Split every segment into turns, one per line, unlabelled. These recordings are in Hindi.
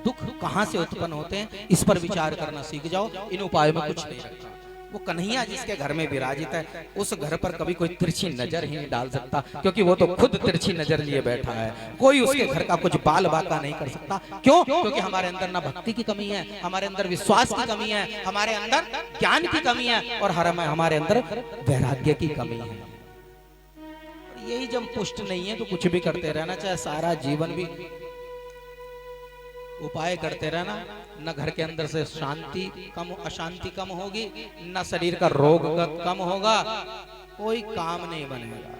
दुख कहाँ से उत्पन्न होते हैं इस पर विचार करना सीख जाओ। इन उपायों में कुछ नहीं रखा। वो कन्हैया जिसके घर में विराजित है उस घर पर कभी कोई तिरछी नजर ही नहीं डाल सकता, क्योंकि वो तो खुद तिरछी नजर लिए बैठा है। कोई उसके घर का कुछ बाल बाका नहीं कर सकता। क्यों? क्योंकि हमारे अंदर ना भक्ति की कमी है, हमारे अंदर विश्वास की कमी है, हमारे अंदर ज्ञान की कमी है और हमारे अंदर वैराग्य की कमी है। यही जब पुष्ट नहीं है तो कुछ भी करते रहना, चाहे सारा जीवन भी उपाय करते रहना, न घर के अंदर से शांति कम, अशांति कम होगी, न शरीर का रोग कम होगा, कोई काम नहीं बनेगा।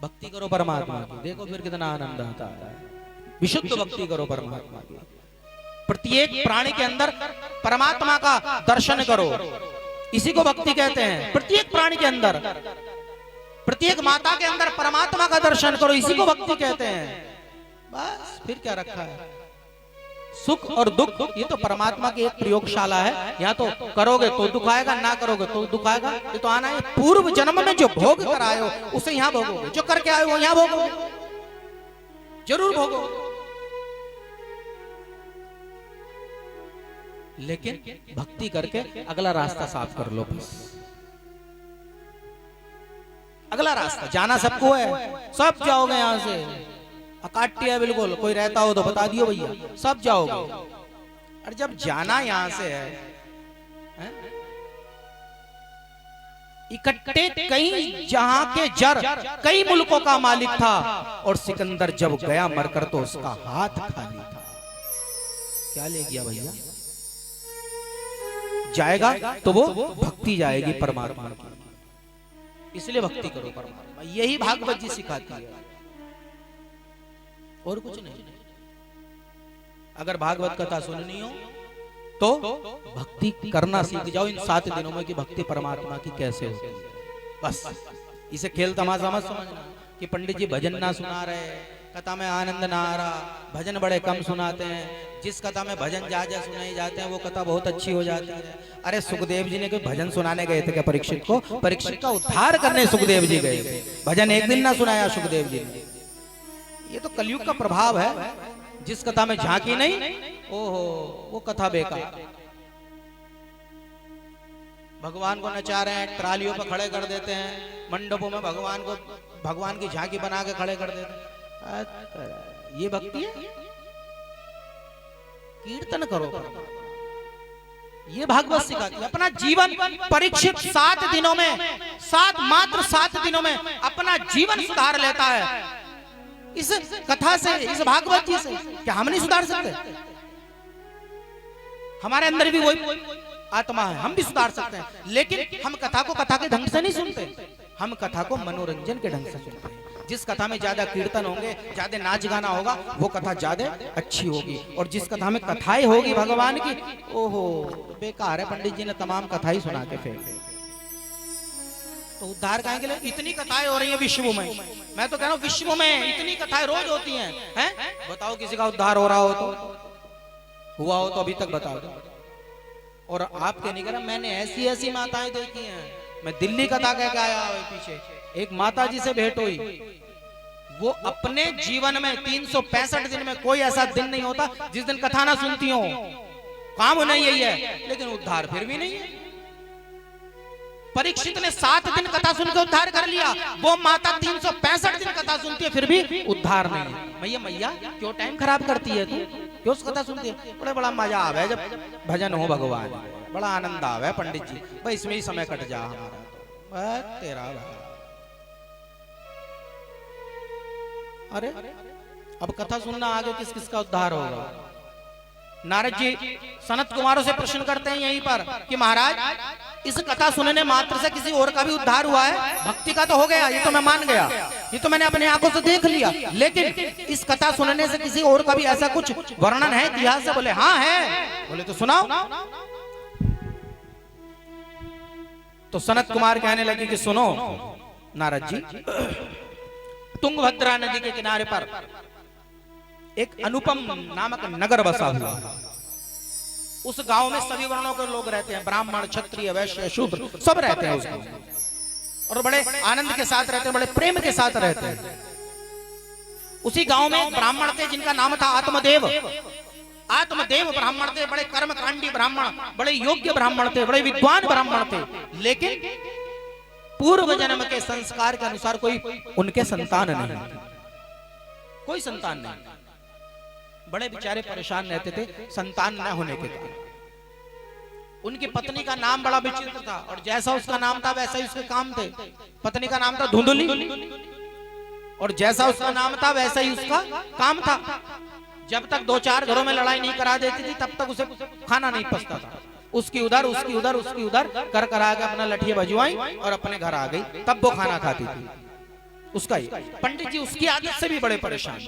भक्ति करो परमात्मा की, देखो फिर कितना आनंद आता है। विशुद्ध भक्ति करो परमात्मा की। प्रत्येक प्राणी के अंदर परमात्मा का दर्शन करो, इसी को भक्ति कहते हैं। प्रत्येक प्राणी के अंदर, प्रत्येक माता के अंदर परमात्मा का दर्शन करो, इसी को भक्ति कहते हैं। बस फिर क्या रखा है? सुख और दुख ये तो परमात्मा की एक प्रयोगशाला है। यहाँ तो करोगे तो दुख आएगा, ना करोगे तो दुख आएगा। ये तो आना है। पूर्व जन्म में जो भोग कर आए हो उसे यहाँ भोगोगे, जो करके आए हो यहाँ भोगोगे, जरूर भोगोगे। लेकिन भक्ति करके अगला रास्ता साफ कर लो। बस अगला रास्ता जाना सबको है, सब जाओगे यहाँ से। अकाट्य है बिल्कुल, कोई रहता हो तो बता दियो भैया, सब जाओगे। और जब जाना यहां से है, इकट्ठे कई जहां के जर, कई मुल्कों का मालिक था, और सिकंदर जब गया मरकर तो उसका हाथ खाली था। क्या ले गया भैया? जाएगा तो वो भक्ति जाएगी परमात्मा की। इसलिए भक्ति करो परमात्मा, यही भागवत जी सिखाती है और कुछ नहीं। अगर भागवत कथा सुननी हो तो भक्ति करना सीख जाओ इन 7 दिनों में कि भक्ति परमात्मा की कैसे होती है। बस इसे खेल तमाशा मत समझना कि पंडित जी भजन ना सुना रहे, कथा में आनंद ना आ रहा, भजन बड़े कम सुनाते हैं। जिस कथा में भजन ज्यादा सुनाए जाते हैं वो कथा बहुत अच्छी हो जाती है। अरे सुखदेव जी ने कोई भजन सुनाने गए थे क्या परीक्षित को? परीक्षित का उद्धार करने सुखदेव जी गए थे, भजन एक दिन ना सुनाया सुखदेव जी ने। ये तो कलयुग का प्रभाव है। जिस कथा में झांकी नहीं, ओहो वो कथा बेकार। भगवान को नचा रहे हैं, ट्रालियों पर खड़े कर देते हैं, मंडपों में भगवान की झांकी बना के खड़े कर देते हैं। ये भक्ति है? कीर्तन करो। ये भागवत सिखाती है। अपना जीवन परीक्षित 7 दिनों में, मात्र 7 दिनों में अपना जीवन सुधार लेता है इस कथा से, इस भागवत जी से। क्या हम नहीं सुधार सकते? हमारे अंदर भी वही आत्मा है, हम भी सुधार सकते हैं। लेकिन हम कथा को कथा के ढंग से नहीं सुनते, हम कथा को मनोरंजन के ढंग से सुनते हैं। जिस कथा में ज्यादा कीर्तन होंगे, ज्यादा नाच गाना होगा, वो कथा ज्यादा अच्छी होगी। और जिस कथा में कथाएं होगी भगवान की, ओहो बेकार है। पंडित जी ने तमाम कथाएं सुना के फेंक दी। तो उद्धार कहें के लिए इतनी कथाएं हो रही हैं विश्व में। मैं तो कह रहा हूँ विश्व में इतनी कथाएं रोज होती हैं, हैं? बताओ किसी का उद्धार हो रहा हो तो, हुआ हो तो अभी तक बता दो। और आपके नहीं कह रहा, मैंने ऐसी माताएं देखी हैं। मैं दिल्ली कथा कह के आया पीछे, एक माता जी से भेंट हुई। वो अपने जीवन में 365 दिन में कोई ऐसा दिन नहीं होता जिस दिन कथा ना सुनती हो। काम नहीं यही है, लेकिन उद्धार फिर भी नहीं है। परीक्षित ने 7 दिन कथा सुनकर उद्धार कर लिया, वो माता 365 दिन कथा सुनती है फिर भी उद्धार नहीं है। मैया क्यों टाइम खराब करती है तू? क्यों कथा सुनती है? बड़ा मजा आवे जब भजन हो भगवान, बड़ा आनंद आवे पंडित जी, भाई इसमें ही समय कट जा हमारा। तेरा अरे अब कथा सुनना, आगे किस किस का उद्धार होगा? नारद जी सनत कुमारों से प्रश्न करते हैं यहीं पर कि महाराज इस कथा सुनने मात्र से किसी और का भी उद्धार हुआ है? भक्ति का तो हो गया, ये तो मैं मान गया, ये तो मैंने अपने आंखों से देख लिया, लेकिन इस कथा सुनने से किसी और का भी ऐसा कुछ वर्णन है इतिहास से? बोले हाँ है। बोले तो सुनाओ। तो सनत कुमार कहने लगे कि सुनो नारद जी, तुंगभद्रा नदी के किनारे पर एक अनुपम नामक नगर बसा हुआ। उस गांव में सभी वर्णों के लोग रहते हैं, ब्राह्मण, क्षत्रिय, वैश्य, शूद्र सब रहते हैं उस गांव में, और बड़े आनंद के साथ रहते हैं, बड़े प्रेम के साथ रहते हैं। उसी गांव में एक ब्राह्मण थे जिनका नाम था आत्मदेव। आत्मदेव ब्राह्मण थे, बड़े कर्मकांडी ब्राह्मण, बड़े योग्य ब्राह्मण थे, बड़े विद्वान ब्राह्मण थे। लेकिन पूर्व जन्म के संस्कार के अनुसार कोई उनके संतान नहीं, कोई संतान नहीं। बड़े बेचारे परेशान रहते थे संतान न होने के कारण। उनकी पत्नी का नाम बड़ा विचित्र था और जैसा उसका नाम था वैसा ही उसके काम थे। पत्नी का नाम था धुंधली और जैसा उसका नाम था वैसा ही उसका काम था। जब तक 2-4 घरों में लड़ाई नहीं करा देती थी तब तक उसे खाना नहीं पचता था। उसकी उधर उसकी उधर उसकी उधर कर कर आके अपना लठिए बजवाई और अपने घर आ गई, तब वो खाना खाती थी। उसका ही पंडित जी उसकी आदत से भी बड़े परेशान।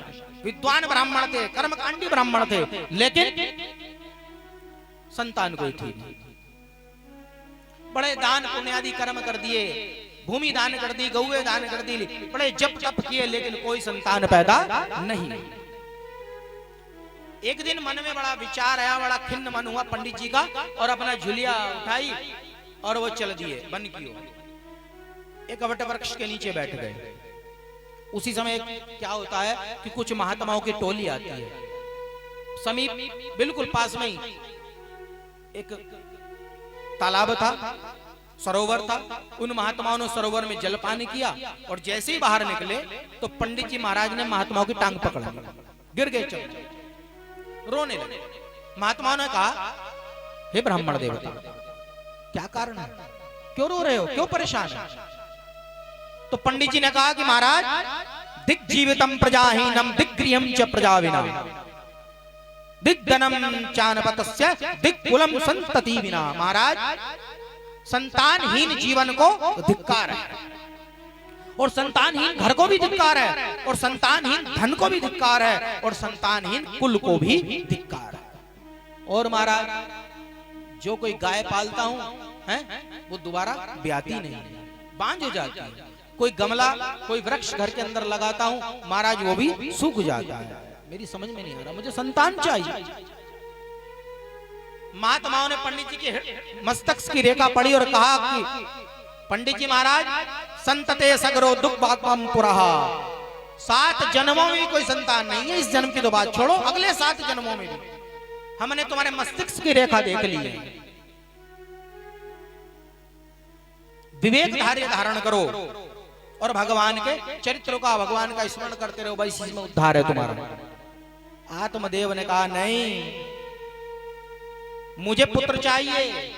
विद्वान ब्राह्मण थे, कर्मकांडी ब्राह्मण थे, लेकिन संतान कोई थी नहीं। बड़े दान पुण्य आदि कर्म कर दिए, भूमि दान कर दी, गौएं दान कर दी, बड़े जप तप किए, लेकिन कोई संतान पैदा नहीं। एक दिन मन में बड़ा विचार आया, बड़ा खिन्न मन हुआ पंडित जी का, और अपना झुलिया उठाई और वो चल दिए वन की ओर। एक वट वृक्ष के नीचे बैठ गए। उसी समय क्या होता है कि कुछ महात्माओं की टोली आती है। समीप बिल्कुल पास में ही एक तालाब था, सरोवर था। उन महात्माओं ने सरोवर में जलपान किया और जैसे ही बाहर निकले तो पंडित जी महाराज ने महात्माओं की टांग पकड़ ली, गिर गए, चल रोने लगे। महात्माओं ने कहा, हे ब्राह्मण देवता, क्या कारण है, क्यों रो रहे हो, क्यों परेशान है? तो पंडित जी ने कहा कि महाराज, दिग्जीवितम प्रजाहीनम दिग्गृहम च प्रजाविना दिग्धनम चानपतस्य दिक्कुलम संतति विना। महाराज, संतानहीन जीवन को धिक्कार है और संतानहीन घर को भी धिक्कार है और संतानहीन धन को भी धिक्कार है और संतानहीन कुल को भी धिक्कार है। और महाराज, जो कोई गाय पालता हूं है वो दोबारा ब्याती नहीं, बांझ हो जाती है। कोई गमला, कोई वृक्ष घर के अंदर लगाता हूं महाराज, वो भी सूख जाता है। मेरी समझ में नहीं आ रहा, मुझे संतान चाहिए। महात्माओं ने पंडित जी के मस्तक की रेखा पढ़ी और कहा कि पंडित जी महाराज, संतते सगरो दुख बातम पुरहा। 7 जन्मों में भी कोई संतान नहीं है। इस जन्म की तो बात छोड़ो, अगले 7 जन्मों में भी हमने तुम्हारे मस्तिष्क की रेखा देख ली है। विवेक धार्य धारण करो और भगवान के चरित्र का, भगवान का स्मरण करते रहो, भाई इसमें उद्धार है तुम्हारा। आत्मदेव ने कहा, नहीं, मुझे पुत्र चाहिए।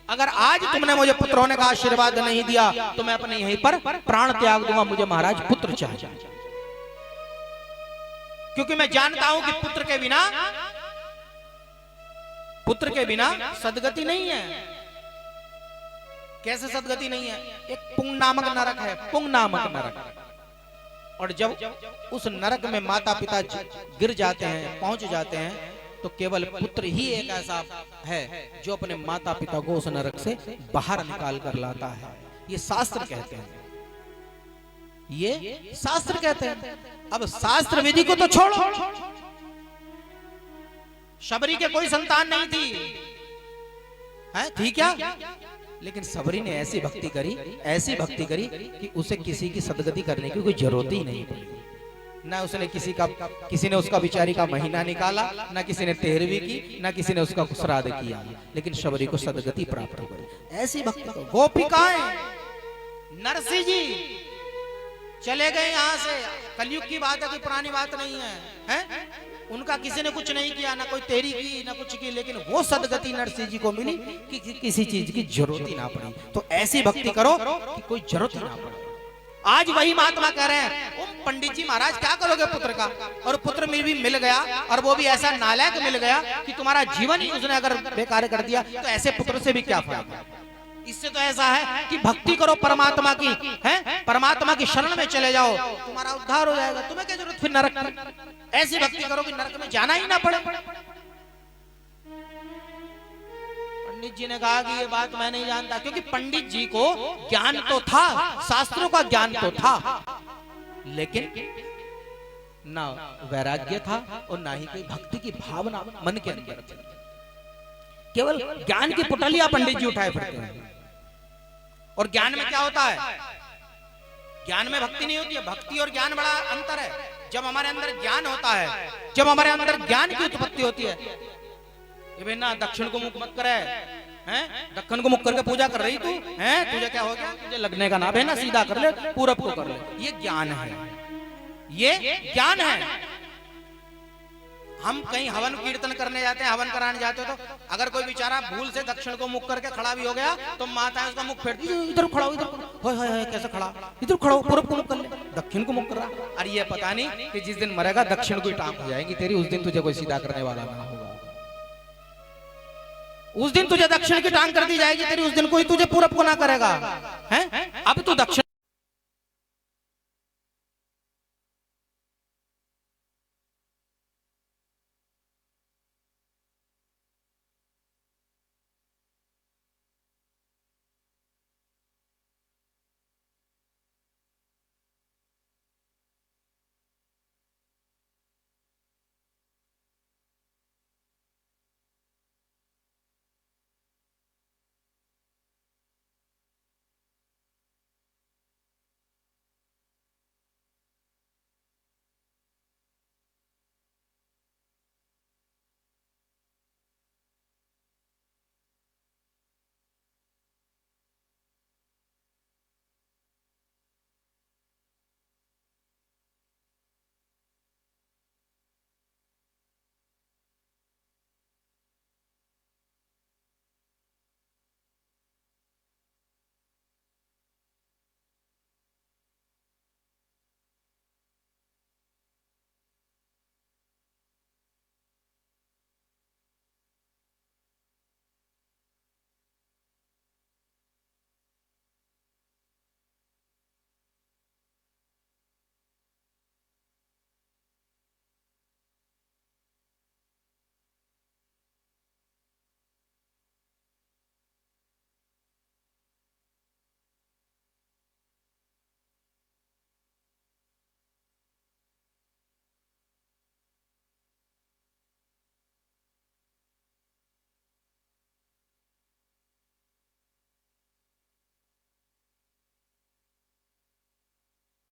अगर आज तुमने मुझे पुत्र होने का आशीर्वाद नहीं दिया तो मैं अपने यहीं पर प्राण त्याग दूंगा। मुझे महाराज पुत्र चाहिए, क्योंकि मैं जानता हूं कि पुत्र के बिना सदगति नहीं है। कैसे सदगति नहीं है? एक पुंग नामक नरक है, पुंग नामक नरक। और जब उस नरक में माता पिता गिर जाते हैं, पहुंच जाते हैं, तो केवल पुत्र ही एक ऐसा है जो अपने माता पिता को उस नरक से बाहर निकाल कर लाता है। ये शास्त्र कहते हैं, ये शास्त्र कहते हैं। अब शास्त्र विधि को तो छोड़ो, शबरी के कोई संतान नहीं थी, है थी क्या? लेकिन सबरी ने ऐसी भक्ति करी कि उसे किसी की सदगति करने की कोई जरूरत ही नहीं पड़ी। ना उसने किसी ने उसका बिचारी का महीना निकाला, ना किसी ने 13वीं की, ना किसी ने उसका श्राद्ध किया, लेकिन शबरी को सदगति प्राप्त हो गई। ऐसी भक्ति को गोपिकाएं, नरसिंह जी चले गए यहाँ से। कलयुग की बात है, कोई पुरानी बात नहीं है? उनका किसी ने कुछ नहीं किया, ना कोई तेरी की ना कुछ की, लेकिन वो सदगति नरसिंह जी को मिली कि किसी चीज की जरूरत ही ना पड़ी। तो ऐसी भक्ति करो कि कोई जरूरत ही ना पड़े। आज वही महात्मा कह रहे हैं, पंडित जी महाराज क्या करोगे पुत्र का? और पुत्र में भी मिल गया, और वो भी ऐसा नालायक मिल गया कि तुम्हारा जीवन ही उसने अगर बेकार कर दिया, तो ऐसे पुत्र से भी क्या फायदा? इससे तो ऐसा है कि भक्ति करो परमात्मा की, है परमात्मा की शरण में चले जाओ, तुम्हारा उद्धार हो जाएगा। तुम्हें क्या जरूरत फिर नरक की? ऐसी भक्ति करो कि नरक में जाना ही ना पड़े। पंडित जी ने कहा कि ये बात मैं नहीं जानता, क्योंकि पंडित जी को ज्ञान तो था, शास्त्रों का ज्ञान तो था, लेकिन ना वैराग्य था और ना ही कोई भक्ति की भावना मन के अंदर थी। केवल ज्ञान की पुटलियां पंडित जी उठाए फिरते हैं। और ज्ञान में क्या होता है? ज्ञान में भक्ति नहीं होती है। भक्ति और ज्ञान बड़ा अंतर है। जब हमारे अंदर ज्ञान होता है, जब हमारे अंदर ज्ञान की उत्पत्ति होती है, ये बेना दक्षिण को मुख मत करे, हैं? दक्षिण को मुख करके पूजा कर रही तू, हैं? तुझे क्या हो गया? तुझे लगने का ना है ना, सीधा कर ले, पूरब को कर ले। ये ज्ञान है, ये ज्ञान है। हम कहीं हवन कीर्तन करने जाते हैं, हवन कराने जाते हो, तो अगर कोई बेचारा भूल से दक्षिण को मुख करके खड़ा भी हो गया तो माता उसका मुख फेरती, इधर खड़ा हो, इधर हाय कैसे खड़ा, इधर खड़ा हो, पूरब को मुख कर ले, दक्षिण को मुख कर रहा। अरे ये पता नहीं कि जिस दिन मरेगा दक्षिण को ही टांग हो जाएगी तेरी, उस दिन तुझे कोई सीधा करने वाला ना होगा। उस दिन तुझे दक्षिण की टांग कर दी जाएगी तेरी, उस दिन कोई तुझे पूरब को ना करेगा, हैं? अब तू दक्षिण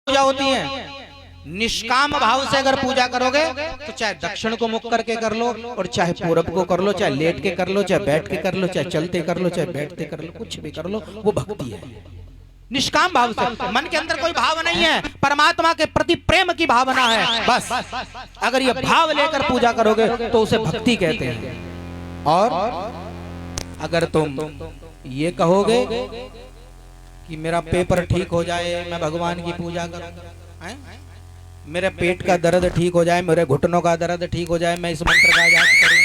पूजा होती है। निष्काम भाव से अगर पूजा करोगे तो चाहे दक्षिण को मुख करके कर लो, और चाहे पूरब को कर लो, चाहे लेट के कर लो, चाहे बैठ के कर लो, चाहे चलते कर लो, चाहे बैठते कर लो, कुछ भी कर लो, वो भक्ति है। निष्काम भाव से, मन के अंदर कोई भाव नहीं है, परमात्मा के प्रति प्रेम की भावना है बस। अगर ये भाव लेकर पूजा करोगे तो उसे भक्ति कहते हैं। और अगर तुम ये कहोगे कि मेरा पेपर ठीक हो जाए, मैं भगवान की पूजा करूं, मेरे पेट का दर्द ठीक हो जाए, मेरे घुटनों का दर्द ठीक हो जाए, मैं इस मंत्र का जाप करूं,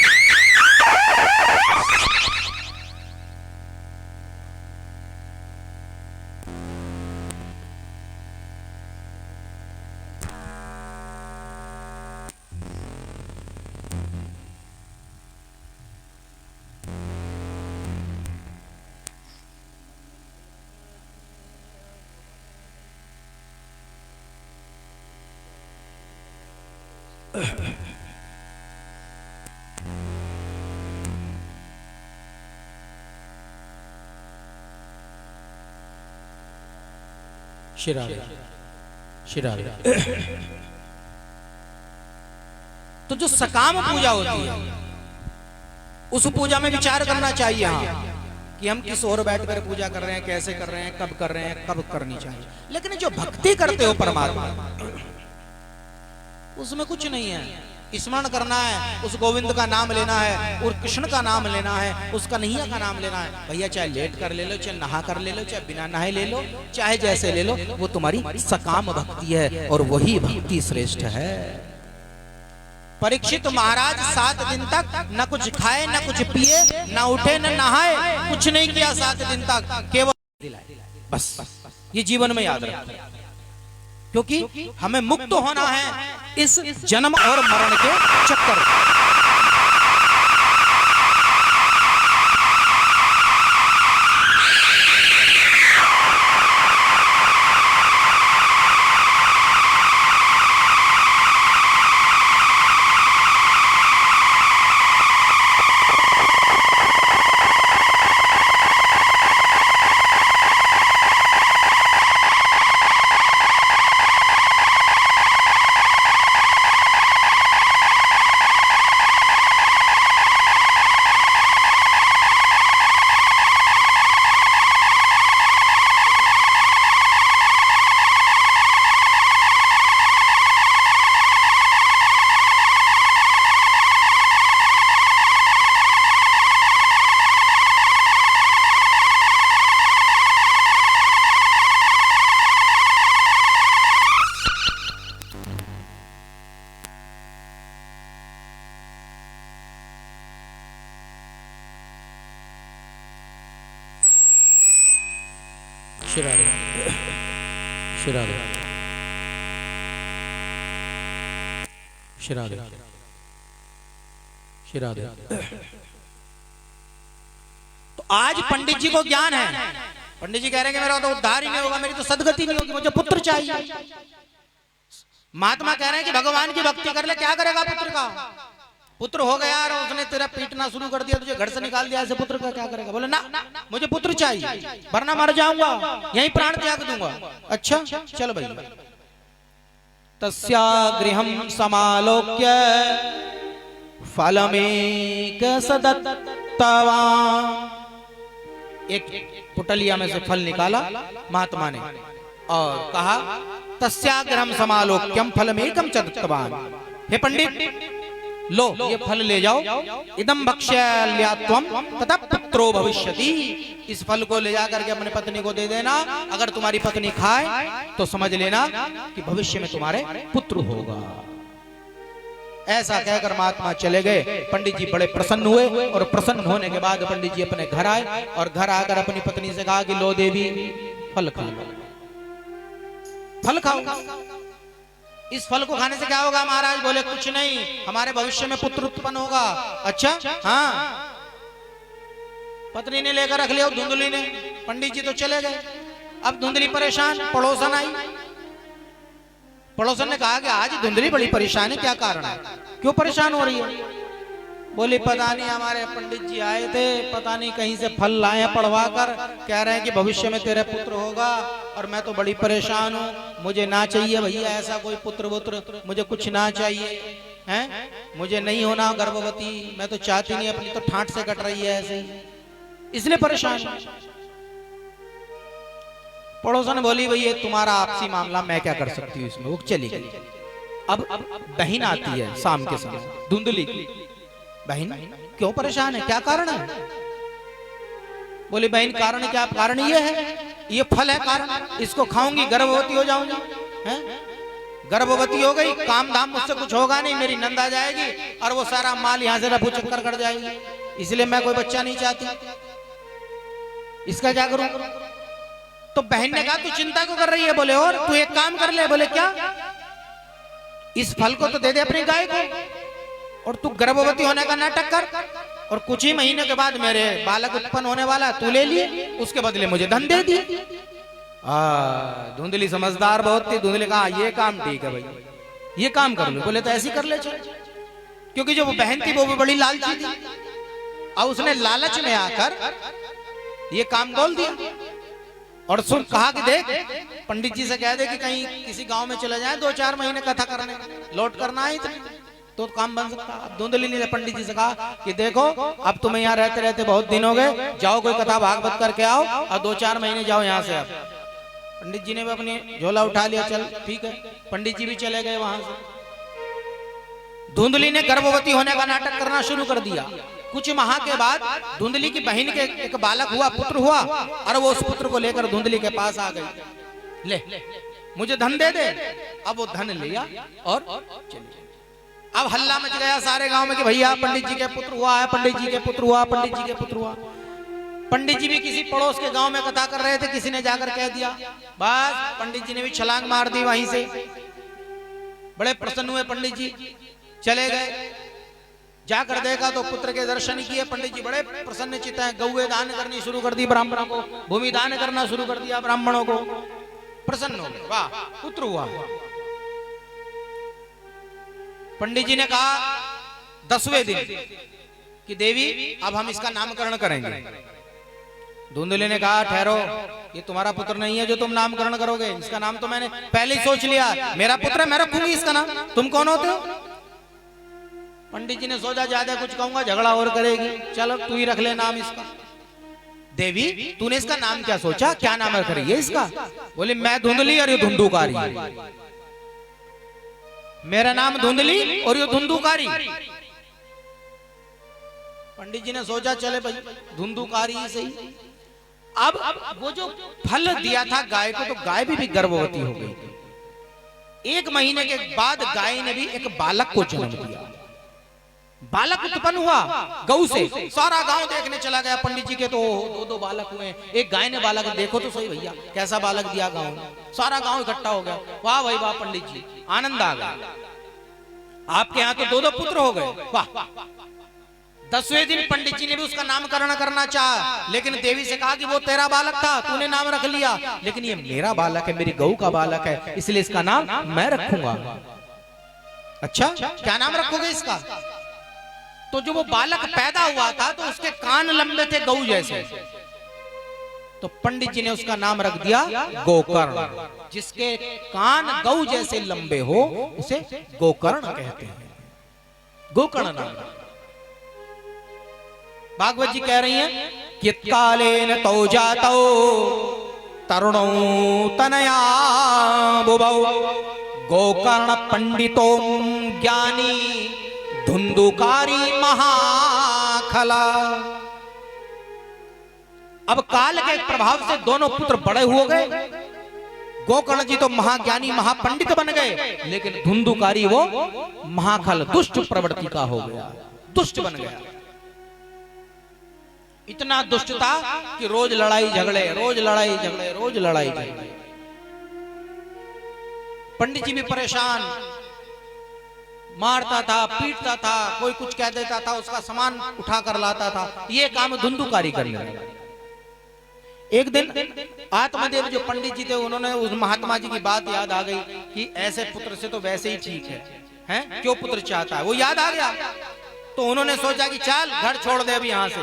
शिरावे शिरावे। तो जो सकाम पूजा होती है उस पूजा में विचार करना चाहिए, हाँ, कि हम किस ओर बैठकर पूजा कर रहे हैं, कैसे कर रहे हैं, कब कर रहे हैं, कब करनी चाहिए। लेकिन जो भक्ति करते हो परमात्मा, उसमें कुछ नहीं है। स्मरण करना है, उस गोविंद का नाम लेना है, और कृष्ण का नाम लेना है, उसका कन्हैया का नाम लेना है। भैया चाहे लेट कर ले लो, चाहे नहा कर ले लो, चाहे बिना नहाए ले लो, चाहे जैसे ले लो, वो तुम्हारी सकाम भक्ति है, और वही भक्ति श्रेष्ठ है। परीक्षित महाराज 7 दिन तक न कुछ खाए, न कुछ पिए, न उठे, न नहाए, कुछ नहीं किया 7 दिन तक, केवल बस। ये जीवन में याद रखना, क्योंकि हमें मुक्त होना है इस जन्म और मरण के चक्कर। श्री राधे श्री राधे श्री राधे श्री राधे। तो आज पंडित जी को ज्ञान है, पंडित जी कह रहे हैं कि मेरा तो उद्धार ही नहीं होगा, मेरी तो सदगति नहीं होगी, मुझे पुत्र चाहिए। महात्मा कह रहे हैं कि भगवान की भक्ति कर ले, क्या करेगा पुत्र का? पुत्र हो गया और उसने तेरा पीटना शुरू कर दिया, तुझे घर से निकाल दिया, ऐसे पुत्र का क्या करेगा? बोले ना मुझे पुत्र चाहिए, वरना मर जाऊंगा, यहीं प्राण त्याग दूंगा। अच्छा चलो भाई। तस्या गृहं समालोक्य फलमेक सदत्तवान्। एक पुटलिया में से फल निकाला महात्मा ने और कहा तस्याग्रहं समालोक्यम फलमेकं च दत्तवान्। हे पंडित लो ये फल ले जाओ, इदं भक्ष्याल्यात्वं तथा पुत्रो भविष्यति। इस फल को ले जाकर के अपने पत्नी को दे देना, अगर तुम्हारी पत्नी खाए तो समझ लेना कि भविष्य में तुम्हारे पुत्र होगा। ऐसा कहकर महात्मा चले गए। पंडित जी बड़े प्रसन्न हुए और प्रसन्न होने के बाद पंडित जी अपने घर आए और घर आकर अपनी पत्नी से कहा कि लो देवी फल खाओ, फल खाओ। इस फल को खाने से क्या होगा महाराज? बोले कुछ नहीं, हमारे भविष्य में पुत्र उत्पन्न होगा। अच्छा हाँ। पत्नी ने लेकर रख लिया, धुंधली ने। पंडित जी तो चले गए। अब धुंधली परेशान, पड़ोसन आई। पड़ोसन ने कहा कि आज धुंधली बड़ी परेशान है, क्या कारण है, क्यों परेशान हो रही है? बोली पता नहीं, हमारे पंडित जी आए थे, पता नहीं कहीं से फल लाए हैं पढ़वा कर, कह रहे हैं कि भविष्य में तेरे पुत्र होगा और मैं तो बड़ी परेशान हूँ, मुझे ना चाहिए भैया ऐसा कोई पुत्र वुत्र, मुझे कुछ ना चाहिए हैं, मुझे नहीं होना गर्भवती, मैं तो चाहती नहीं, अपनी तो ठाट से कट रही है ऐसे ही, इसलिए परेशान। पड़ोसन बोली भैया तुम्हारा आपसी मामला, मैं क्या कर सकती हूँ इसमें। वो चली गई। अब बहन आती है शाम के समय, धुंधली बहन क्यों परेशान है, क्या कारण है? बोली बहन कारण क्या? कारण ये है, ये फल है कारण, इसको खाऊंगी गर्भवती हो जाऊंगी। हैं? गर्भवती हो गई, काम धाम मुझसे कुछ होगा नहीं, मेरी नंद आ जाएगी और वो सारा माल यहाँ से रफू चक्कर कर जाएगी, इसलिए मैं कोई बच्चा नहीं चाहती, इसका क्या करूं? तो बहन ने कहा तू चिंता क्यों कर रही है? बोले और तू एक काम कर ले। बोले क्या? इस फल को तो दे दे अपनी गाय को और तू गर्भवती होने का नाटक कर और कुछ ही महीने के बाद मेरे बालक उत्पन्न होने वाला, तू ले लिए, उसके बदले मुझे धन दे दिए। धुंधली समझदार बहुत थी। धुंधली कहा ये काम ठीक है भाई, ये काम कर लो। बोले तो ऐसी कर ले चल, क्योंकि जो वो बहन थी वो भी बड़ी लालची थी और उसने लालच में आकर ये काम बोल दिया। और सुन कहा कि देख पंडित जी से कह दे कि कहीं किसी गांव में चले जाए 2-4 महीने कथा करने, लौट करना है इतने तो काम बन सकता। अब धुंधली ने पंडित जी से कहा कि देखो अब तुम्हें यहाँ रहते रहते बहुत दिन हो गए, जाओ कोई कथा भागवत करके आओ और 2-4 महीने जाओ यहाँ से। अब पंडित जी ने भी अपनी झोला उठा लिया, चल ठीक है, पंडित जी भी चले गए वहां से। धुंधली ने गर्भवती होने का नाटक करना शुरू कर दिया। कुछ माह के बाद धुंधली की बहन के एक बालक हुआ, पुत्र हुआ और वो उस पुत्र को लेकर धुंधली के पास आ गई। ले मुझे धन दे दे। अब वो धन लिया और चलिए। अब हल्ला मच गया सारे गांव में कि भैया पंडित जी के पुत्र हुआ है, पंडित जी के पुत्र हुआ, पंडित जी के पुत्र हुआ। पंडित जी भी किसी पड़ोस के गांव में कथा कर रहे थे, किसी ने जाकर कह दिया, बस पंडित जी ने भी छलांग मार दी वहीं से। बड़े प्रसन्न हुए पंडित जी, चले गए। जाकर देखा तो पुत्र के दर्शन किए। पंडित जी बड़े प्रसन्न चित्त हैं, गौएं दान करनी शुरू कर दी ब्राह्मणों को, भूमि दान करना शुरू कर दिया ब्राह्मणों को। प्रसन्न हो गए, वाह पुत्र हुआ। पंडित जी ने कहा 10वें दिन कि देवी अब हम इसका नामकरण करेंगे। धुंधली ने कहा ठहरो, ये तुम्हारा पुत्र नहीं है जो तुम नामकरण करोगे, इसका नाम तो मैंने पहले ही सोच लिया, मेरा पुत्र है, मैं रखूंगी इसका नाम, तुम कौन होते हो? पंडित जी ने सोचा ज्यादा कुछ कहूंगा झगड़ा और करेगी, चलो तू ही रख ले नाम इसका। देवी तूने इसका नाम क्या सोचा, क्या नाम रखेगी इसका? बोले मैं धुंधली और ये धुंधुकारी, मेरा नाम धुंधली और ये धुंधुकारी। पंडित जी ने सोचा चले भाई धुंधुकारी ही सही। अब वो जो फल दिया था गाय को, तो गाय भी गर्भवती हो गई। 1 महीने के बाद गाय ने भी एक बालक को जन्म दिया। बालक उत्पन्न हुआ गौ से, सारा गांव देखने चला गया पंडित जी के तो दो दो बालक हुए। एक गाय ने बालक, देखो तो सही भैया कैसा बालक दिया गांव ने। सारा गांव इकट्ठा हो गया, वाह भाई वाह पंडित जी, आनंद आ गया, आपके यहाँ तो दो दो पुत्र हो गए, वाह। 10वें दिन पंडित जी ने भी उसका नामकरण करना चाहा, लेकिन देवी से कहा कि वो तेरा बालक था, तूने नाम रख लिया, लेकिन ये मेरा बालक है, मेरी गौ का बालक है, इसलिए इसका नाम मैं रखूंगा। अच्छा, क्या नाम रखोगे इसका? तो जो वो बालक पैदा हुआ था तो उसके कान लंबे थे गौ जैसे, तो पंडित जी ने उसका नाम रख दिया गोकर्ण। जिसके कान गौ जैसे लंबे हो उसे गोकर्ण कहते हैं, गोकर्ण नाम। भागवत जी कह रही हैं कि कालेन तौ जातौ तरुणौ तनया बुभौ गोकर्ण पंडितो ज्ञानी धुंधुकारी महाखला। अब काल के प्रभाव से दोनों पुत्र बड़े हो गए। गोकर्ण जी तो महाज्ञानी महापंडित बन गए, लेकिन धुंधुकारी वो महाखल दुष्ट प्रवृत्ति का हो गया, दुष्ट बन गया। इतना दुष्ट था कि रोज लड़ाई झगड़े, रोज लड़ाई झगड़े, रोज लड़ाई झगड़े। पंडित जी भी परेशान, मारता था, पीटता था, कोई कुछ कह देता था, उसका सामान उठा कर लाता था, ये काम धुंधुकारी करने लगा। एक दिन आत्मदेव जो पंडित जी थे, उन्होंने उस महात्मा जी की बात याद आ गई कि ऐसे पुत्र से तो वैसे ही ठीक है, हैं? क्यों पुत्र चाहता है, वो याद आ गया। तो उन्होंने सोचा कि चल घर छोड़ दे, अभी यहाँ से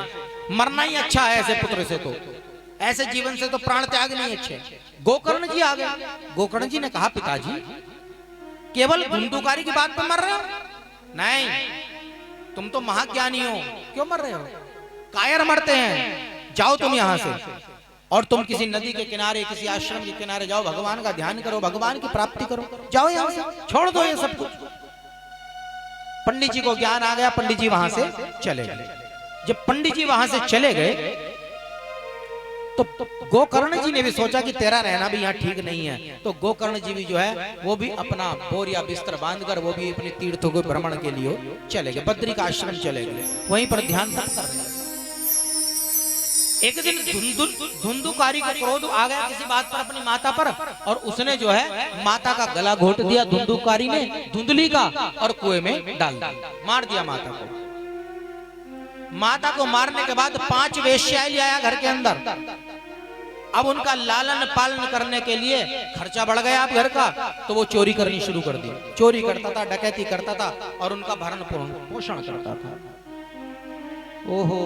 मरना ही अच्छा है, ऐसे पुत्र से तो, ऐसे जीवन से तो प्राण त्याग नहीं अच्छे। गोकर्ण जी आ गए। गोकर्ण जी ने कहा पिताजी केवल धुंधुकारी की बात पर मर रहे हो? नहीं, तुम तो महाज्ञानी हो, क्यों मर रहे हो? कायर मरते हैं, जाओ तुम यहाँ से और तुम किसी नदी के किनारे, किसी आश्रम के किनारे जाओ, भगवान का ध्यान करो, भगवान की प्राप्ति करो, जाओ यहाँ से, छोड़ दो ये सब कुछ। पंडित जी को ज्ञान आ गया, पंडित जी वहां से चले गए। जब पंडित जी वहां से चले गए तो गोकर्ण जी ने भी सोचा कि तेरा रहना भी यहाँ ठीक नहीं है, तो गोकर्ण जी भी जो है वो भी अपना बोरिया बिस्तर बांधकर वो भी अपने तीर्थों को भ्रमण के लिए चले गए, बद्री का आश्रम चले गए, वहीं पर ध्यान कर रहे हैं। एक दिन धुंधुकारी का क्रोध आ गया किसी बात पर अपनी माता पर, और उसने जो है माता का गला घोट दिया धुंधुकारी ने, धुंधली का, और कुएं में डाल दिया, मार दिया माता को। माता को मारने के बाद 5 वेश्याएं ले आया घर के अंदर। अब उनका लालन पालन करने के लिए खर्चा बढ़ गया अब घर का, तो वो चोरी करनी शुरू कर दी, चोरी करता था, डकैती करता था और उनका भरण पोषण करता था। ओहो,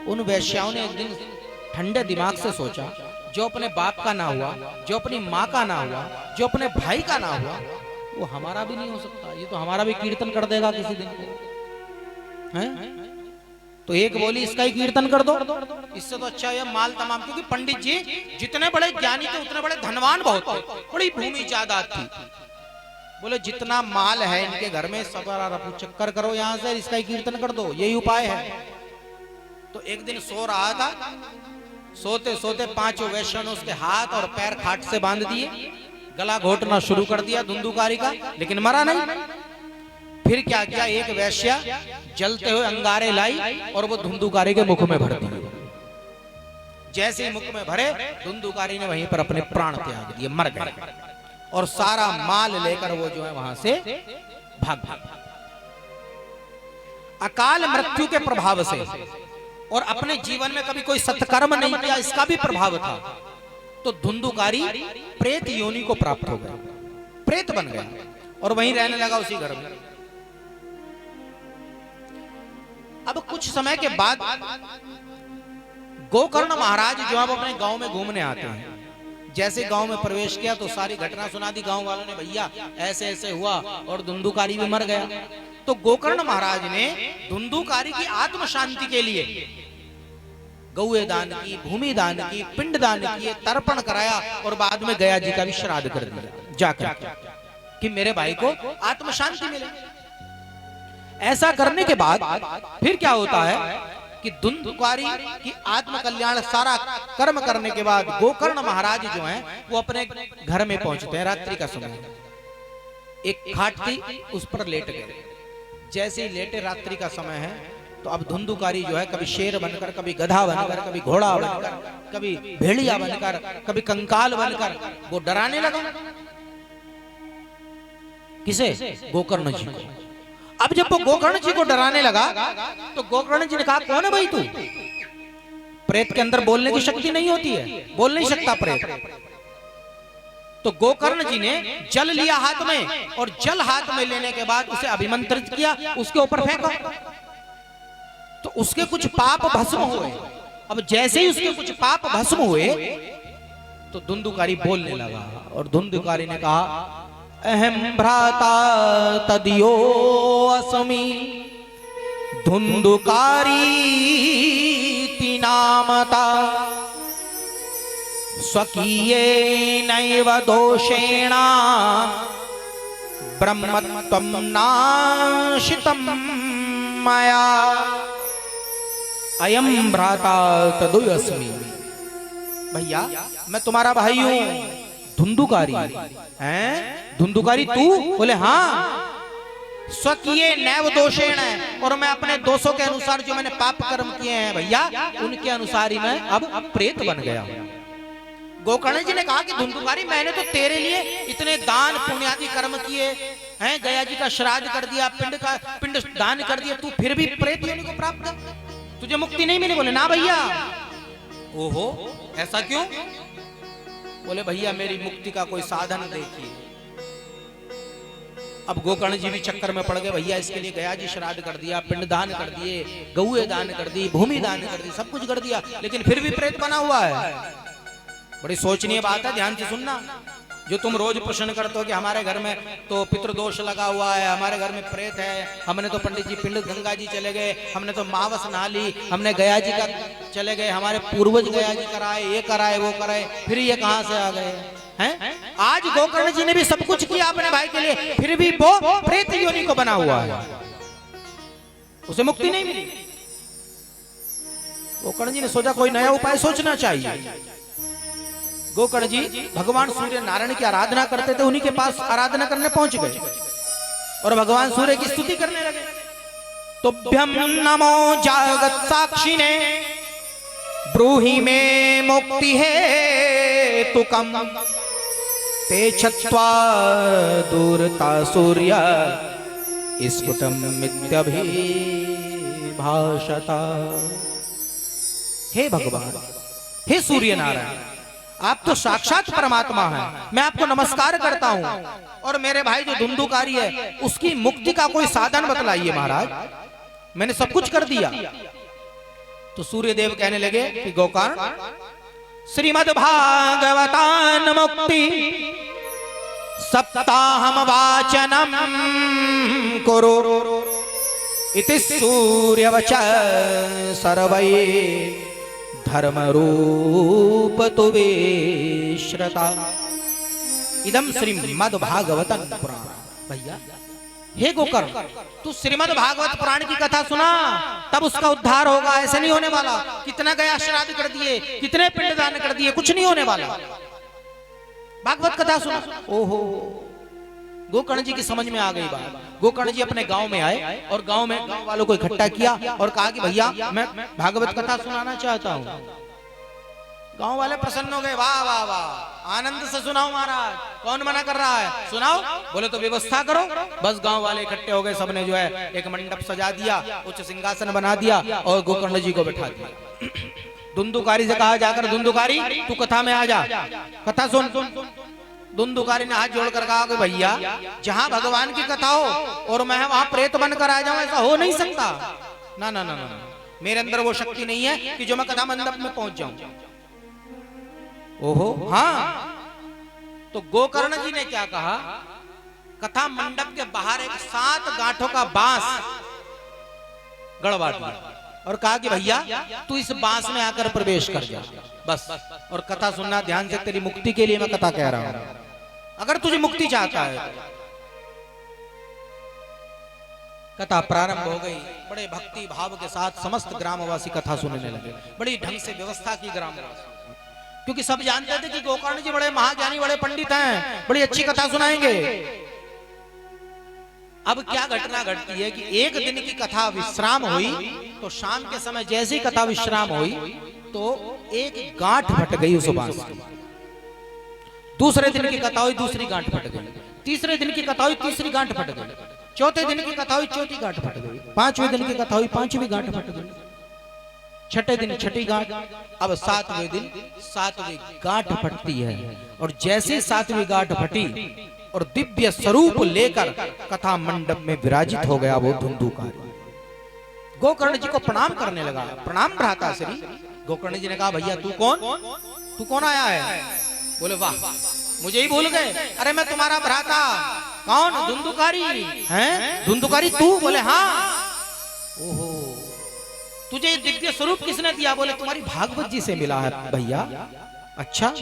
उन वेश्याओं ने एक दिन ठंडे दिमाग से सोचा, जो अपने बाप का ना हुआ, जो अपनी माँ का ना हुआ, जो अपने भाई का ना हुआ, वो हमारा भी नहीं हो सकता, ये तो हमारा भी कीर्तन कर देगा किसी दिन को, हैं? तो एक बोली इसका ही कीर्तन कर दो, इससे तो अच्छा है माल तमाम, क्योंकि पंडित जी जितने बड़े ज्ञानी थे उतने बड़े धनवान बहुत थे, बड़ी भूमि जायदाद थी। बोले जितना माल है इनके घर में सब चक्कर करो यहाँ से, इसका ही कीर्तन कर दो, यही उपाय है। तो एक दिन सो रहा था, सोते सोते 5 वैश्यों ने उसके हाथ और पैर खाट से बांध दिए, गला घोटना शुरू कर दिया धुंधुकारी का, लेकिन मरा नहीं। फिर क्या किया, एक वैश्या जलते हुए अंगारे लाई और वो धुंधुकारी के मुख में भर दिए। जैसे ही मुख में भरे, धुंधुकारी ने वहीं पर अपने प्राण त्याग दिए, मर गए, और सारा माल लेकर वो जो है वहां से भाग। अकाल मृत्यु के प्रभाव से और अपने जीवन में कभी कोई सत्कर्म नहीं किया, इसका भी प्रभाव था, तो धुंधुकारी प्रेत योनि को प्राप्त हो गया, प्रेत बन गया और वहीं रहने लगा उसी घर में। अब कुछ समय के बाद गोकर्ण महाराज जो अब अपने गांव में घूमने आते हैं, जैसे गांव में प्रवेश किया तो सारी घटना सुना दी गांव वालों ने, भैया ऐसे ऐसे हुआ और धुंधुकारी भी मर गया। तो गोकर्ण महाराज ने धुंधुकारी की आत्म शांति के लिए गौए दान की, भूमि दान की, पिंड दान किए, तर्पण कराया और बाद में गया जी का भी श्राद्ध कर दिया जाकर, कि मेरे भाई को आत्म शांति मिले। ऐसा करने के बाद फिर क्या होता है कि धुंधुकारी की आत्म कल्याण सारा कर्म करने के बाद गोकर्ण महाराज जो हैं वो अपने घर में पहुंचते हैं। रात्रि का समय, एक खाट थी, उस पर लेट गए, जैसे ही लेटे, रात्रि का समय है, तो अब धुंधुकारी जो है कभी शेर बनकर, कभी गधा बनकर, कभी घोड़ा बनकर, कभी भेड़िया बनकर, कभी कंकाल बनकर वो डराने लगा। किसे? गोकर्ण जी को। अब जब वो गोकर्ण जी को डराने लगा तो गोकर्ण जी ने कहा, कौन है भाई तू? प्रेत के अंदर बोलने की शक्ति नहीं होती है, बोल नहीं सकता प्रेत। तो गोकर्ण जी ने जल लिया हाथ में, और जल हाथ में लेने के बाद उसे अभिमंत्रित किया, उसके ऊपर फेंका, तो उसके कुछ पाप भस्म हुए। अब जैसे ही उसके कुछ पाप भस्म हुए तो धुंधुकारी बोलने लगा, और धुंधुकारी ने कहा, अहम भ्राता तदियो अस्मि धुंधुकारी नामता स्वकीये नैव दोषेण ब्रह्मत्वं नाशितं मया अयम भ्राता तदियो अस्मि। भैया मैं तुम्हारा भाई हूं, धुंधुकारी। हैं? धुंधुकारी तू? बोले हाँ। स्वकीय नैव दोषेण है, और मैं अपने दोषों के अनुसार जो मैंने पाप कर्म किए हैं भैया, उनके अनुसार ही मैं अब प्रेत बन गया हूं। गोकर्ण जी ने कहा कि धुंधुकारी, मैंने तो तेरे लिए इतने दान पुण्यादि कर्म किए हैं, गया जी का श्राद्ध कर दिया, पिंड दान कर दिया, तू फिर भी प्रेत योनि को प्राप्त कर, तुझे मुक्ति नहीं मिली? बोले ना भैया। ओहो, ऐसा क्यों? बोले भैया मेरी मुक्ति का कोई साधन देखिए। अब गोकर्ण जी भी चक्कर में पड़ गए, भैया इसके लिए गया जी श्राद्ध कर दिया, पिंड दान कर दिए, गौए दान कर दी, भूमि दान कर दी, सब कुछ कर दिया, लेकिन फिर भी प्रेत बना हुआ है। बड़ी सोचनीय बात है, ध्यान से सुनना। जो तुम रोज प्रश्न करते हो कि हमारे घर में तो पितृदोष लगा हुआ है, हमारे घर में प्रेत है, हमने तो पंडित जी पिंड गंगा जी चले गए, हमने तो मावस नहा ली, हमने गया जी का चले गए, हमारे पूर्वज गया जी कराए, ये कराए वो कराए, फिर ये कहां से आ गए हैं? आज गोकर्ण जी ने भी सब कुछ किया अपने भाई के लिए, फिर भी वो प्रेत योनि को बना हुआ है, उसे मुक्ति नहीं मिली। गोकर्ण जी ने सोचा कोई नया उपाय सोचना चाहिए। गोकर्ण जी भगवान सूर्य नारायण की आराधना करते थे, उन्हीं के पास आराधना करने पहुंच गए और भगवान सूर्य की स्तुति करने लगे। तुभ्यं नमो जागत साक्षिणे ब्रूहि में मुक्ति है तुकम ते छत्वा दूरता सूर्य स्फुटम मित्यभि भाषता। हे भगवान, हे सूर्य नारायण, आप तो साक्षात परमात्मा हैं, मैं आपको नमस्कार करता हूं, और मेरे भाई जो धुंधुकारी है उसकी मुक्ति का कोई साधन बतलाइए महाराज, मैंने सब कुछ कर दिया। तो सूर्य देव कहने लगे कि गोकर्ण, श्रीमद् भागवतान मुक्ति सप्ताहम वाचनम कुरु इति सूर्यवच सर्वये धर्म रूप तुवे श्रता इदम श्रीमद् भागवतम पुराण। भैया हे गोकर्ण, तू श्रीमद् भागवत पुराण की कथा सुना, तब उसका उद्धार होगा। ऐसे नहीं होने वाला, कितना गया श्राद्ध कर दिए, कितने पिंडदान कर दिए, कुछ नहीं होने वाला। भागवत कथा सुना। ओहो, गोकर्ण जी की समझ में आ गई बात। गोकर्ण जी अपने गांव में आए और गांव में गांव वालों को इकट्ठा किया और कहा कि भैया मैं भागवत कथा सुनाना चाहता हूँ। गांव वाले प्रसन्न हो गए, वाह वाह वाह, आनंद से सुनाओ महाराज, कौन मना कर रहा है, सुनाओ। बोले तो व्यवस्था करो। बस गांव वाले इकट्ठे हो गए, सबने जो है एक मंडप सजा दिया, उच्च सिंहासन बना दिया और गोकर्ण जी को बैठा दिया। धुंधुकारी से कहा जाकर, धुंधुकारी तू कथा में आ जा, कथा सुन। धुंधुकारी ने हाथ जोड़कर कहा कि भैया जहां भगवान की कथा हो और मैं वहां प्रेत बनकर आ जाऊं, ऐसा हो नहीं सकता। ना ना ना ना, मेरे अंदर वो शक्ति नहीं है कि जो मैं कथा मंडप में पहुंच जाऊं। ओहो हाँ, तो गोकर्ण जी ने क्या कहा, कथा मंडप के बाहर एक 7 गांठों का बांस गड़वा दिया और कहा कि भैया तू इस बांस में आकर प्रवेश कर जा बस, और कथा सुनना ध्यान से, तेरी मुक्ति के लिए मैं कथा कह रहा हूं, अगर तुझे मुक्ति चाहता है। कथा प्रारंभ हो गई, बड़े भक्ति भाव के साथ समस्त ग्रामवासी कथा सुनने लगे, बड़ी ढंग से व्यवस्था की ग्रामवासी, क्योंकि सब जानते थे कि गोकर्ण जी बड़े महाज्ञानी, बड़े पंडित हैं, बड़ी अच्छी कथा सुनाएंगे। अब क्या घटना घटती है कि एक दिन की कथा विश्राम हुई, तो शाम के समय जैसे ही कथा विश्राम हुई तो एक गांठ फट गई उस बांस की। दूसरे दिन की कथा हुई, दूसरी गांठ फट गई। तीसरे दिन की कथा हुई, तीसरी गांठ फट गई। चौथे दिन की कथा हुई, चौथी गांठ फट गई। पांचवें दिन की कथा हुई, पांचवी गांठ फट गई। छठे दिन छठी गांठ। अब सातवें दिन सातवीं गांठ फटती है। और जैसे सातवीं गांठ फटी और दिव्य स्वरूप लेकर कथा मंडप में विराजित हो गया वो धुंधुकारी। गोकर्ण जी को प्रणाम करने लगा। प्रणाम भ्राता श्री। गोकर्ण जी ने कहा, भैया तू कौन आया है? बोले, वाह, मुझे ही भूल गए। अरे मैं तुम्हारा भ्राता। कौन? धुंधुकारी हैं? धुंधुकारी तू? बोले, हाँ। ओहो, तुझे दिव्य स्वरूप किसने दिया? बोले, तुम्हारी भागवत जी से मिला है भैया। अच्छा,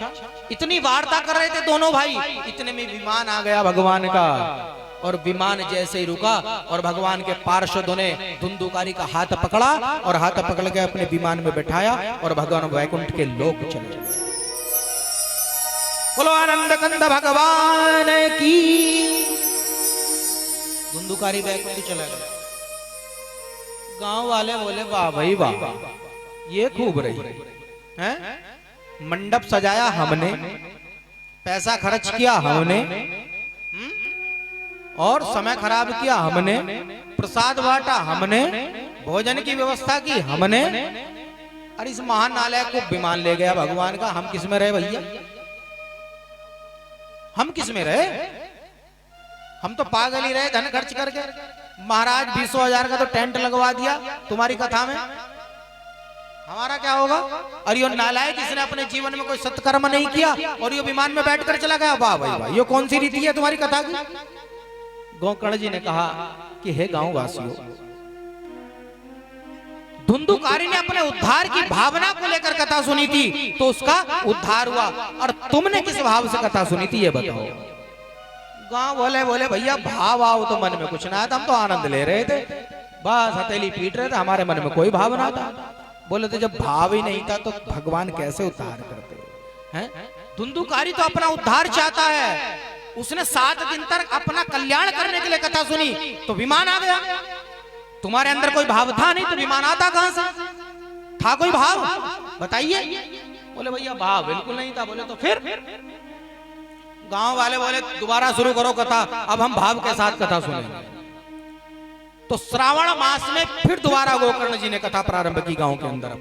इतनी वार्ता कर रहे थे दोनों भाई, इतने में विमान आ गया भगवान का। और विमान जैसे ही रुका और भगवान के पार्षदों ने धुंधुकारी का हाथ पकड़ा और हाथ पकड़ के अपने विमान में बैठाया और भगवान वैकुंठ के लोक चले। बोलो आनंद कंद भगवान की। धुंधुकारी वैकुंठ चला गया। गांव वाले बोले, वाह भाई वाह, ये खूब रही है। मंडप सजाया हमने, पैसा खर्च किया हमने, और समय खराब किया हमने, प्रसाद बांटा हमने, भोजन की व्यवस्था की हमने। अरे इस महान नालायक को विमान ले गया भगवान का। हम किस में रहे भैया? हम किस में रहे? हम तो पागल ही रहे धन खर्च करके। महाराज 20,000 का तो टेंट लगवा दिया तुम्हारी कथा में, हमारा क्या होगा? और ये नालायक इसने अपने जीवन में कोई सत्कर्म नहीं किया और ये विमान में बैठकर चला गया। वाह भाई वाह, ये कौन सी रीति है तुम्हारी कथा की? गोकर्ण जी ने कहा कि हे गांव वासियों, धुंधुकारी ने अपने उद्धार की भावना को लेकर कथा सुनी थी तो उसका उद्धार हुआ, और तुमने किस भाव से कथा सुनी थी ये बताओ। गांव बोले भैया भाव आओ तो मन में कुछ ना था, हम तो आनंद ले रहे थे, बस हथेली पीट रहे थे, हमारे मन में कोई भाव ना था। बोले तो जब भाव ही नहीं था तो भगवान कैसे उद्धार करते हैं? धुंधुकारी तो अपना उद्धार चाहता है। उसने 7 दिन तक अपना कल्याण करने के लिए कथा सुनी तो विमान आ गया। तुम्हारे अंदर कोई भाव था नहीं तो विमान आता कहां से? था कोई भाव? बताइए। बोले भैया भाव बिल्कुल नहीं था। बोले तो फिर? गांव वाले बोले दोबारा शुरू करो कथा, अब हम भाव के साथ कथा सुनेंगे। तो श्रावण मास में फिर दोबारा गोकर्ण जी ने कथा प्रारंभ की गांव के अंदर।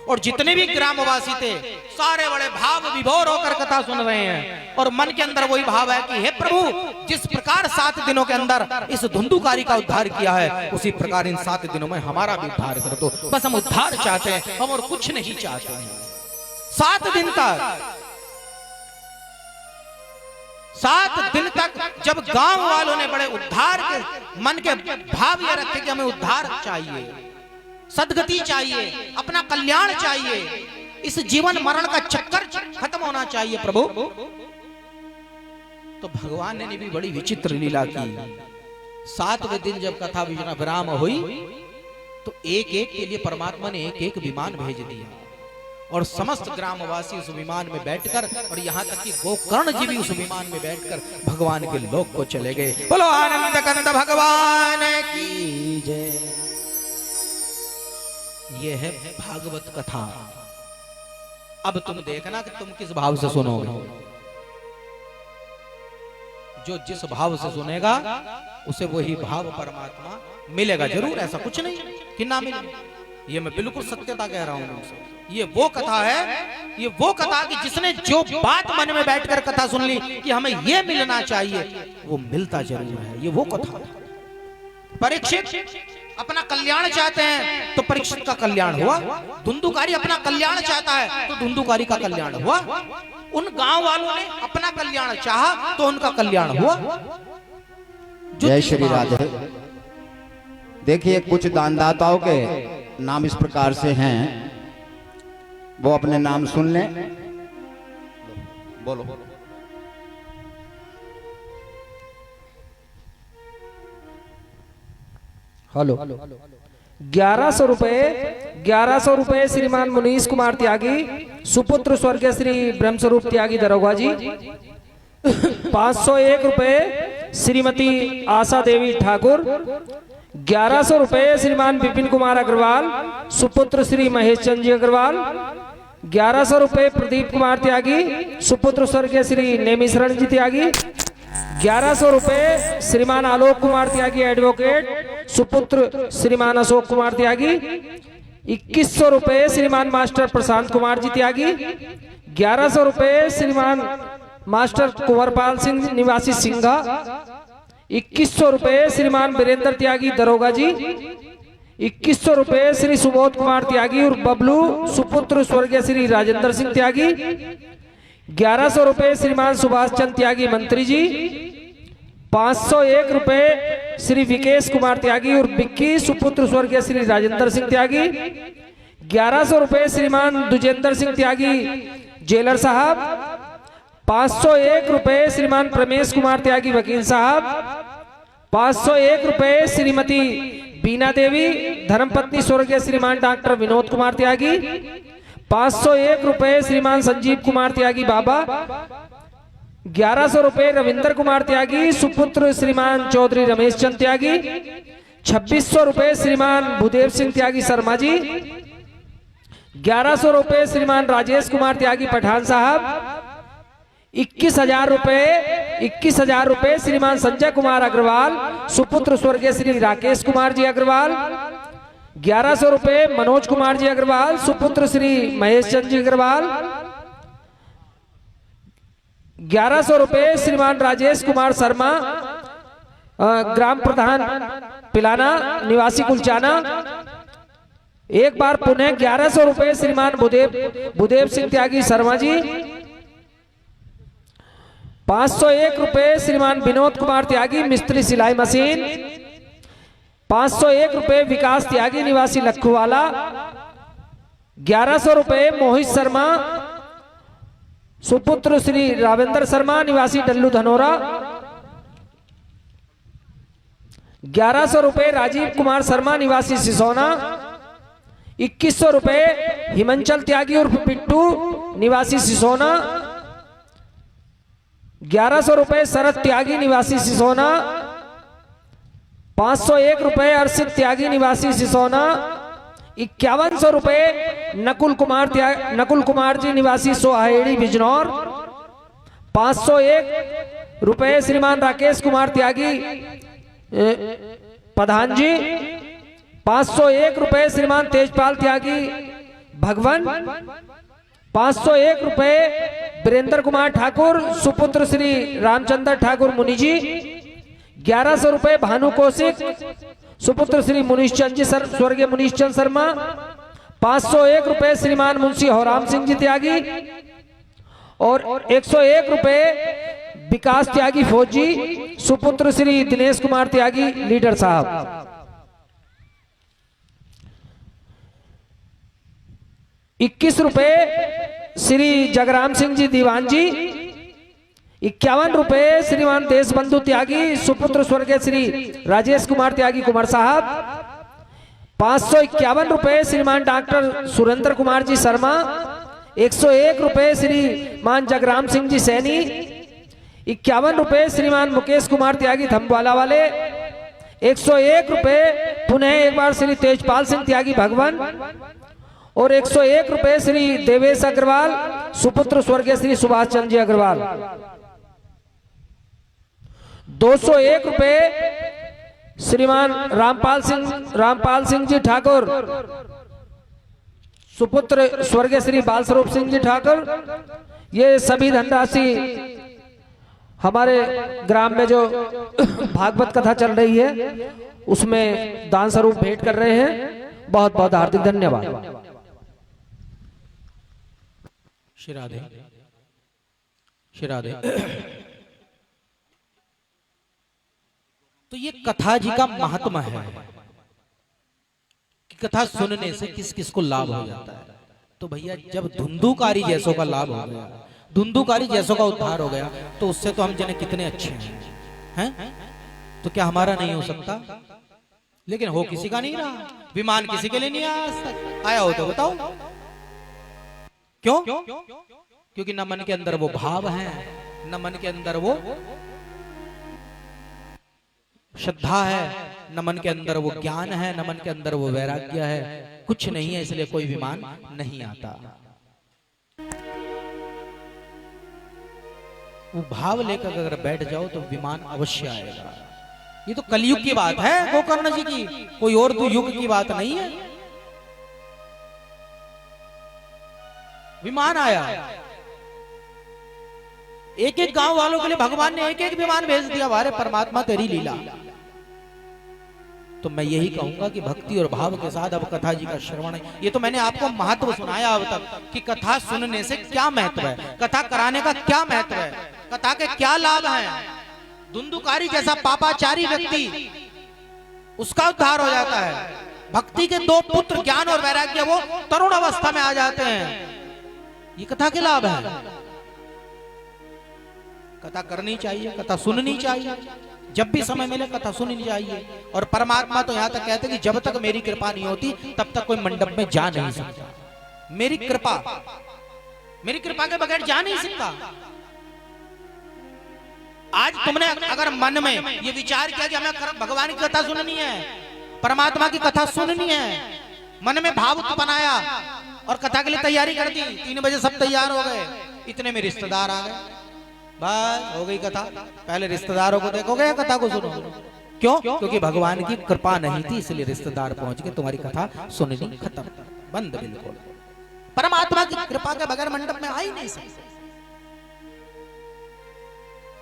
और जितने भी ग्रामवासी थे सारे बड़े भाव विभोर होकर कथा सुन रहे हैं, और मन के अंदर वही भाव है कि हे प्रभु, जिस प्रकार 7 दिनों के अंदर इस धुंधुकारी का उद्धार किया है उसी प्रकार इन 7 दिनों में हमारा भी उद्धार कर दो। बस हम उद्धार चाहते हैं, हम और कुछ नहीं चाहते हैं। 7 दिन तक 7 दिन तक जब गांव वालों ने बड़े उद्धार के मन के भाव ये रखे कि हमें उद्धार चाहिए, सदगति चाहिए, अपना कल्याण चाहिए, इस जीवन मरण का चक्कर खत्म होना चाहिए प्रभु, तो भगवान ने भी बड़ी विचित्र लीला की। 7वें दिन जब कथा विराम हुई तो एक एक के लिए परमात्मा ने एक एक विमान भेज दिया, और समस्त ग्रामवासी उस विमान में बैठकर, और यहाँ तक कि गोकर्ण जी भी उस विमान में बैठकर भगवान के लोक को चले गए। बोलो आनंद कंद भगवान की जय। ये है भागवत कथा। अब तुम देखना कि तुम किस भाव से सुनोगे। जो जिस भाव से सुनेगा उसे वही भाव परमात्मा मिलेगा जरूर, ऐसा कुछ नहीं कि ना मिले। ये मैं बिल्कुल सत्यता कह रहा हूं। ये वो कथा है, ये वो कथा कि जिसने जो बात मन में बैठकर कथा सुन ली कि हमें ये मिलना चाहिए, वो मिलता जरूर है। ये वो कथा। परीक्षित अपना कल्याण चाहते हैं तो परीक्षित का कल्याण हुआ। धुंधुकारी अपना कल्याण चाहता है तो धुंधुकारी का कल्याण हुआ। उन गांव वालों ने अपना कल्याण चाहा तो उनका कल्याण हुआ।
जय श्री राधे। देखिए कुछ दानदाताओं के नाम इस प्रकार से हैं, वो अपने नाम सुन लें। बोलो।
हेलो। 1100 रुपए श्रीमान मुनीश कुमार त्यागी, सुपुत्र स्वर्गीय श्री ब्रह्मस्वरूप त्यागी दरोगा जी। 501 रुपए श्रीमती आशा देवी ठाकुर। 1100 रुपए श्रीमान विपिन कुमार अग्रवाल, सुपुत्र श्री महेश चंद्र जी अग्रवाल। 1100 रुपए प्रदीप कुमार त्यागी, सुपुत्र स्वर्गीय श्री नेमी शरण जी त्यागी। 1100 रुपए श्रीमान आलोक कुमार त्यागी एडवोकेट, सुपुत्र श्रीमान अशोक कुमार त्यागी। 2100 रुपए श्रीमान मास्टर प्रशांत कुमार जी त्यागी। 1100 रुपए श्रीमान मास्टर कुंवरपाल सिंह निवासी सिंघा। 2100 रुपए श्रीमान वीरेंद्र त्यागी दरोगा जी। 2100 रुपए श्री सुबोध कुमार त्यागी और बबलू, सुपुत्र स्वर्गीय श्री राजेंद्र सिंह त्यागी। 1100 रुपए श्रीमान सुभाष चंद्र त्यागी मंत्री जी। 501 रुपए श्री विकेश कुमार त्यागी और बिक्की, सुपुत्र स्वर्गीय श्री राजेंद्र सिंह त्यागी। 1100 रुपए श्रीमान दुजेंद्र सिंह त्यागी जेलर साहब। 501 रुपए श्रीमान प्रमेश कुमार त्यागी वकील साहब। 501 रुपए श्रीमती बीना देवी धर्मपत्नी स्वर्गीय श्रीमान डॉक्टर विनोद कुमार त्यागी। 501 रुपए श्रीमान संजीव कुमार त्यागी बाबा। 1100 रुपए रविंद्र कुमार त्यागी, सुपुत्र श्रीमान चौधरी रमेश चंद त्यागी। 2600 रुपए श्रीमान भूदेव सिंह त्यागी शर्मा जी। 1100 रुपए श्रीमान राजेश कुमार त्यागी पठान साहब। 21,000 रुपए श्रीमान संजय कुमार अग्रवाल, सुपुत्र स्वर्गीय श्री राकेश कुमार जी अग्रवाल। 1100 रुपए मनोज कुमार जी अग्रवाल, सुपुत्र श्री महेश चंद्र जी अग्रवाल। 1100 रुपए श्रीमान राजेश कुमार शर्मा, ग्राम प्रधान पिलाना निवासी कुलचाना। एक बार पुनः 1100 रुपए श्रीमान भूदेव सिंह त्यागी शर्मा जी। 501 रुपए श्रीमान विनोद कुमार त्यागी मिस्त्री सिलाई मशीन। 501 रुपए विकास त्यागी निवासी लखुवाला। 1100 रुपए मोहित शर्मा, सुपुत्र श्री रावेंद्र शर्मा निवासी डल्लू धनोरा। 1100 रुपए राजीव कुमार शर्मा निवासी सिसोना। 2100 रुपए हिमांचल त्यागी उर्फ पिट्टू निवासी सिसोना। 1100 रुपए शरद त्यागी निवासी सिसोना। 501 रुपए अर्षित त्यागी निवासी सिसोना। 5100 रुपए नकुल कुमार जी निवासी सोहाएड़ी बिजनौर। 501 रुपए श्रीमान राकेश कुमार त्यागी प्रधान जी। 501 रुपए श्रीमान तेजपाल त्यागी भगवन। 501 रुपए वीरेंद्र कुमार ठाकुर, सुपुत्र श्री रामचंद्र ठाकुर मुनि जी। 1100 रुपए भानु कौशिक, सुपुत्र श्री मुनीश चंद जी स्वर्गीय मुनीश चंद शर्मा। 501 रुपए श्रीमान मुंशी होराम सिंह जी त्यागी और 101 रुपए विकास त्यागी फौजी, सुपुत्र श्री दिनेश कुमार त्यागी लीडर साहब। 21 रुपए श्री जगराम सिंह जी दीवान जी। 51 रुपए श्रीमान देशबंधु त्यागी, सुपुत्र स्वर्गीय श्री राजेश कुमार त्यागी कुमार साहब। 551 रुपए श्रीमान डॉक्टर सुरेंद्र कुमार जी शर्मा। 101 रुपए श्रीमान जगराम सिंह जी सैनी। 51 रुपए श्रीमान मुकेश कुमार त्यागी धमवाला वाले। 101 रुपए पुनः एक बार श्री तेजपाल सिंह त्यागी भगवान और 101 रुपए श्री देवेश अग्रवाल, सुपुत्र स्वर्गीय श्री सुभाष चंद्र जी अग्रवाल। 201 रुपए श्रीमान रामपाल सिंह जी ठाकुर, सुपुत्र स्वर्गीय श्री बाल स्वरूप सिंह जी ठाकुर। ये सभी धनराशि हमारे ग्राम में जो भागवत कथा चल रही है उसमें दान स्वरूप भेंट कर रहे हैं। बहुत बहुत हार्दिक धन्यवाद।
श्री राधे श्री राधे। तो ये कथा जी का महात्मा है कि कथा सुनने से किस किस को लाभ हो जाता है। तो भैया जब धुंधुकारी जैसों का लाभ हो गया, धुंधुकारी जैसों का उद्धार हो गया, तो उससे तो हम जने कितने अच्छे हैं, तो क्या हमारा नहीं हो सकता? लेकिन हो किसी का नहीं रहा। विमान किसी के लिए नहीं आया हो तो बताओ क्यों? क्योंकि न मन के अंदर वो भाव है, न मन के अंदर वो श्रद्धा है, न मन के अंदर वो ज्ञान है, न मन के अंदर वो वैराग्य है, कुछ नहीं है, इसलिए कोई विमान नहीं आता। वो भाव लेकर अगर बैठ जाओ तो विमान अवश्य आएगा। ये तो कलयुग की बात है गोकर्ण जी की, कोई और तो युग की बात नहीं है। विमान आया, एक एक गांव वालों के लिए भगवान ने एक एक विमान भेज दिया। वारे परमात्मा तेरी लीला। तो मैं यही कहूंगा कि भक्ति और भाव के साथ अब कथा जी का श्रवण है। ये तो मैंने आपको महत्व सुनाया अब तक कि कथा सुनने से क्या महत्व है, कथा कराने का क्या महत्व है, कथा के क्या लाभ हैं। धुंधुकारी जैसा पापाचारी व्यक्ति, उसका उद्धार हो जाता है। भक्ति के दो पुत्र ज्ञान और वैराग्य वो तरुण अवस्था में आ जाते हैं। ये कथा के लाभ है। कथा करनी चाहिए, कथा सुननी चाहिए, जब भी समय मिले कथा सुननी चाहिए। और परमात्मा तो यहां तक कहते हैं कि जब तक मेरी कृपा नहीं होती तब तक कोई मंडप में जा नहीं सकता। मेरी कृपा के बगैर जा नहीं सकता। आज तुमने अगर मन में ये विचार किया कि हमें भगवान की कथा सुननी है, परमात्मा की कथा सुननी है, मन में भाव बनाया और कथा के लिए तैयारी कर दी, 3 बजे सब तैयार हो गए, इतने में रिश्तेदार आ गए, बस हो गई कथा। पहले रिश्तेदारों को देखोगे, कथा को सुनो। क्यों? क्योंकि भगवान की कृपा नहीं थी, इसलिए रिश्तेदार पहुंच के तुम्हारी कथा सुननी खत्म, बंद बिल्कुल। परमात्मा की कृपा के बगैर मंडप में आ ही नहीं सकते।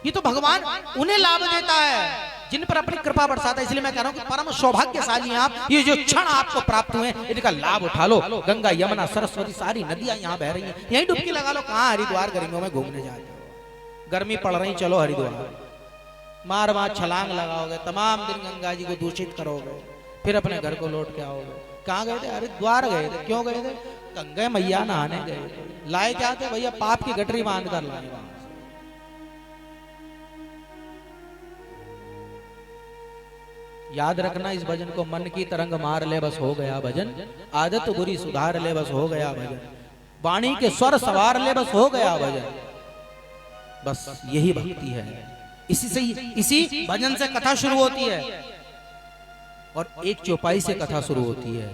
ये तो भगवान उन्हें लाभ देता है जिन पर अपनी कृपा बरसाता है। इसलिए मैं कह रहा हूं कि परम सौभाग्यशाली हैं आप। ये जो क्षण आपको प्राप्त हुए इनका लाभ उठा लो। गंगा यमुना सरस्वती सारी नदियां यहाँ बह रही हैं, यहीं डुबकी लगा लो। कहाँ हरिद्वार गर्मियों में घूमने जाते हो, गर्मी पड़ रही, चलो हरिद्वार, मार छलांग लगाओगे, तमाम दिन गंगा जी को दूषित करोगे, फिर अपने घर को लौट के आओगे। कहाँ गए थे? हरिद्वार गए थे। क्यों गए थे? गंगा मैया नहाने गए थे। लाए क्या थे भैया? पाप की गठरी बांध कर लाए। याद रखना इस भजन को, मन की तरंग मार ले बस हो गया भजन, आदत बुरी सुधार ले बस हो गया भजन, वाणी के स्वर सवार ले बस हो गया भजन। बस यही भक्ति है। इसी भजन से कथा शुरू होती है और एक चौपाई से कथा शुरू होती है,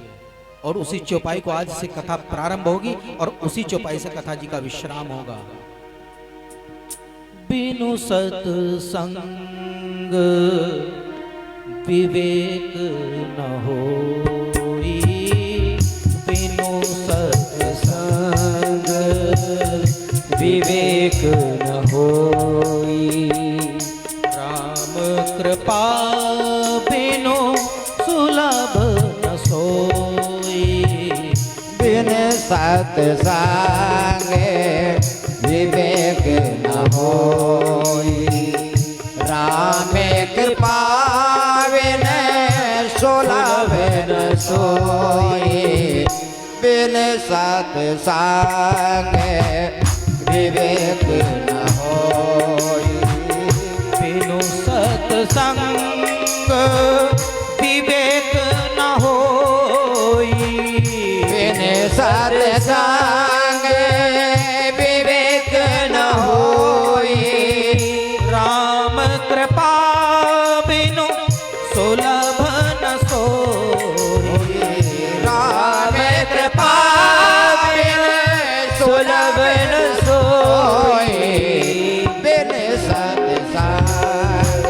और उसी चौपाई को आज से कथा प्रारंभ होगी और उसी चौपाई से कथा जी का विश्राम होगा। बिनु सत्संग विवेक न होई, बिनु सत्संग विवेक न होई, राम कृपा बिनु सुलभ न सोई,
बिन सत्संग विवेक न होई, राम कृपा बिन सुलभ न सोई, बिन सत्संग विवेक न होई,
बिनु सत्संग विवेक न होई,
बिन सत्संग विवेक न होई,
राम कृपा बिनु सुलभ न सोई,
राम कृपा बिन सुलभ न सोई, बिन सत्संग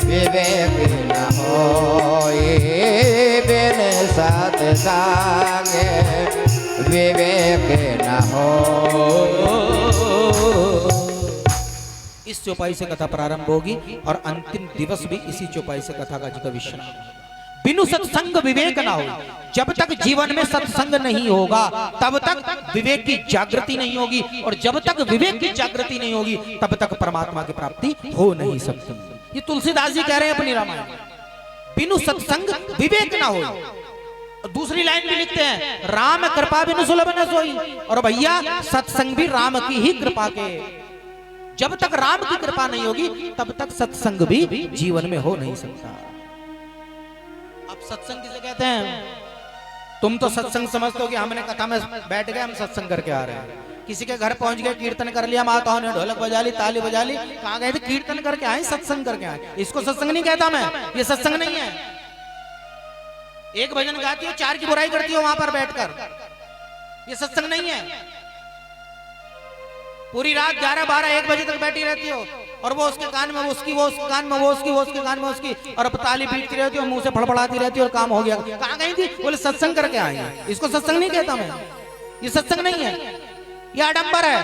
विवेक न होई, बिन सत्संग विवेक न होई।
इस चौपाई से कथा प्रारंभ होगी और अंतिम दिवस भी इसी चौपाई से कथा का जी का विश्राम। बिनु सत्संग विवेक ना हो, जब तक जीवन में सत्संग नहीं होगा तब तक विवेक की जागृति नहीं होगी, और जब तक विवेक की जागृति नहीं होगी तब तक परमात्मा की प्राप्ति हो नहीं सकती। ये तुलसीदास जी कह रहे हैं अपनी रामायण, बिनु सत्संग विवेक ना हो। दूसरी लाइन भी लिखते हैं, राम कृपा बिनु सुलभ न सोई। और भैया सत्संग भी राम की ही कृपा के, जब तक राम की कृपा नहीं होगी तब तक सत्संग भी जीवन में हो नहीं सकता। अब सत्संग किसे कहते हैं? तुम तो सत्संग समझते हो कि हमने कथा में बैठ गए, हम सत्संग करके आ रहे हैं। किसी के घर पहुंच गए, कीर्तन कर लिया, माताओं ने ढोलक बजा ली, ताली बजा ली, कहाँ गए थे? कीर्तन करके आए, सत्संग करके आए। इसको सत्संग नहीं कहता मैं, ये सत्संग नहीं है। एक भजन गाती हो, 4 की बुराई करती हो वहां पर बैठकर, ये सत्संग नहीं है। पूरी रात 11, 12, 1 बजे तक बैठी रहती हो और वो उसके कान में उसकी, वो उसके कान में वो उसकी, वो उसके कान में उसकी, और ताली पीटती रहती हो, मुंह से फड़फड़ाती रहती हो और काम हो गया। कहाँ गई थी? बोले सत्संग करके आई है। इसको सत्संग नहीं कहता मैं, ये सत्संग नहीं है, ये आडंबर है,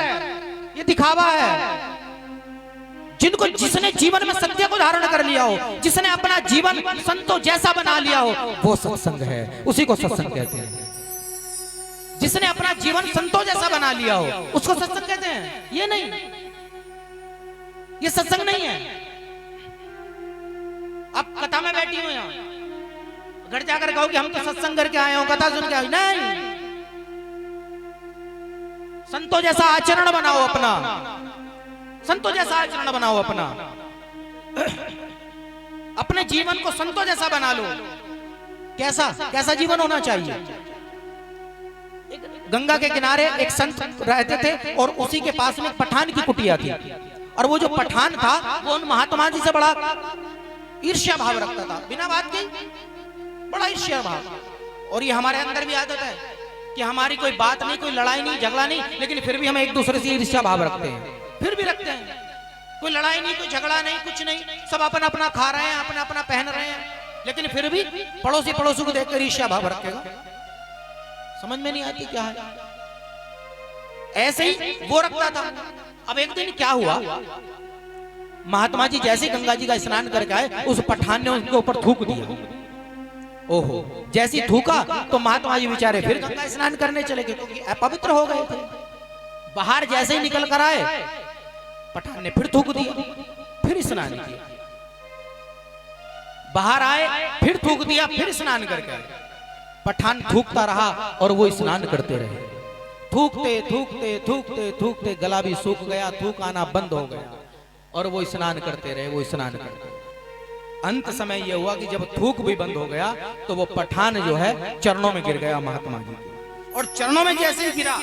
ये दिखावा है। जिनको, जिसने जीवन में सत्य को धारण कर लिया हो, जिसने अपना जीवन संतों जैसा बना लिया हो, वो सत्संग है, उसी को सत्संग कहते हैं। जिसने अपना जीवन संतों जैसा बना लिया हो, उसको सत्संग कहते हैं। ये नहीं, ये सत्संग नहीं है। अब कथा में बैठी हूं, यहां घर जाकर कहो कि हम तो सत्संग करके आए हो, कथा सुन के आए, नहीं। संतों जैसा आचरण बनाओ अपना, संतों जैसा आचरण बनाओ अपना, अपने जीवन को संतों जैसा बना लो। कैसा कैसा जीवन होना चाहिए? गंगा के किनारे एक संत रहते थे और उसी के पास में एक पठान की कुटिया थी, और वो जो पठान था वो उन महात्मा जी से बड़ा ईर्ष्या भाव रखता था, बिना बात के बड़ा ईर्ष्या भाव। और ये हमारे अंदर भी आदत है कि हमारी कोई बात नहीं, कोई लड़ाई नहीं, झगड़ा नहीं, लेकिन फिर भी हम एक दूसरे से ईर्ष्या भाव रखते हैं, फिर भी रखते हैं। कोई लड़ाई नहीं, कोई झगड़ा नहीं, कुछ नहीं, सब अपना अपना खा रहे हैं, अपना अपना पहन रहे हैं, लेकिन फिर भी पड़ोसी पड़ोसी को देखकर ईर्ष्या भाव रखेगा। समझ में नहीं आती क्या है? ऐसे ही वो रखता था। अब एक दिन क्या हुआ, महात्मा जी जैसे गंगा जी का स्नान करके आए, उस पठान ने उनके ऊपर थूक दिया। ओहो, जैसी थूका तो महात्मा जी बेचारे फिर गंगा स्नान करने चले गए, क्योंकि अपवित्र हो गए थे। बाहर जैसे ही निकल कर आए, पठान ने फिर थूक दिया, फिर स्नान किया। बाहर आए, फिर थूक दिया, फिर स्नान करके आए। पठान थूकता रहा और वो स्नान करते रहे। थूकते थूकते थूकते थूकते गला भी सूख गया, थूक आना बंद हो गया, और वो स्नान करते रहे, वो स्नान करते रहे। अंत समय ये हुआ कि जब थूक भी बंद हो गया तो वो पठान जो है चरणों में गिर गया महात्मा जी के। और चरणों में जैसे ही गिरा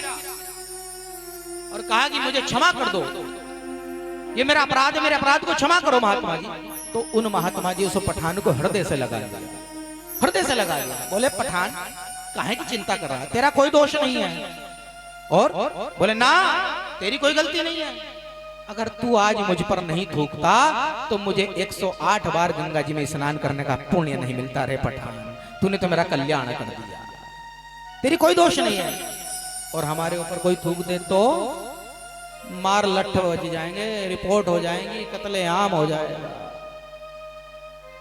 और कहा कि मुझे क्षमा कर दो, ये मेरा अपराध है, मेरे अपराध को क्षमा करो महात्मा जी। तो उन महात्मा जी उस पठान को हृदय से लगा लिया, हृदय से लगा लिया। बोले पठान काहे की चिंता कर रहा है, तेरा कोई दोष नहीं है। और बोले ना, तेरी कोई गलती नहीं है। अगर तू आज मुझ पर नहीं थूकता तो मुझे 108 बार गंगा जी में स्नान करने का पुण्य नहीं मिलता रे पठान, तूने तो मेरा कल्याण कर दिया, तेरी कोई दोष नहीं है। और हमारे ऊपर कोई थूक दे तो मार लट्ठ बज जाएंगे, रिपोर्ट हो जाएंगी, कत्लेआम हो जाएगा।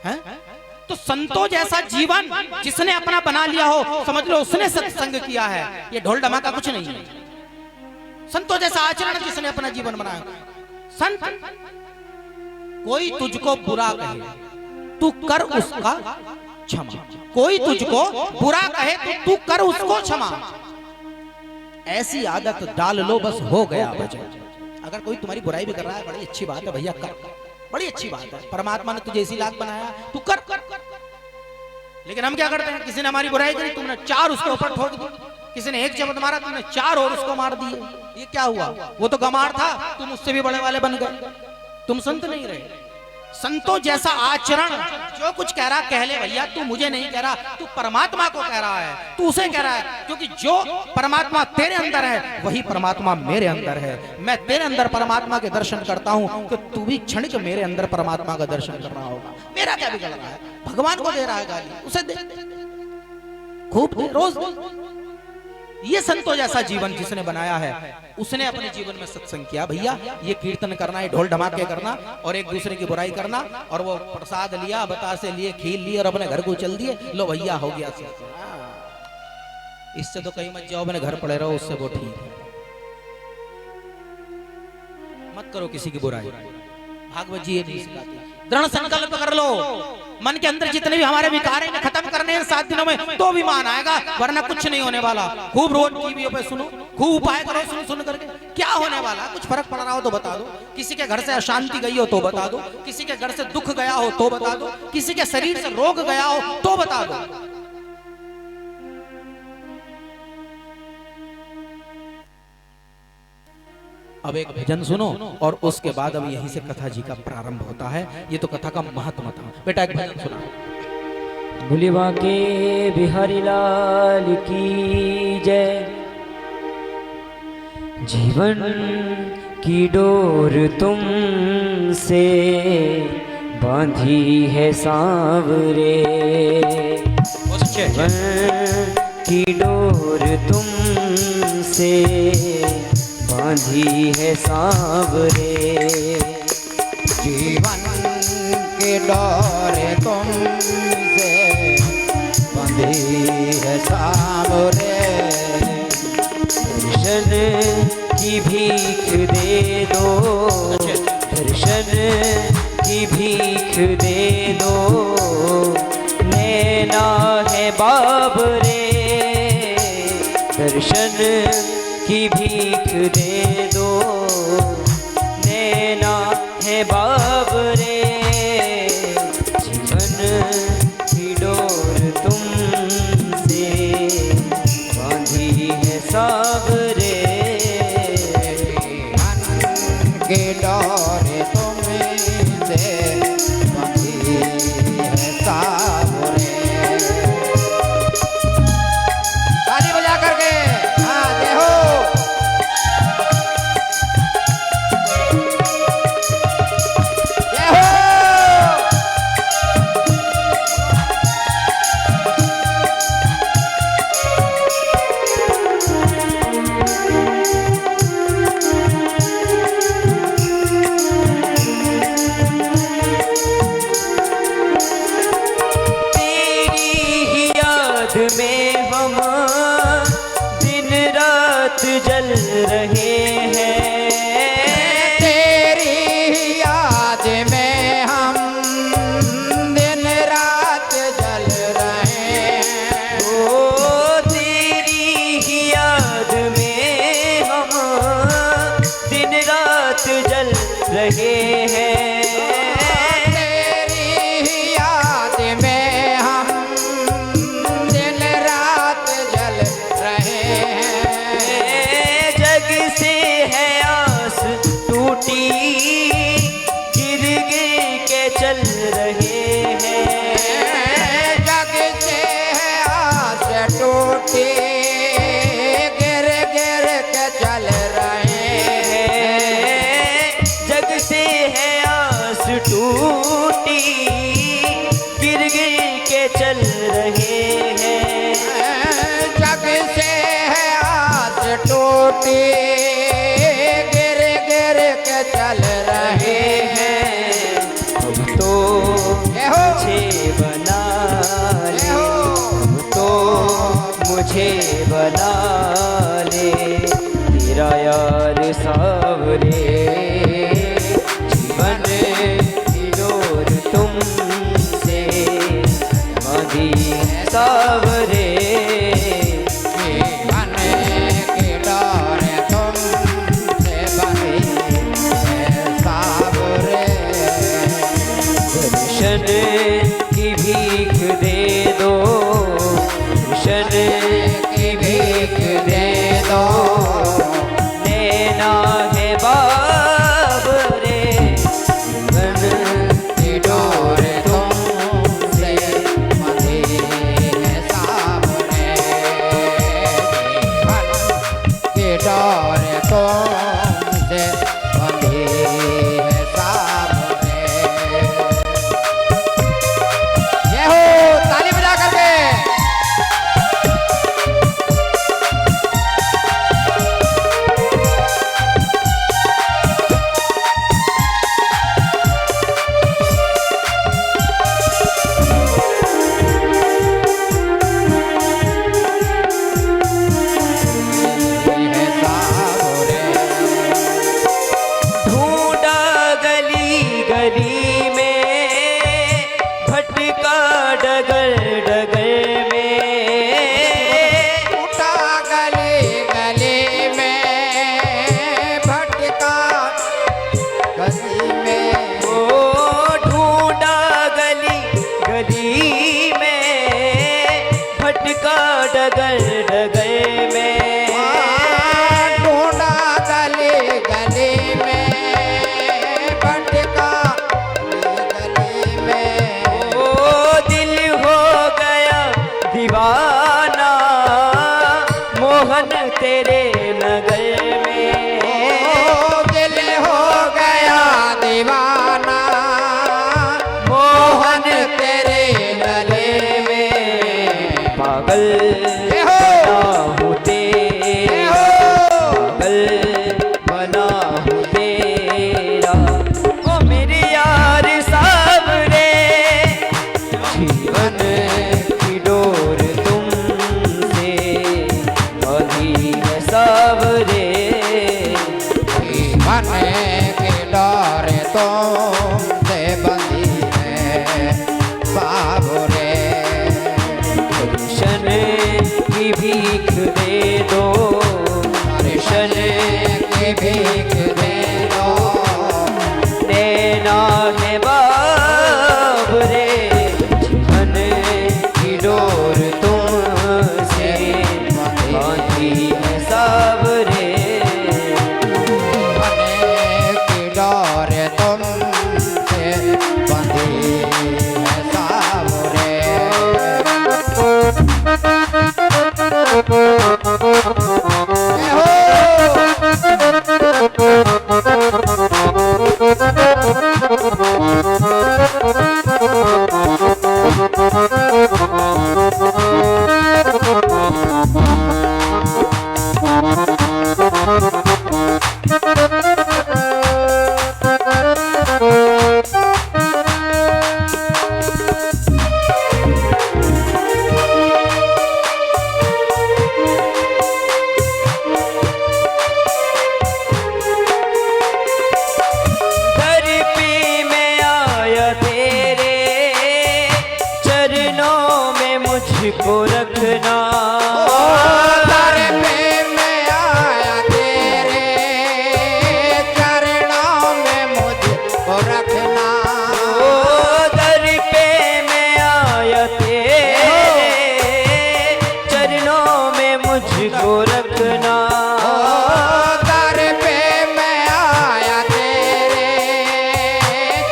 हैं? तो संतों जैसा जीवन जिसने अपना बना लिया हो, समझ लो उसने सत्संग किया है, ये ढोल ढमाका कुछ नहीं है। संतों जैसा आचरण जिसने अपना जीवन बनाया। संत, कोई तुझको बुरा कहे तू कर उसका क्षमा, कोई तुझको बुरा कहे तो तू कर उसको क्षमा। ऐसी आदत डाल लो, बस हो गया बचा। अगर कोई तुम्हारी बुराई भी कर रहा है, बड़ी अच्छी बात है भैया, कर, बड़ी अच्छी बात है, परमात्मा ने तुझे इसी लायक बनाया, तू कर। लेकिन हम क्या करते हैं, किसी ने हमारी बुराई करी, तुमने 4 उसके ऊपर ठोक दी, किसी ने 1 जबत मारा, तुमने 4 और उसको मार दिए। ये क्या हुआ? वो तो गमार था, तुम उससे भी बड़े वाले बन गए, तुम संत नहीं रहे। संतों जैसा आचरण, जो कुछ कह रहा कह ले भैया, तू मुझे नहीं कह रहा, तू परमात्मा को कह रहा है, तू उसे कह रहा है, क्योंकि जो परमात्मा तेरे अंदर है वही परमात्मा मेरे अंदर है। मैं तेरे अंदर परमात्मा के दर्शन करता हूं, तो तू भी क्षणिक मेरे अंदर परमात्मा का दर्शन कर रहा होगा। मेरा क्या बिगड़ रहा है? भगवान को दे रहा है गाली, उसे दे, खूब दे, रोज दे। ये संतों जैसा जीवन जिसने बनाया है, उसने अपने जीवन में सत्संग किया। भैया ये कीर्तन करना है, ढोल ढमाके करना और एक दूसरे की बुराई करना, और वो प्रसाद लिया, बतासे लिए, खीर लिए और अपने घर को चल दिए, लो भैया हो गया। इससे तो कहीं मत जाओ, अपने घर पड़े रहो, उससे वो ठीक है। मत करो किसी की बुराई, भागवत जी ये नहीं सिखाती। दृढ़ संकल्प कर लो, मन के अंदर जितने भी हमारे विकार हैं खत्म करने हैं 7 दिनों में, तो विमान आएगा, वरना कुछ नहीं होने वाला। खूब रोज टीवी पे सुनो, खूब उपाय करो सुन करके, क्या होने वाला? कुछ फर्क पड़ रहा हो तो बता दो, किसी के घर से अशांति गई हो तो बता दो, किसी के घर से दुख गया हो तो बता दो, किसी के शरीर से रोग गया हो तो बता दो। अब एक भजन सुनो और उसके बाद अब यहीं से कथा जी का प्रारंभ होता है। ये तो कथा का महत्व था। बेटा एक भजन सुना।
भुलिवा के बिहारी लाल की जय। जीवन की डोर तुमसे बांधी है सांवरे। जीवन की डोर तुमसे बांधी है सांवरे।
जीवन की डोर तुमसे बंधी है सांवरे।
दर्शन की भीख दे दो, दर्शन की भीख दे दो। नैना है बाबरे, दर्शन की भीख दे दो। नैना है बाबरे। जीवन की डोर तुमसे बांधी है सांवरे।
के डोर तुमसे बंधी है सांवरे। ताली बजा करके हाँ जय हो। जय हो।
में हम दिन रात जल रहे हैं।
तेरी याद में हम दिन रात जल रहे हैं।
ओ तेरी ही याद में हम दिन रात जल रहे हैं। गिर गिर के चल रहे हैं।
जग से है आस टूटी गिर गिर के चल रहे हैं।
जग से है आस टूटी गिर गिर के चल रहे हैं।
जग से है आस टूटी चल रहे हैं।
अब तो मुझे बना ले, अब तो मुझे बना ले तेरा यार सांवरे। जीवन की डोर तुमसे बांधी है सांवरे। दर्शन की भीख दे दो, दर्शन की भीख दे दो। नैना है बाबरे। जीवन की डोर
तुमसे बंधी है सांवरे। जीवन की डोर तुमसे बंधी है सांवरे। जय हो। ताली बजा करके
ढूंढा गली गली में, भटका डगर डगर में।
उठा गली गली में, भटका गली में।
ओ ढूंढा गली गली में, भटका डगर डगर में।
ढूंढा गली गली
पागल बना हूँ तेरा, पागल बना हूँ तेरा, ओ मेरे यार सावरे, जीवन की डोर तुमसे बांधी है सावरे,
जीवन की डोर तुमसे बंधी है सावरे,
दर्शन की भीख दे दो, दर्शन
की भीख दे दो,
देना है बाबरे, जीवन की डोर तुमसे बांधी है सावरे,
जीवन की डोर तुमसे बंधी है सावरे।
दर पे मैं आया तेरे चरणों में मुझको रखना,
दर पे मैं आया तेरे चरणों में मुझको रखना,
ओ दर पे मैं आया तेरे चरणों में मुझको रखना,
दर पे मैं आया तेरे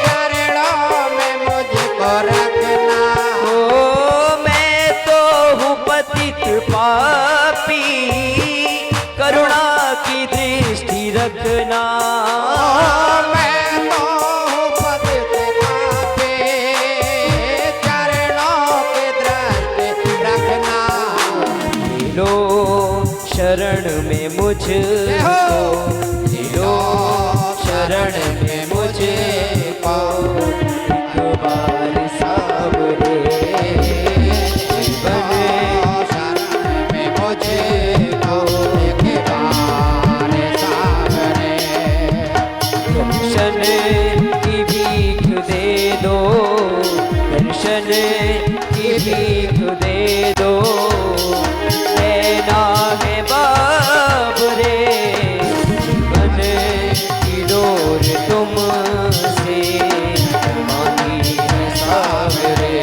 चरणों में मुझको रखना,
ओ मैं तो हूँ पतित पापी, करुणा की दृष्टि रखना,
मैं तो हूँ पतित पापी, चरणों की दृष्टि रखना,
लो शरण में मुझको, लो शरण में मुझको, एक बार सावरे, जीवन
शरण में मुझको एक बार सावरे,
दर्शन की भीख दे दो, दर्शन की भीख दे दो, देना है बाबरे, जीवन की डोर तुमसे बांधी है सावरे,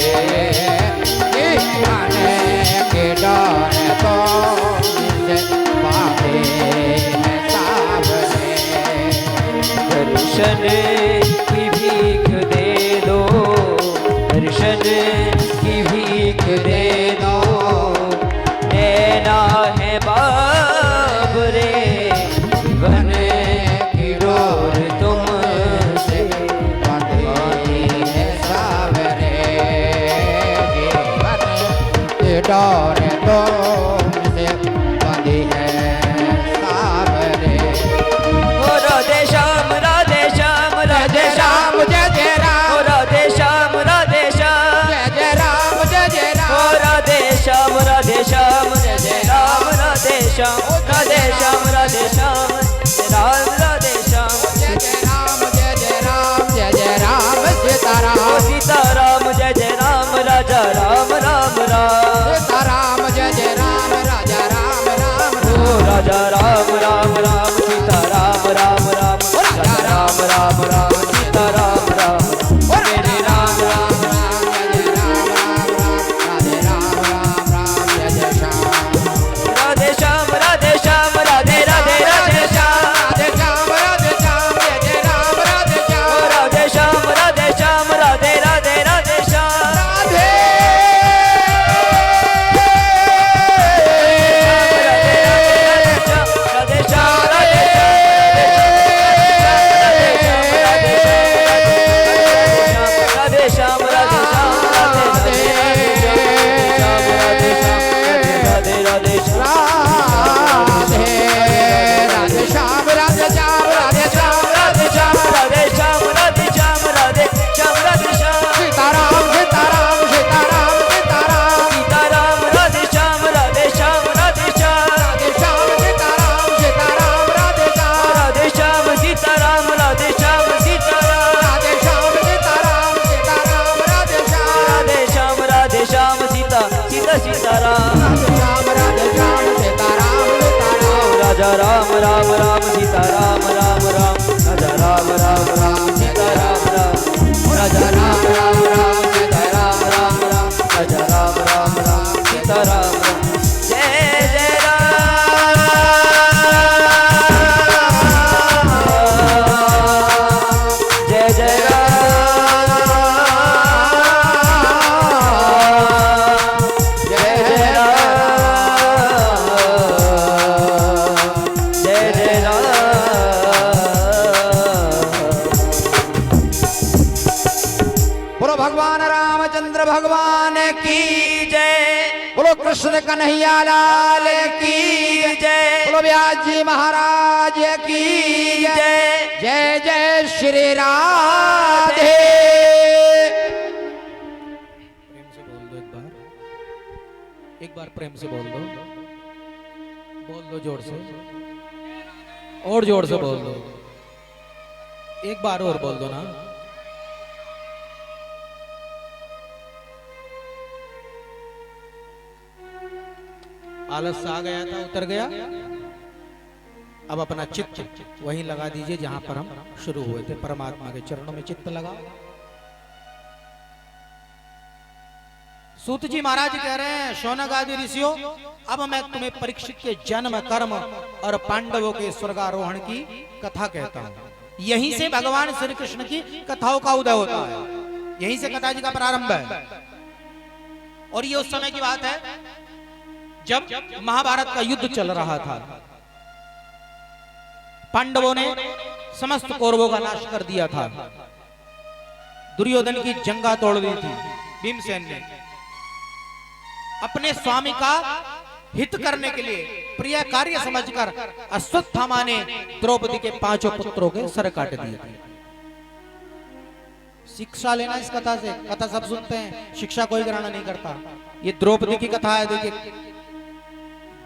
जीवन के डोर तुमसे बांधे हैं सावरे,
दर्शन की भीख दे दो, दर्शन की भीख दे दो, देना है बाबरे, जीवन की डोर तुमसे
बांधी है सावरे, जीवन के डोर तुमसे बांधी है सावरे।
ओ राधे श्याम राधे श्याम राधे श्याम,
जय जय राम,
ओ राधे श्याम राधे श्याम,
जय जय राम, जय जय
ओ
राम,
राधे श्याम राधे श्याम, जय जय राम राधे श्याम, राधे श्याम राधे श्याम, जय राम राधे श्याम,
जय जय राम, जय जय राम, जय जय राम, सीताराम,
ओ सीताराम जय जय राम, राजा राम राम राम,
सीताराम, जय जय राम, राजा राम राम
ओ
राम,
राजा राम राम राम, सीताराम राम राम, राजा राम राम राम, सीताराम राम राम, मेरे राम राम
राम, जय जय राम, राम राम, राधे राम, राम राम, जय जय श्याम,
राधे श्याम राधे श्याम, राधे राधे राधे श्याम,
राधे श्याम, राधे श्याम, जय जय राम, राधे श्याम,
ओ राधे श्याम राधे श्याम, राधे राधे राधे श्याम,
राधे की जय। बोलो कृष्ण कन्हैया लाल की जय। बोलो व्यास जी महाराज की जय। जय जय श्री राधे।
प्रेम से बोल दो एक बार प्रेम से बोल दो जोर से, और जोर से बोल दो, एक बार और बोल दो ना। आलस आ गया था, उतर गया। अब अपना चित्त वहीं लगा दीजिए जहां पर हम शुरू हुए थे, परमात्मा के चरणों में चित्त लगा। सूत जी महाराज कह रहे हैं, शौनक आदि ऋषियों, अब मैं तुम्हें परीक्षित के जन्म कर्म और पांडवों के स्वर्गारोहण की कथा कहता हूं। यहीं से भगवान श्री कृष्ण की कथाओं का उदय होता है, यहीं से कथा जी का प्रारंभ है। और ये उस समय की बात है जब महाभारत का युद्ध चल रहा था। पांडवों ने समस्त कौरवों का नाश कर दिया था, दुर्योधन की जंगा तोड़ दी थी। भीमसेन ने अपने स्वामी का हित करने के लिए प्रिय कार्य समझकर अश्वत्थामा ने द्रौपदी के 5 पुत्रों के सर काट दिए थे। शिक्षा लेना इस कथा से, कथा सब सुनते हैं, शिक्षा कोई ग्रहण नहीं करता। ये द्रौपदी की कथा है। देखिए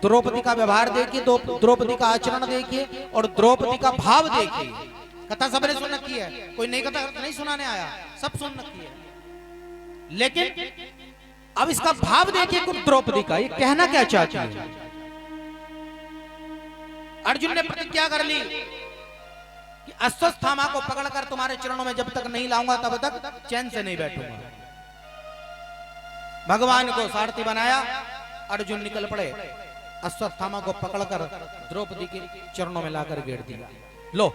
द्रौपदी का व्यवहार देखिए, द्रौपदी का आचरण देखिए और द्रौपदी का भाव देखिए। कथा सबने सुन रखी है, कोई नई कथा नहीं सुनाने आया, सब सुन रखी है। लेकिन अब इसका भाव देखिए द्रौपदी का, ये कहना क्या चाहती है। अर्जुन ने प्रतिज्ञा कर ली कि अश्वत्थामा को पकड़कर तुम्हारे चरणों में जब तक नहीं लाऊंगा तब तक चैन से नहीं बैठूंगा। भगवान को सारथी बनाया, अर्जुन निकल पड़े, अश्वत्थामा को पकड़कर द्रौपदी के चरणों में लाकर गिर दिया। लो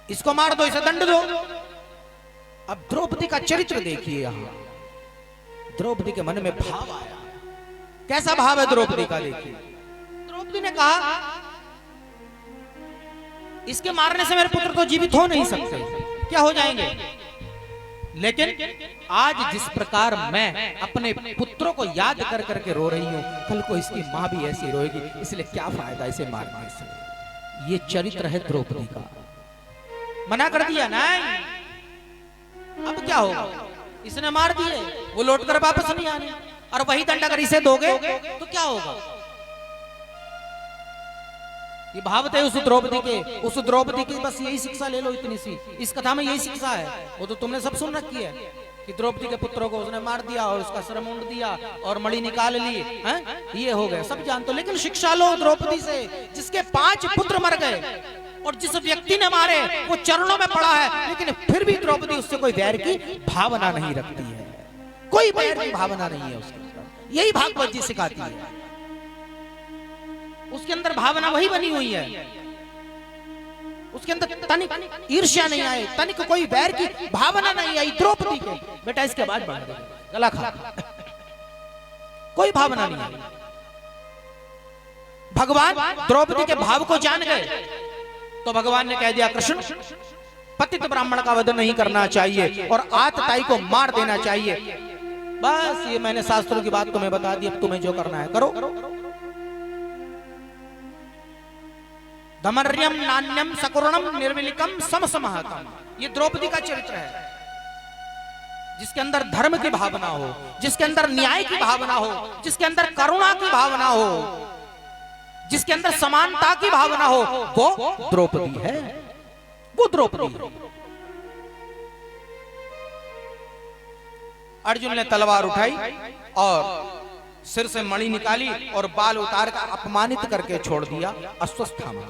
इसको मार दो, इसे दंड दो। अब द्रौपदी का चरित्र देखिए, यहां द्रौपदी के मन में भाव आया। कैसा भाव है द्रौपदी का देखिए। द्रौपदी ने कहा इसके मारने से मेरे पुत्र तो जीवित हो नहीं सकते, क्या हो जाएंगे। लेकिन आज जिस प्रकार मैं अपने पुत्रों को याद कर करके रो रही हूं, कल को इसकी मां भी ऐसी रोएगी, इसलिए क्या फायदा इसे मारने से। ये चरित्र है द्रौपदी का। मना कर दिया, नहीं अब क्या होगा, इसने मार दिए, वो लौटकर वापस नहीं आने, और वही दंड अगर इसे दोगे तो क्या होगा। ये भाव थे उस द्रौपदी के, उस द्रौपदी की बस यही शिक्षा ले लो, इतनी सी इस कथा में यही शिक्षा है। वो तो तुमने सब सुन रखी है कि द्रौपदी के पुत्रों को उसने मार दिया और उसका सिर मुंड दिया और मणि निकाल ली, हैं ये हो गए, सब जानते हो। लेकिन शिक्षा लो द्रौपदी से, जिसके 5 पुत्र मर गए और जिस व्यक्ति ने मारे वो चरणों में पड़ा है, लेकिन फिर भी द्रौपदी उससे कोई वैर की भावना नहीं रखती है, कोई वैर की भावना नहीं है उसके अंदर। यही भागवत जी सिखाती है, उसके अंदर भावना वही बनी हुई है, उसके अंदर तनिक ईर्ष्या नहीं आई, तनिक कोई वैर की भावना नहीं आई द्रौपदी के। बेटा इसके बाद बढ़ गया, गला खा, कोई भावना नहीं आई। भगवान द्रौपदी के भाव को जान गए तो भगवान ने कह दिया, कृष्ण पतित ब्राह्मण का वध नहीं करना चाहिए और आतताई को मार देना चाहिए। बस ये मैंने शास्त्रों की बात तुम्हें बता दी, अब तुम्हें जो करना है करो। धमर्यम नान्यम सकुर्णम निर्विलिकम समसमहतम, ये द्रौपदी का चरित्र है, जिसके अंदर धर्म की भावना हो, जिसके अंदर न्याय की भावना हो, जिसके अंदर करुणा की भावना हो, जिसके अंदर समानता की भावना हो, वो द्रौपदी है, वो द्रौपदी है। अर्जुन ने तलवार उठाई और सिर से मणि निकाली और बाल उतार कर अपमानित करके छोड़ दिया अश्वत्थामा।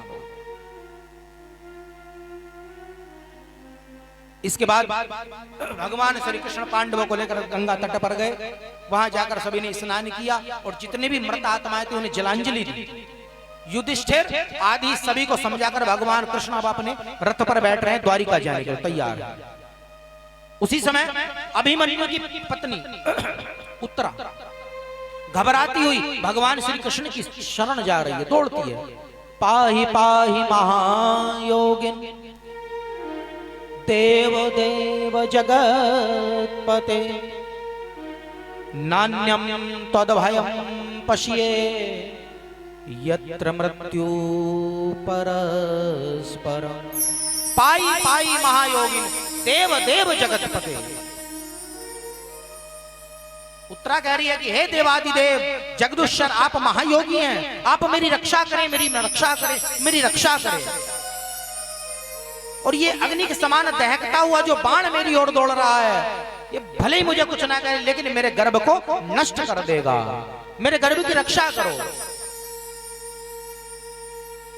इसके बाद भगवान श्री कृष्ण पांडवों को लेकर गंगा तट पर गए, वहां जाकर सभी ने स्नान किया और जितने भी मृत आत्माएं थी उन्हें जलांजलि दी। युधिष्ठिर आदि सभी को समझाकर भगवान कृष्ण अब अपने रथ पर बैठ रहे हैं, द्वारिका जाने के लिए तैयार है। उसी समय अभिमन्यु की पत्नी उत्तरा घबराती हुई भगवान श्री कृष्ण की शरण जा रही है, दौड़ती है। पाहि पाहि महायोगिन देव देव जगत्पते नान्यम तद्भयं पश्ये यत्र मृत्यु परस्परम। पाई पाई महायोगिन देव देव जगतपते। उत्तरा कह रही है कि हे देवादिदेव जगदीश्वर, आप महायोगी हैं, आप मेरी रक्षा करें, मेरी रक्षा करें, मेरी रक्षा करें। और ये अग्नि के समान दहकता हुआ जो बाण मेरी ओर दौड़ रहा है, ये भले ही मुझे कुछ ना करे लेकिन मेरे गर्भ को नष्ट कर देगा, मेरे गर्भ की रक्षा करो।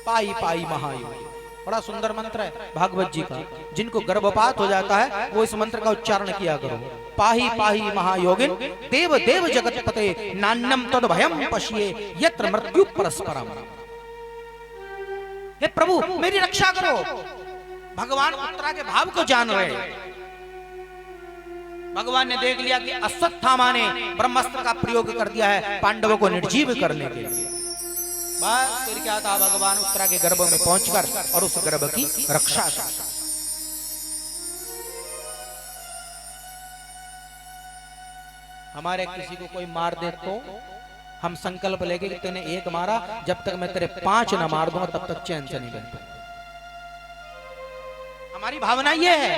पाई पाई महायोगी, बड़ा सुंदर मंत्र है भागवत जी का। जिनको गर्भपात हो जाता है वो इस मंत्र का उच्चारण किया करो। पाही पाही महायोगिन देव देव जगतपते नान्यम तद्भयं पश्ये यत्र मृत्यु परस्परम। हे प्रभु मेरी रक्षा करो। भगवान उत्तरा के भाव को जान रहे। भगवान ने देख लिया कि अश्वत्थामा ने ब्रह्मास्त्र का प्रयोग कर दिया है पांडवों को निर्जीव करने के लिए। बस फिर क्या था, भगवान उत्तरा के गर्भ में पहुंचकर और उस गर्भ की रक्षा कर। हमारे किसी को कोई मार दे तो हम संकल्प लेके कि तूने एक मारा, जब तक मैं तेरे 5 न मार दूंगा तब तक चैन से नहीं बैठता। हमारी भावना ये है,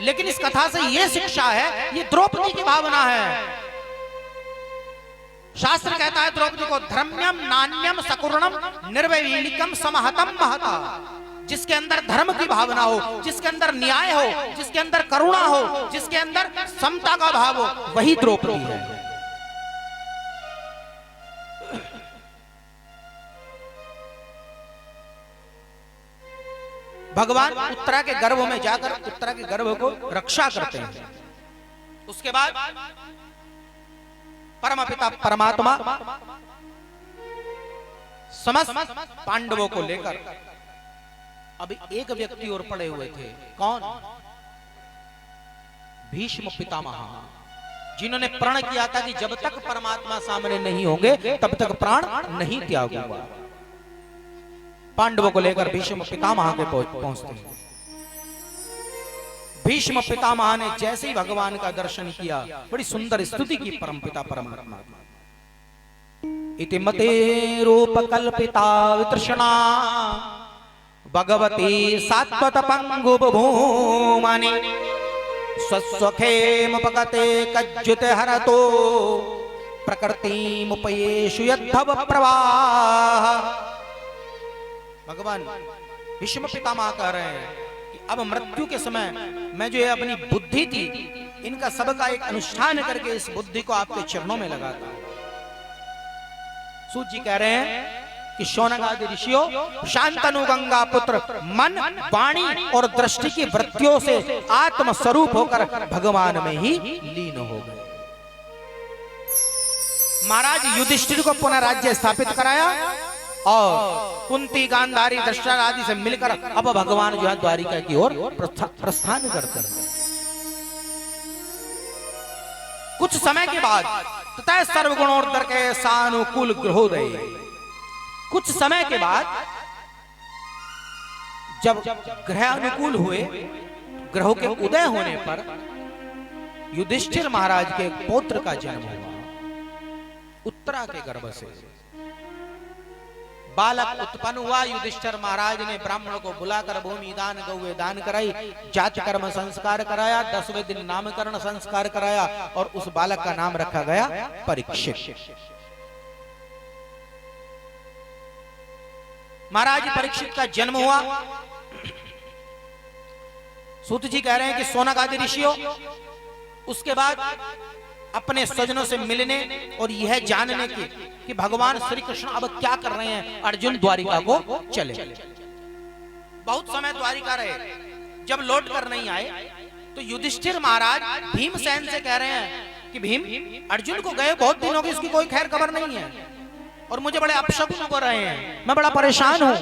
लेकिन इस कथा से ये शिक्षा है, ये द्रौपदी की भावना है। शास्त्र कहता है द्रौपदी को धर्म्यम नान्यम सकुर्णम निर्वैलीकम समहतम महता। जिसके अंदर धर्म की भावना हो, जिसके अंदर न्याय हो, जिसके अंदर करुणा हो, जिसके अंदर समता का भाव हो, वही द्रौपदी है। भगवान उत्तरा के गर्भ में जाकर उत्तरा के गर्भ को रक्षा करते हैं। उसके बाद परमपिता परमात्मा समस्त पांडवों को लेकर, अभी एक व्यक्ति और पड़े हुए थे, कौन? भीष्म पितामह, जिन्होंने प्रण किया था कि जब तक परमात्मा सामने नहीं होंगे तब तक प्राण नहीं त्यागूंगा। पांडवों को लेकर भीष्म पितामह के पहुंचते हैं। भीष्म पितामह ने जैसे ही भगवान का दर्शन किया, बड़ी सुंदर स्तुति की परमपिता परमात्मा। इति मते रूप कल्पिता वितृष्णा भगवती सात्वत पंगु भूमनि स्वस्वखेमुपगते कज्जुते हरतो प्रकृतिमुपयेषु यद्धव प्रवाह। भगवान भीष्म पितामह कह रहे हैं कि अब मृत्यु के समय मैं जो ये अपनी बुद्धि थी, इनका सबका एक अनुष्ठान करके इस बुद्धि को आपके चरणों में लगाता हूं। सूत जी कह रहे हैं कि शौनक आदि ऋषियों, शांतनु गंगा पुत्र मन वाणी और दृष्टि की वृत्तियों से आत्म स्वरूप होकर भगवान में ही लीन हो गए। महाराज युधिष्ठिर को पुनः राज्य स्थापित कराया और कुंती गांधारी दशरथ आदि से मिलकर अब भगवान जो है द्वारिका की ओर प्रस्थान करते हैं। कुछ समय के बाद तथा सर्वगुणोत्तर के सानुकूल ग्रहोदय, कुछ समय के बाद जब ग्रह अनुकूल हुए, ग्रहों के उदय होने पर युधिष्ठिर महाराज के पुत्र का जन्म हुआ। उत्तरा के गर्भ से बालक उत्पन्न हुआ। युधिष्ठिर महाराज ने ब्राह्मणों को बुलाकर भूमि दान गौवे दान कराई, जाति कर्म संस्कार कराया, 10वें दिन नामकरण संस्कार कराया और उस बालक का नाम रखा गया परीक्षित। महाराज परीक्षित का जन्म हुआ। सूत जी कह रहे हैं कि शौनक आदि ऋषियों उसके बाद अपने स्वजनों से मिलने और यह जानने की कि भगवान श्री कृष्ण अब क्या कर रहे हैं, अर्जुन द्वारिका को चले। बहुत समय द्वारिका रहे, जब लौट कर नहीं आए तो युधिष्ठिर महाराज भीमसेन से कह रहे हैं कि भीम, अर्जुन को गए बहुत दिन हो गए, इसकी कोई खैर खबर नहीं है और मुझे बड़े अपशकुन हो रहे हैं, मैं बड़ा परेशान हूं,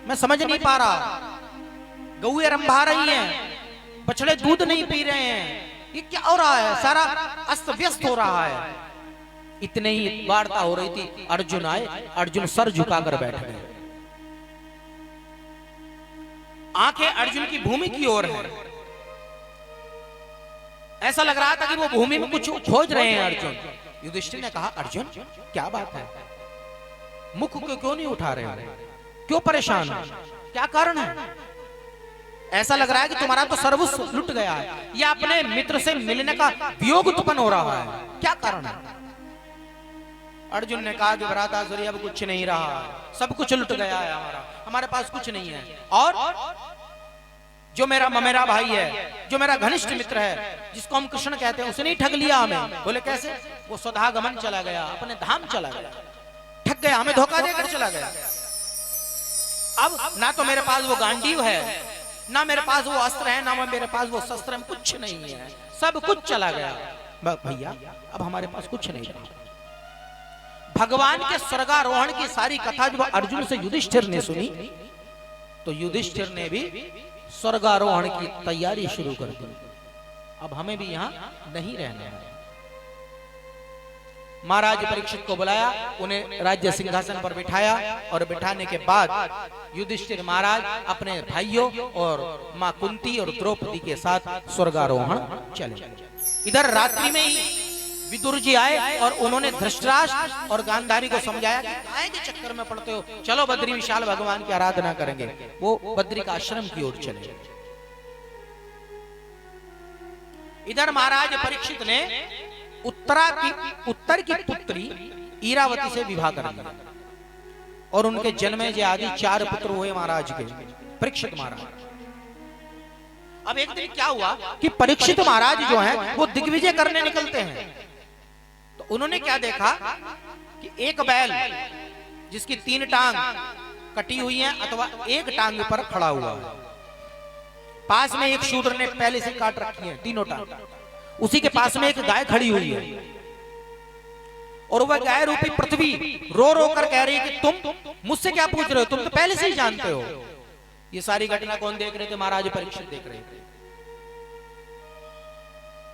मैं समझ नहीं पा रहा। गौएं रंभा रही हैं, बछड़े दूध नहीं पी रहे हैं, ये क्या हो रहा है, सारा अस्त व्यस्त हो रहा है। इतने ही वार्ता हो रही थी, अर्जुन आए। अर्जुन सर झुकाकर बैठ गए, आंखें अर्जुन की भूमि की ओर है। ऐसा लग रहा था कि वो भूमि में कुछ खोज रहे हैं अर्जुन। युधिष्ठिर ने कहा, अर्जुन क्या बात है, मुख को क्यों नहीं उठा रहे हो, क्यों परेशान हो, क्या कारण है? ऐसा लग रहा है कि तुम्हारा तो सर्वस्व लुट गया है, या अपने मित्र से मिलने का वियोग उत्पन्न हो रहा है, क्या कारण है? अर्जुन ने कहा कि भ्रातासुरी अब कुछ नहीं रहा, सब कुछ लुट गया है, हमारे पास कुछ नहीं है, और जो मेरा ममेरा भाई है, जो मेरा घनिष्ठ मित्र है, जिसको हम कृष्ण कहते हैं, उसने ही ठग लिया हमें। बोले कैसे? वो स्वधागमन चला गया, अपने धाम चला गया, ठग गया, हमें धोखा देकर चला गया। अब ना तो मेरे पास वो गांडीव है, ना मेरे पास वो अस्त्र है, ना मेरे पास वो शस्त्र है, कुछ नहीं है, सब कुछ चला गया। भैया अब हमारे पास कुछ नहीं रहा। भगवान के स्वर्गारोहण की सारी कथा जब अर्जुन से युधिष्ठिर ने सुनी, तो युधिष्ठिर ने भी स्वर्गारोहण की तैयारी शुरू कर दी। अब हमें भी यहां नहीं रहना है। महाराज परीक्षित को बुलाया, उन्हें राज्य सिंहासन पर बिठाया, और बिठाने के बाद युधिष्ठिर महाराज अपने भाइयों और मां कुंती और द्रौपदी के साथ स्वर्गारोहण चले। इधर रात्रि में ही विदुर जी आए और उन्होंने धृतराष्ट्र और गांधारी को समझाया कि काहे के चक्कर में पड़ते हो, चलो बद्री विशाल भगवान की आराधना करेंगे। वो बद्री का आश्रम की ओर चले। इधर महाराज परीक्षित ने उत्तर की पुत्री ईरावती से विवाह कर दिया, और उनके जन्मे आदि 4 पुत्र हुए महाराज के, परीक्षित महाराज। अब एक दिन क्या हुआ कि परीक्षित महाराज जो हैं वो दिग्विजय करने निकलते हैं, तो उन्होंने क्या देखा कि एक बैल जिसकी 3 टांग कटी हुई है अथवा एक टांग पर खड़ा हुआ है, पास में एक शूद्र ने पहले से काट रखी है तीनों टांग, उसी के पास में एक गाय खड़ी हुई है, और वह गाय रूपी पृथ्वी रो रो कर कह रही है कि तुम मुझसे क्या पूछ रहे हो, तुम तो पहले से ही जानते हो। ये सारी घटना कौन देख रहे थे? महाराज परीक्षित देख रहे थे।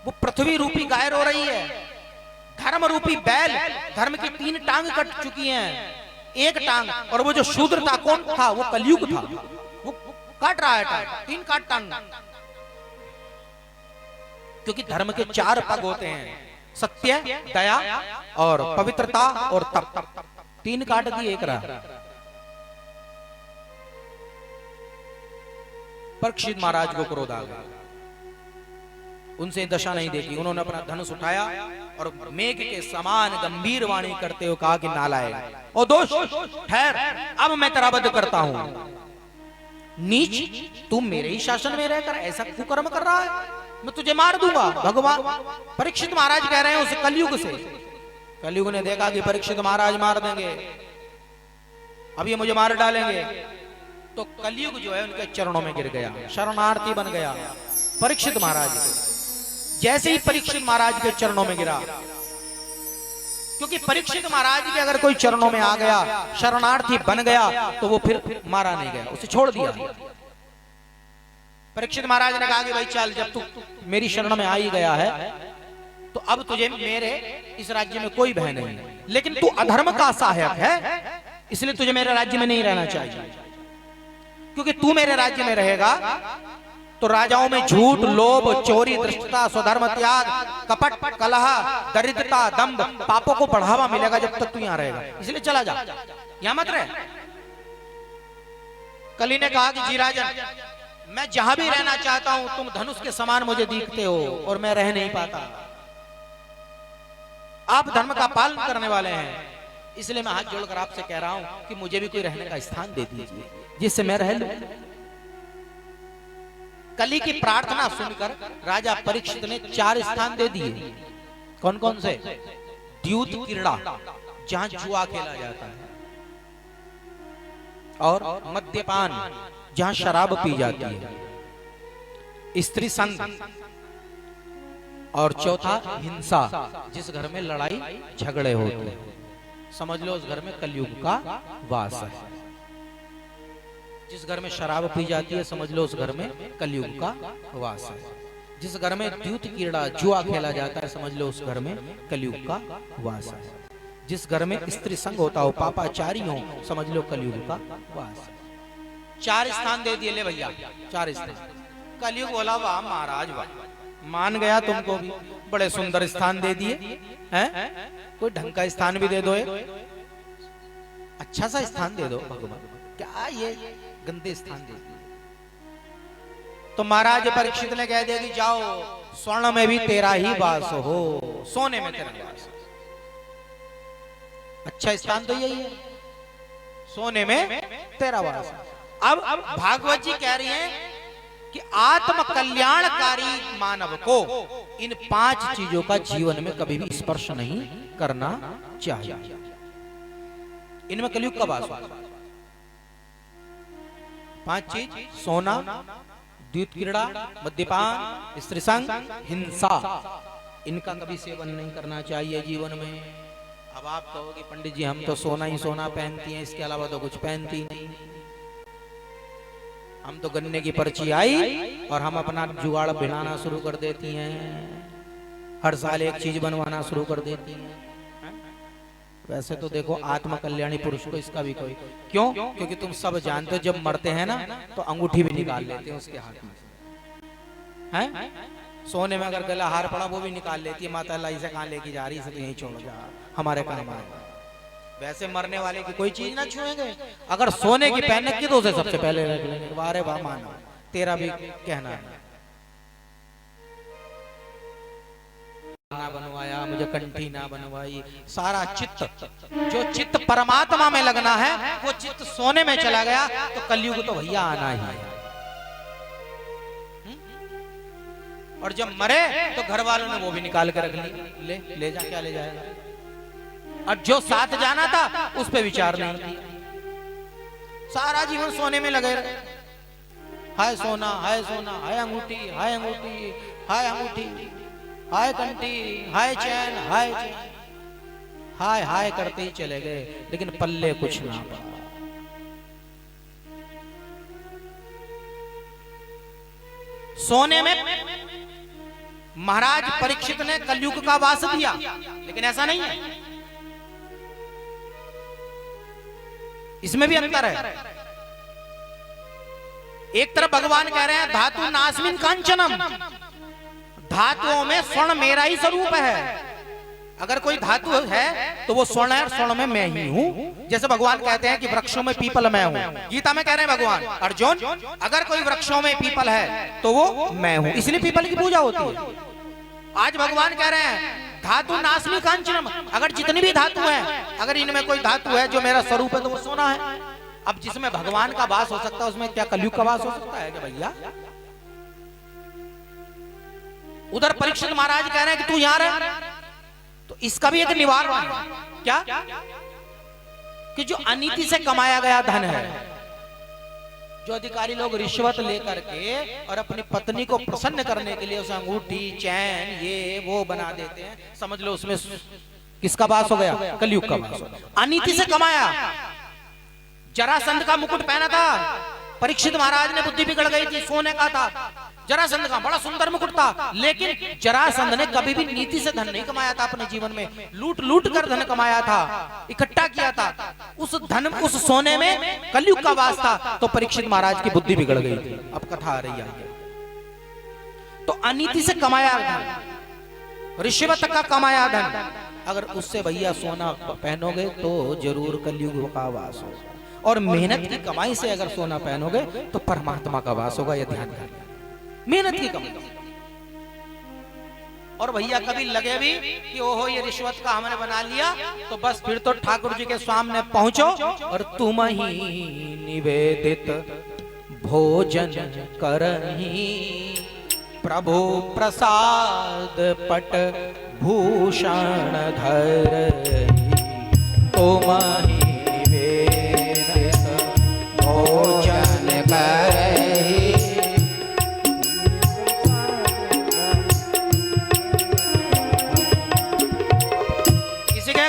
वो पृथ्वी रूपी गाय रो रही है, धर्म रूपी बैल, धर्म की 3 टांग कट चुकी हैं, एक टांग, और वो जो शूद्र था कौन था? वो कलयुग था, वो काट रहा है टांग, 3 काट टांग, क्योंकि धर्म के 4 पग होते हैं, सत्य, दया और पवित्रता और तप। 3 काट दी, एक रहा। परीक्षित महाराज को क्रोध आ गया, उनसे दशा नहीं देखी। उन्होंने अपना धनुष उठाया और मेघ के समान गंभीर वाणी करते हुए कहा कि नालायक और दोष, ठहर, अब मैं तेरा वध करता हूं। नीच, तू मेरे ही शासन में रहकर ऐसा कुकर्म कर रहा है, मैं तुझे मार दूंगा। भगवान परीक्षित महाराज कह रहे हैं उस कलयुग से। कलयुग ने देखा कि परीक्षित महाराज मार देंगे, अब ये मुझे मार डालेंगे, तो कलयुग जो है उनके चरणों में गिर गया, शरणार्थी बन गया परीक्षित महाराज। जैसे ही परीक्षित महाराज के चरणों में गिरा, क्योंकि परीक्षित महाराज के अगर कोई चरणों में आ गया, शरणार्थी बन गया, तो वो फिर मारा नहीं गया, उसे छोड़ दिया। परीक्षित महाराज ने कहा कि भाई चल, जब तू मेरी शरण में आ ही गया है, तो अब तुझे मेरे इस राज्य में कोई भय नहीं, लेकिन तू अधर्म का सहायक है, इसलिए तुझे मेरे राज्य में नहीं रहना चाहिए। क्योंकि तू मेरे राज्य में रहेगा तो राजाओं में झूठ, लोभ, चोरी, धृष्टता, स्वधर्म त्याग, कपट, कलह, दरिद्रता, दंभ, पापों को बढ़ावा मिलेगा जब तक तू यहाँ रहेगा, इसलिए चला जा, यहाँ मत रह। कली ने कहा कि जी राजन, मैं जहां भी रहना चाहता हूं, तुम धनुष के समान मुझे दिखते हो और मैं रह नहीं पाता। आप धर्म का पालन करने वाले हैं, इसलिए मैं हाथ जोड़कर आपसे कह रहा हूं कि मुझे भी कोई रहने का स्थान दे दीजिए जिससे मैं रह लूं। कली की प्रार्थना सुनकर राजा परीक्षित ने 4 स्थान दे दिए। कौन कौन से? द्यूत क्रीड़ा, जहां जुआ खेला जाता है, और मद्यपान, जहां शराब पी जाती है, स्त्री संग, और चौथा हिंसा, जिस घर में लड़ाई झगड़े होते हैं। समझ लो उस घर में कलयुग का वास है। जिस घर में शराब पी जाती है, समझ लो उस घर में कलयुग का वास है। जिस घर में द्यूत क्रीड़ा, जुआ खेला जाता है, समझ लो उस घर में कलयुग का वास है। जिस घर में स्त्री संग होता हो, पापाचारी हो, समझ लो कलयुग का वास है। 4 स्थान दे दिए ले भैया, 4 स्थान। कलयुग बोला वाह महाराज वाह, मान गया तुमको भी, बड़े सुंदर स्थान दे दिए हैं, कोई ढंग का स्थान भी दे दो, एक अच्छा सा स्थान दे दो भगवान, क्या ये गंदे स्थान दे दिए। तो महाराज परीक्षित ने कह दिया कि जाओ, स्वर्ण में भी तेरा ही वास हो, सोने में तेरा वास। अच्छा स्थान तो यही है, सोने में तेरा वास। अब भागवत जी कह रही हैं कि आत्म कल्याणकारी मानव को इन 5 चीजों का जीवन में कभी भी स्पर्श नहीं करना चाहिए। इनमें कलयुग का वास होगा। 5 चीज, सोना, द्यूत क्रीड़ा, मद्यपान, स्त्री संग, हिंसा, इनका कभी सेवन नहीं करना चाहिए जीवन में। अब आप कहोगे पंडित जी हम तो सोना ही सोना पहनती हैं, इसके अलावा तो कुछ पहनती नहीं, हम तो गन्ने की पर्ची आई और हम अपना जुगाड़ बनाना शुरू कर देती हैं, हर साल एक चीज बनवाना शुरू कर देती हैं। वैसे तो देखो आत्म कल्याणी पुरुष को इसका भी कोई क्यों, क्योंकि तुम सब जानते हो जब मरते हैं ना तो अंगूठी भी निकाल लेते हैं उसके हाथ में, हैं? सोने में अगर गला हार पड़ा वो भी निकाल लेती है, माता अल्लाह इसे कहाँ लेके जा रही है, इसे तो यहीं छोड़ जा, हमारे काम आएगा। वैसे मरने वाले की कोई चीज ना छुएंगे, अगर सोने की पहनने की तो उसे सबसे पहले रख लेंगे। वारे वाह मानो, तेरा भी कहना है ना बनवाया, मुझे कंठी ना बनवाई, सारा चित्त जो चित्त परमात्मा में लगना है वो चित्त सोने में चला गया, तो कलयुग तो भैया आना ही है। और जब मरे तो घर वालों ने वो भी निकाल के रख ली, ले जा, क्या ले जाएगा। और जो साथ जाना था उस पे विचार नहीं किया, सारा जीवन सोने में लगे रहे। हाय सोना, हाय सोना, हाय अंगूठी, हाय अंगूठी, हाय अंगूठी, हाय कंठी, हाय चैन, हाय चैन, हाय हाय करते ही चले गए, लेकिन पल्ले कुछ ना पड़ा। सोने में महाराज परीक्षित ने कलयुग का वास दिया, लेकिन ऐसा नहीं है, इसमें भी अंतर है। एक तरफ भगवान कह रहे हैं धातु नास्मिन कांचनम, धातुओं में स्वर्ण मेरा ही स्वरूप है। अगर कोई धातु है तो वो स्वर्ण है, स्वर्ण में मैं ही हूं। जैसे भगवान कहते हैं कि वृक्षों में पीपल मैं हूं, गीता में कह रहे हैं भगवान अर्जुन अगर कोई वृक्षों में पीपल है तो वो मैं हूं, इसलिए पीपल की पूजा होती है। आज भगवान कह रहे हैं धातु नास्मी कांचनम, अगर जितनी भी धातु है, अगर इनमें कोई धातु है जो मेरा स्वरूप है तो वो सोना है। अब जिसमें भगवान का वास हो सकता है उसमें क्या कलयुग का वास हो सकता है क्या भैया? उधर परीक्षित महाराज कह रहे हैं कि तू यहां रह, तो इसका भी एक निवारण है क्या, कि जो अनीति से कमाया गया धन है, जो अधिकारी लोग रिश्वत लेकर के और अपनी पत्नी को प्रसन्न करने के लिए उसे अंगूठी चैन ये वो बना देते हैं, समझ लो उसमें किसका वास हो गया? कलयुग का वास हो गया। अनीति से कमाया। जरासंध का मुकुट पहना था, परीक्षित महाराज ने बुद्धि बिगड़ गई थी, सोने का था। जरासंध का बड़ा सुंदर मुकुट था, लेकिन जरासंध ने कभी भी नीति से धन नहीं कमाया था अपने जीवन में, लूट लूट कर धन कमाया था, इकट्ठा किया था। उस धन उस सोने में कलयुग का वास था, तो परीक्षित महाराज की बुद्धि बिगड़ गई थी। अब कथा आ रही है। तो अनीति से कमाया धन, रिश्वत का कमाया धन, अगर उससे भैया सोना पहनोगे तो जरूर कलयुग का वास होगा। और मेहनत की कमाई से अगर सोना पहनोगे तो परमात्मा का वास होगा, यह ध्यान रखना। मेहनत की कमाई। और भैया कभी लगे भी कि ओहो ये रिश्वत का हमने बना लिया, तो बस फिर तो ठाकुर जी के सामने पहुंचो और तुम ही निवेदित भोजन करही, प्रभु प्रसाद पट भूषण धरही, तुम ही निवेदित भोजन करही।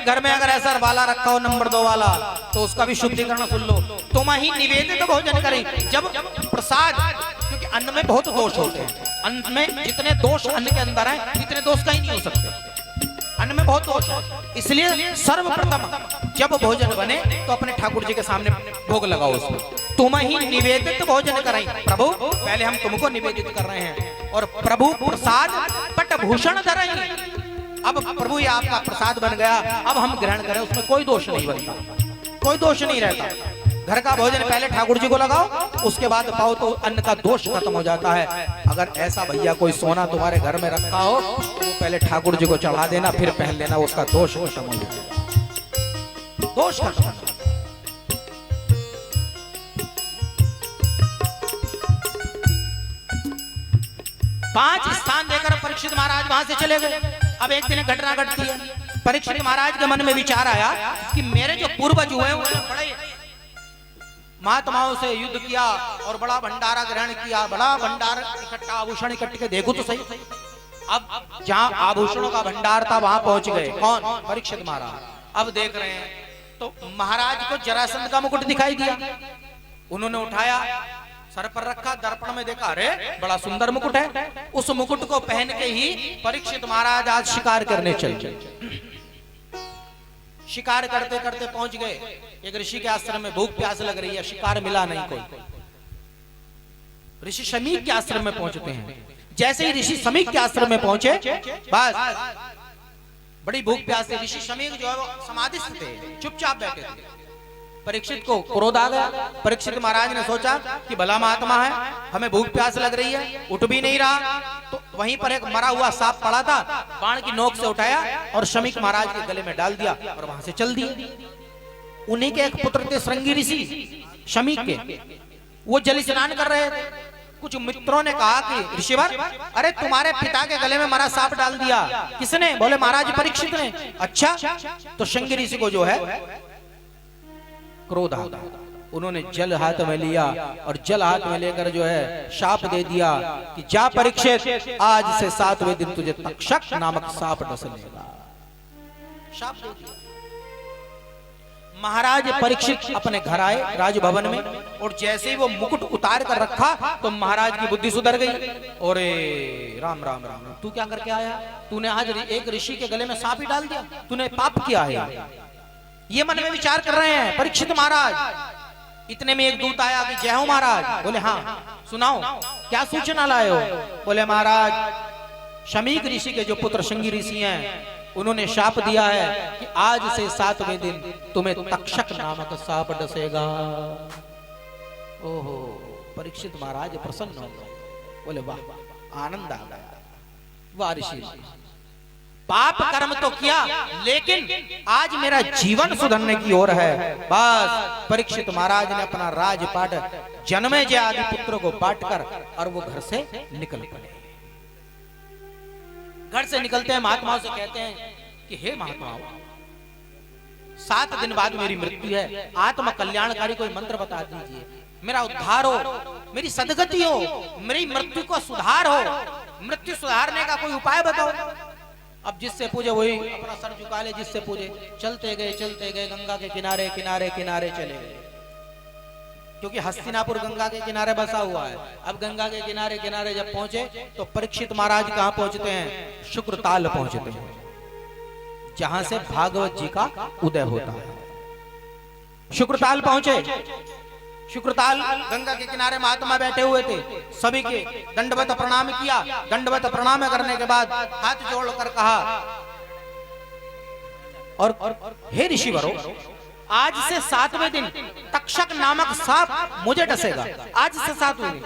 घर में अगर ऐसा वाला रखा हो नंबर 2 वाला, तो उसका भी शुद्धिकरण सुन लो। तुम ही निवेदित भोजन करें। जब प्रसाद, क्योंकि अन्न में बहुत दोष होते हैं, अन्न में जितने दोष अन्न के अंदर हैं इतने दोष कहीं नहीं हो सकते, अन्न में बहुत दोष है। इसलिए सर्वप्रथम जब भोजन बने तो अपने ठाकुर जी के सामने भोग लगाओ उसको। तुम ही निवेदित भोजन करें। प्रभु पहले हम तुमको निवेदित कर रहे हैं और प्रभु प्रसाद पटभूषण धरें। अब प्रभु ये आपका प्रसाद बन गया, अब हम ग्रहण करें, उसमें कोई दोष नहीं बनता, कोई दोष नहीं रहता। घर का भोजन पहले ठाकुर जी को लगाओ, उसके बाद पाओ तो अन्न का दोष खत्म हो जाता है। अगर ऐसा भैया कोई सोना तुम्हारे घर में रखा हो तो वो पहले ठाकुर जी को चढ़ा देना, फिर पहन लेना, उसका दोष खत्म हो जाएगा, दोष खत्म। 5 स्थान देकर परीक्षित महाराज वहां से चले गए। अब एक दिन घटना घटती है, परीक्षित महाराज के मन में विचार आया कि मेरे जो पूर्वज हुए उन्होंने बड़े महात्माओं से युद्ध किया और बड़ा भंडारा ग्रहण किया, बड़ा भंडार इकट्ठा आभूषण इकट्ठे के देखो तो सही। अब जहां आभूषणों का भंडार था वहां पहुंच गए कौन? परीक्षित महाराज। अब देख रहे हैं तो महाराज को जरासंध का मुकुट दिखाई दिया, उन्होंने उठाया, सर पर रखा, दर्पण में देखा, अरे बड़ा सुंदर मुकुट है। उस मुकुट को पहन के ही परीक्षित महाराज आज शिकार करने चले। शिकार करते करते पहुंच गए एक ऋषि के आश्रम में। भूख प्यास लग रही है, शिकार मिला नहीं कोई। ऋषि शमीक के आश्रम में पहुंचते हैं। जैसे ही ऋषि शमीक के आश्रम में पहुंचे, बस बड़ी भूख प्यास थी। ऋषि शमीक जो है वो समाधिस्थ थे, चुपचाप बैठे थे। परीक्षित को क्रोध आ गया। परीक्षित महाराज ने सोचा कि भला महात्मा है, हमें भूख प्यास लग रही है, उठ भी नहीं रहा। तो वहीं पर एक मरा हुआ सांप पड़ा था, बाण की नोक से उठाया और शमीक महाराज के गले में डाल दिया और वहां से चल दिए। उन्हीं के एक पुत्र थे श्रृंगी ऋषि शमीक के, वो जल स्नान कर रहे थे। कुछ मित्रों ने कहा कि ऋषिवर, अरे तुम्हारे पिता के गले में मरा सांप डाल दिया। किसने? बोले महाराज परीक्षित ने। अच्छा, तो श्रृंगी ऋषि को जो है क्रोध आ गया। उन्होंने जल हाथ में लिया और जल हाथ में लेकर जो है शाप दे दिया कि जा परीक्षित, आज से 7वें दिन तुझे तक्षक नामक सांप डसेगा। शाप दे दिया। महाराज परीक्षित अपने घर आए राजभवन में, और जैसे ही वो मुकुट उतार कर रखा तो महाराज की बुद्धि सुधर गई। और राम राम राम, तू क्या करके आया? तूने आज एक ऋषि के गले में सांप ही डाल दिया, तूने पाप किया है। ये मन में विचार कर रहे हैं परीक्षित महाराज। इतने में एक दूत आया कि जय हो महाराज। बोले हाँ सुनाओ, क्या सूचना लाए हो? बोले महाराज शमीक ऋषि के जो पुत्र श्रृंगी ऋषि हैं, उन्होंने शाप दिया है कि आज से 7वें दिन तुम्हें तक्षक नामक सांप डसेगा। ओहो, परीक्षित महाराज प्रसन्न हो गए। बोले वाह, आनंद आ गया, वाह ऋषि, पाप कर्म तो किया लेकिन आज मेरा जीवन सुधरने की ओर है। बस परीक्षित महाराज ने अपना राजपाट जन्मे जय आदि पुत्रों को बांटकर और वो घर से निकल पड़े। घर से निकलते हैं, महात्माओं से कहते हैं कि हे महात्माओं, 7 दिन बाद मेरी मृत्यु है, आत्म कल्याणकारी कोई मंत्र बता दीजिए, मेरा उद्धार हो, मेरी सदगति हो, मेरी मृत्यु को सुधार हो, मृत्यु सुधारने का कोई उपाय बताओ। अब जिससे पूजे वही अपना सर झुका ले, जिससे पूजे। चलते गए गंगा के किनारे किनारे किनारे चले गए, क्योंकि हस्तिनापुर गंगा के किनारे बसा हुआ है। अब गंगा के किनारे किनारे जब पहुंचे तो परीक्षित महाराज कहां पहुंचते हैं? शुक्रताल पहुंचते हैं, जहां से भागवत जी का उदय होता है। शुक्रताल पहुंचे। शुक्रताल गंगा के किनारे महात्मा बैठे हुए थे, सभी के दंडवत प्रणाम किया। दंडवत प्रणाम करने के बाद हाथ जोड़कर कहा, और हे ऋषिवरों, आज से 7वें दिन तक्षक नामक सांप मुझे डसेगा। आज से 7वें दिन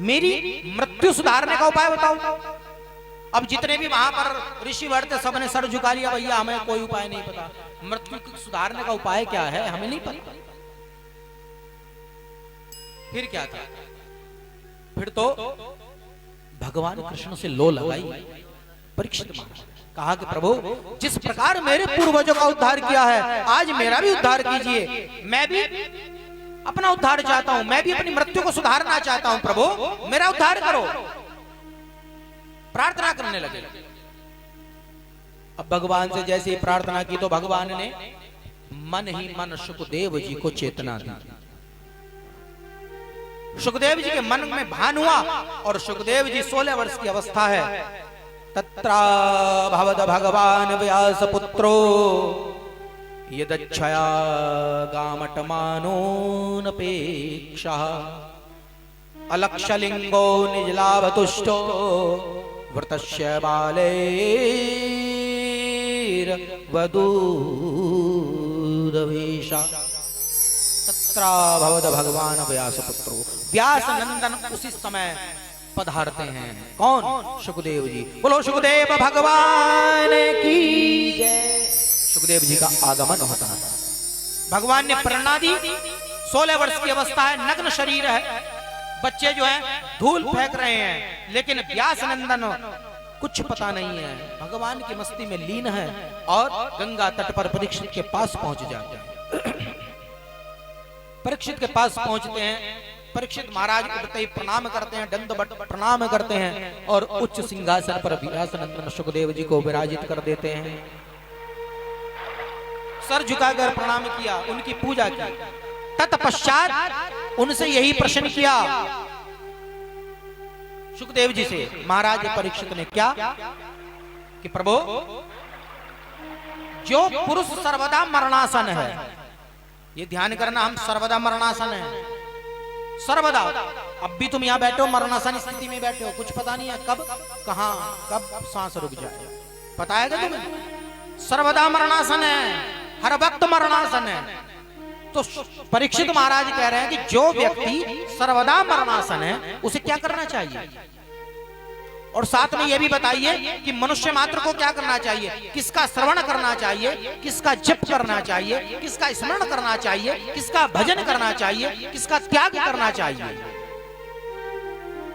मेरी मृत्यु सुधारने का उपाय बताओ। अब जितने भी वहां पर ऋषि वर थे सबने सर झुका लिया, भैया हमें कोई उपाय नहीं पता, मृत्यु सुधारने का उपाय क्या है हमें नहीं पता। फिर क्या था? फिर तो भगवान कृष्ण से लो लगाई परीक्षित महाराज। कहा कि प्रभु, जिस प्रकार मेरे पूर्वजों का उद्धार किया है, आज मेरा भी उद्धार कीजिए। मैं भी अपना उद्धार चाहता हूं, मैं भी अपनी मृत्यु को सुधारना चाहता हूं। प्रभु मेरा उद्धार करो, प्रार्थना करने लगे। अब भगवान से जैसे ही प्रार्थना की तो भगवान ने मन ही मन सुखदेव जी को चेतना दी। सुखदेव जी के मन में भान हुआ और सुखदेव जी 16 वर्ष की अवस्था है। तत्रा भवद भगवान व्यास पुत्रो यदच्छया गामटमानोनपेक्षा अलक्षलिंगो निजलाभतुष्टो वृतस्य बालैर्वधूदवेशा तत्राभवद भगवान व्यासपुत्रो। व्यास नंदन उसी समय पधारते हैं। कौन? सुखदेव जी। बोलो सुखदेव भगवान की जय। सुखदेव जी का आगमन होता है। भगवान ने प्रेरणा दी। 16 वर्ष की अवस्था है, नग्न शरीर है, बच्चे जो हैं धूल फेंक रहे हैं, लेकिन व्यास नंदन कुछ पता नहीं है, भगवान की मस्ती में लीन है और गंगा तट पर परीक्षित के पास पहुंच जाते हैं। परीक्षित के पास पहुंचते हैं। परीक्षित महाराज उठते ही प्रणाम करते हैं, दंडवत प्रणाम करते हैं और उच्च सिंहासन पर व्यास नंदन सुखदेव जी को विराजित कर देते हैं। सर झुकाकर प्रणाम किया, उनकी पूजा की। तत्पश्चात उनसे यही प्रश्न किया सुखदेव जी से महाराज परीक्षित ने, क्या कि प्रभु, जो पुरुष सर्वदा मरणासन है, ये ध्यान करना, हम सर्वदा मरणासन है, सर्वदा। अब भी तुम यहाँ बैठे हो, मरणासन स्थिति में बैठे हो, कुछ पता नहीं है कब कहां कब सांस रुक जाए, पता है क्या तुम्हें? सर्वदा मरणासन है, हर वक्त मरणासन है। तो परीक्षित महाराज कह रहे हैं कि जो व्यक्ति सर्वदा मरणासन है उसे क्या करना चाहिए, और साथ में यह भी बताइए कि मनुष्य मात्र को क्या करना चाहिए, किसका श्रवण करना चाहिए, किसका जप करना चाहिए, किसका स्मरण करना चाहिए, किसका भजन करना चाहिए, किसका त्याग करना चाहिए।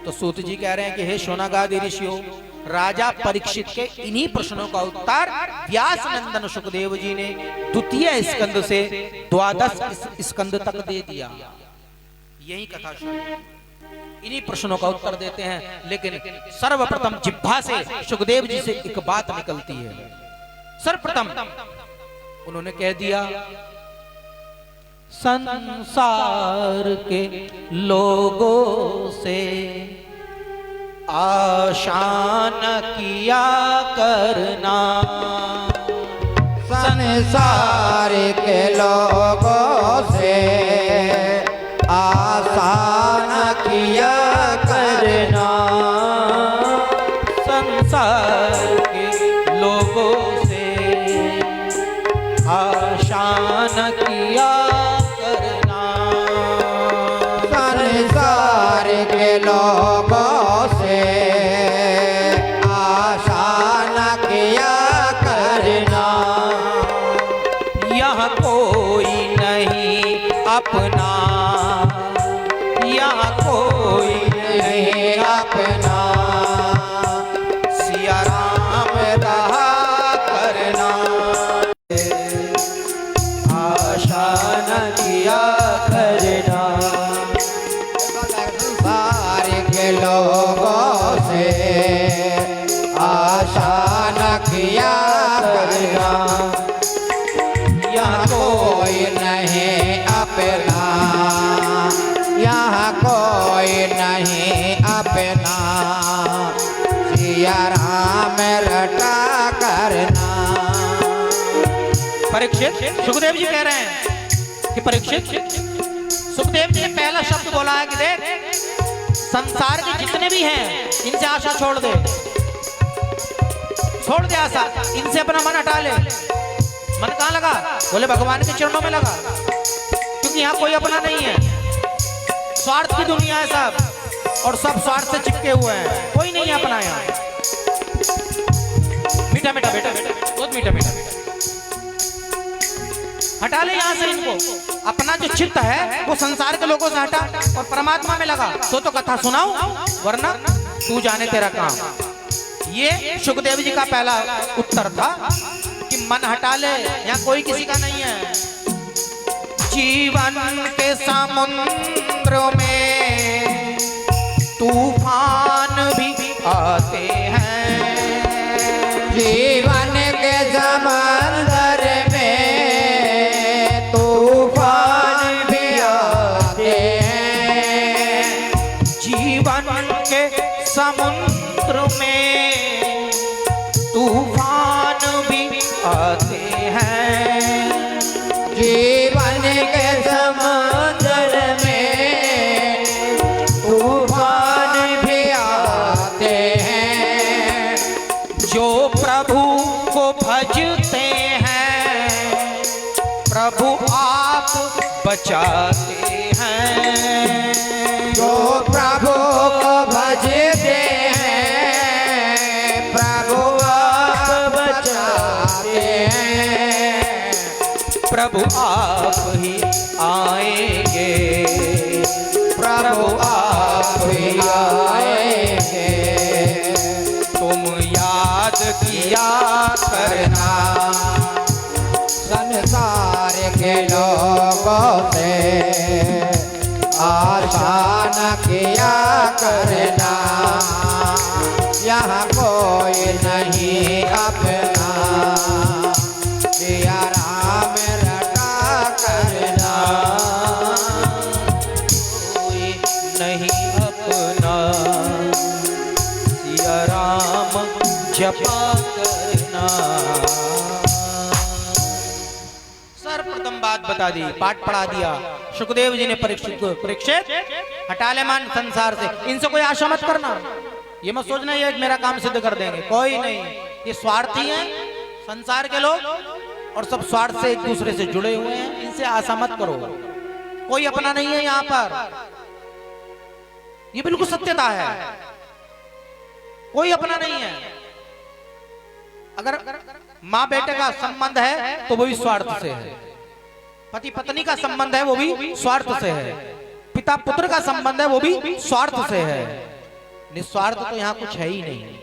तो सूत जी कह रहे हैं कि हे शौनकादि ऋषियों, राजा परीक्षित के इन्हीं प्रश्नों का उत्तर व्यास नंदन सुखदेव जी ने द्वितीय स्कंद से 12 स्कंद तक दे दिया। यही कथा शुरू, इन्हीं प्रश्नों का उत्तर देते हैं। लेकिन सर्वप्रथम जिह्वा से सुखदेव जी से एक बात निकलती है। सर्वप्रथम उन्होंने कह दिया, संसार के लोगों से आशान किया करना,
संसार के लोगों से आसान किया करना,
संसार के लोगों से आशान किया करना,
संसार के लोगों से आसान किया करना,
यहाँ कोई नहीं अपना, यहाँ कोई
नहीं अपना,
सिया राम
रहा करना,
आशान किया करना,
संसार के लोगों से आसान किया करना, यहाँ कोई नहीं अपना, यहाँ कोई नहीं अपना, सिया राम रटा करना।
परीक्षित सुखदेव जी कह रहे हैं कि परीक्षित, सुखदेव जी ने पहला शब्द बोला है कि देख, संसार के जितने भी हैं इनसे आशा छोड़ दे, छोड़ दे आशा, इनसे अपना मन हटा ले। मन कहाँ लगा? बोले भगवान के चरणों में लगा, क्योंकि यहाँ कोई अपना नहीं है, स्वार्थ की दुनिया है सब, और सब स्वार्थ से चिपके हुए हैं, कोई नहीं है अपना यहाँ। मीठा मीठा बेटा, बहुत मीठा मीठा, हटा ले यहाँ से इनको। अपना जो चित्त है वो संसार के लोगों से हटा और परमात्मा में लगा, तो कथा सुनाऊं, वरना तू जाने तेरा काम। ये सुखदेव जी का पहला उत्तर था कि मन हटा ले, यहाँ कोई किसी का नहीं है। जीवन के समुद्र में तूफान भी आते हैं,
जीवन के समंदर में तूफान भी आते हैं,
जीवन के समुद्र में तूफान भी आते हैं, जो प्रभु को भजते हैं प्रभु आप बचाते हैं।
जो प्रभु को भजते हैं प्रभु आप बचाते हैं।
प्रभु आप ही आएंगे
प्रभु आप ही आएंगे।
तुम याद किया करना
संसार के लोगों से आशा न किया करना। यहाँ कोई नहीं अपना सिया राम रटा करना।
कोई नहीं अपना सिया राम जपा करना। सर्वप्रथम बात बता दी, पाठ पढ़ा दिया सुखदेव जी ने परीक्षित को। परीक्षित हटा ले मन संसार से, इनसे कोई आशा मत करना। ये मत सोचना ये मेरा काम सिद्ध कर देंगे, कोई नहीं। ये स्वार्थी हैं संसार के लोग और सब स्वार्थ से एक दूसरे से जुड़े हुए हैं। इनसे आशा मत करो, कोई अपना नहीं है यहाँ पर। ये बिल्कुल सत्यता है, कोई अपना नहीं है। अगर माँ बेटे का संबंध है तो वो भी स्वार्थ से है, पति पत्नी का संबंध है वो भी स्वार्थ से है, पिता पुत्र का संबंध है वो भी स्वार्थ से है। निस्वार्थ तो यहाँ कुछ है ही नहीं।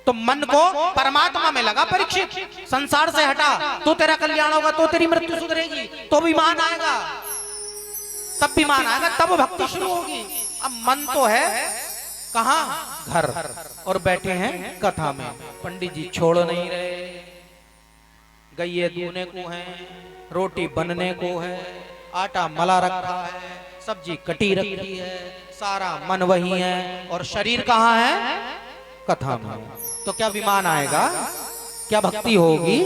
तो मन को परमात्मा में लगा परीक्षित, संसार से हटा तो तेरा कल्याण होगा, तो तेरी मृत्यु सुधरेगी, तो विमान आएगा, तब विमान आएगा, तब भक्ति शुरू होगी। अब मन तो है कहाँ, घर, और बैठे हैं कथा में। पंडित जी छोड़ नहीं रहे, गइये दूने को है, रोटी बनने को है, आटा मला रखा है, सब्जी कटी रखी है, सारा मन वही है और शरीर कहाँ है, कथा में। तो क्या विमान आएगा, क्या भक्ति होगी?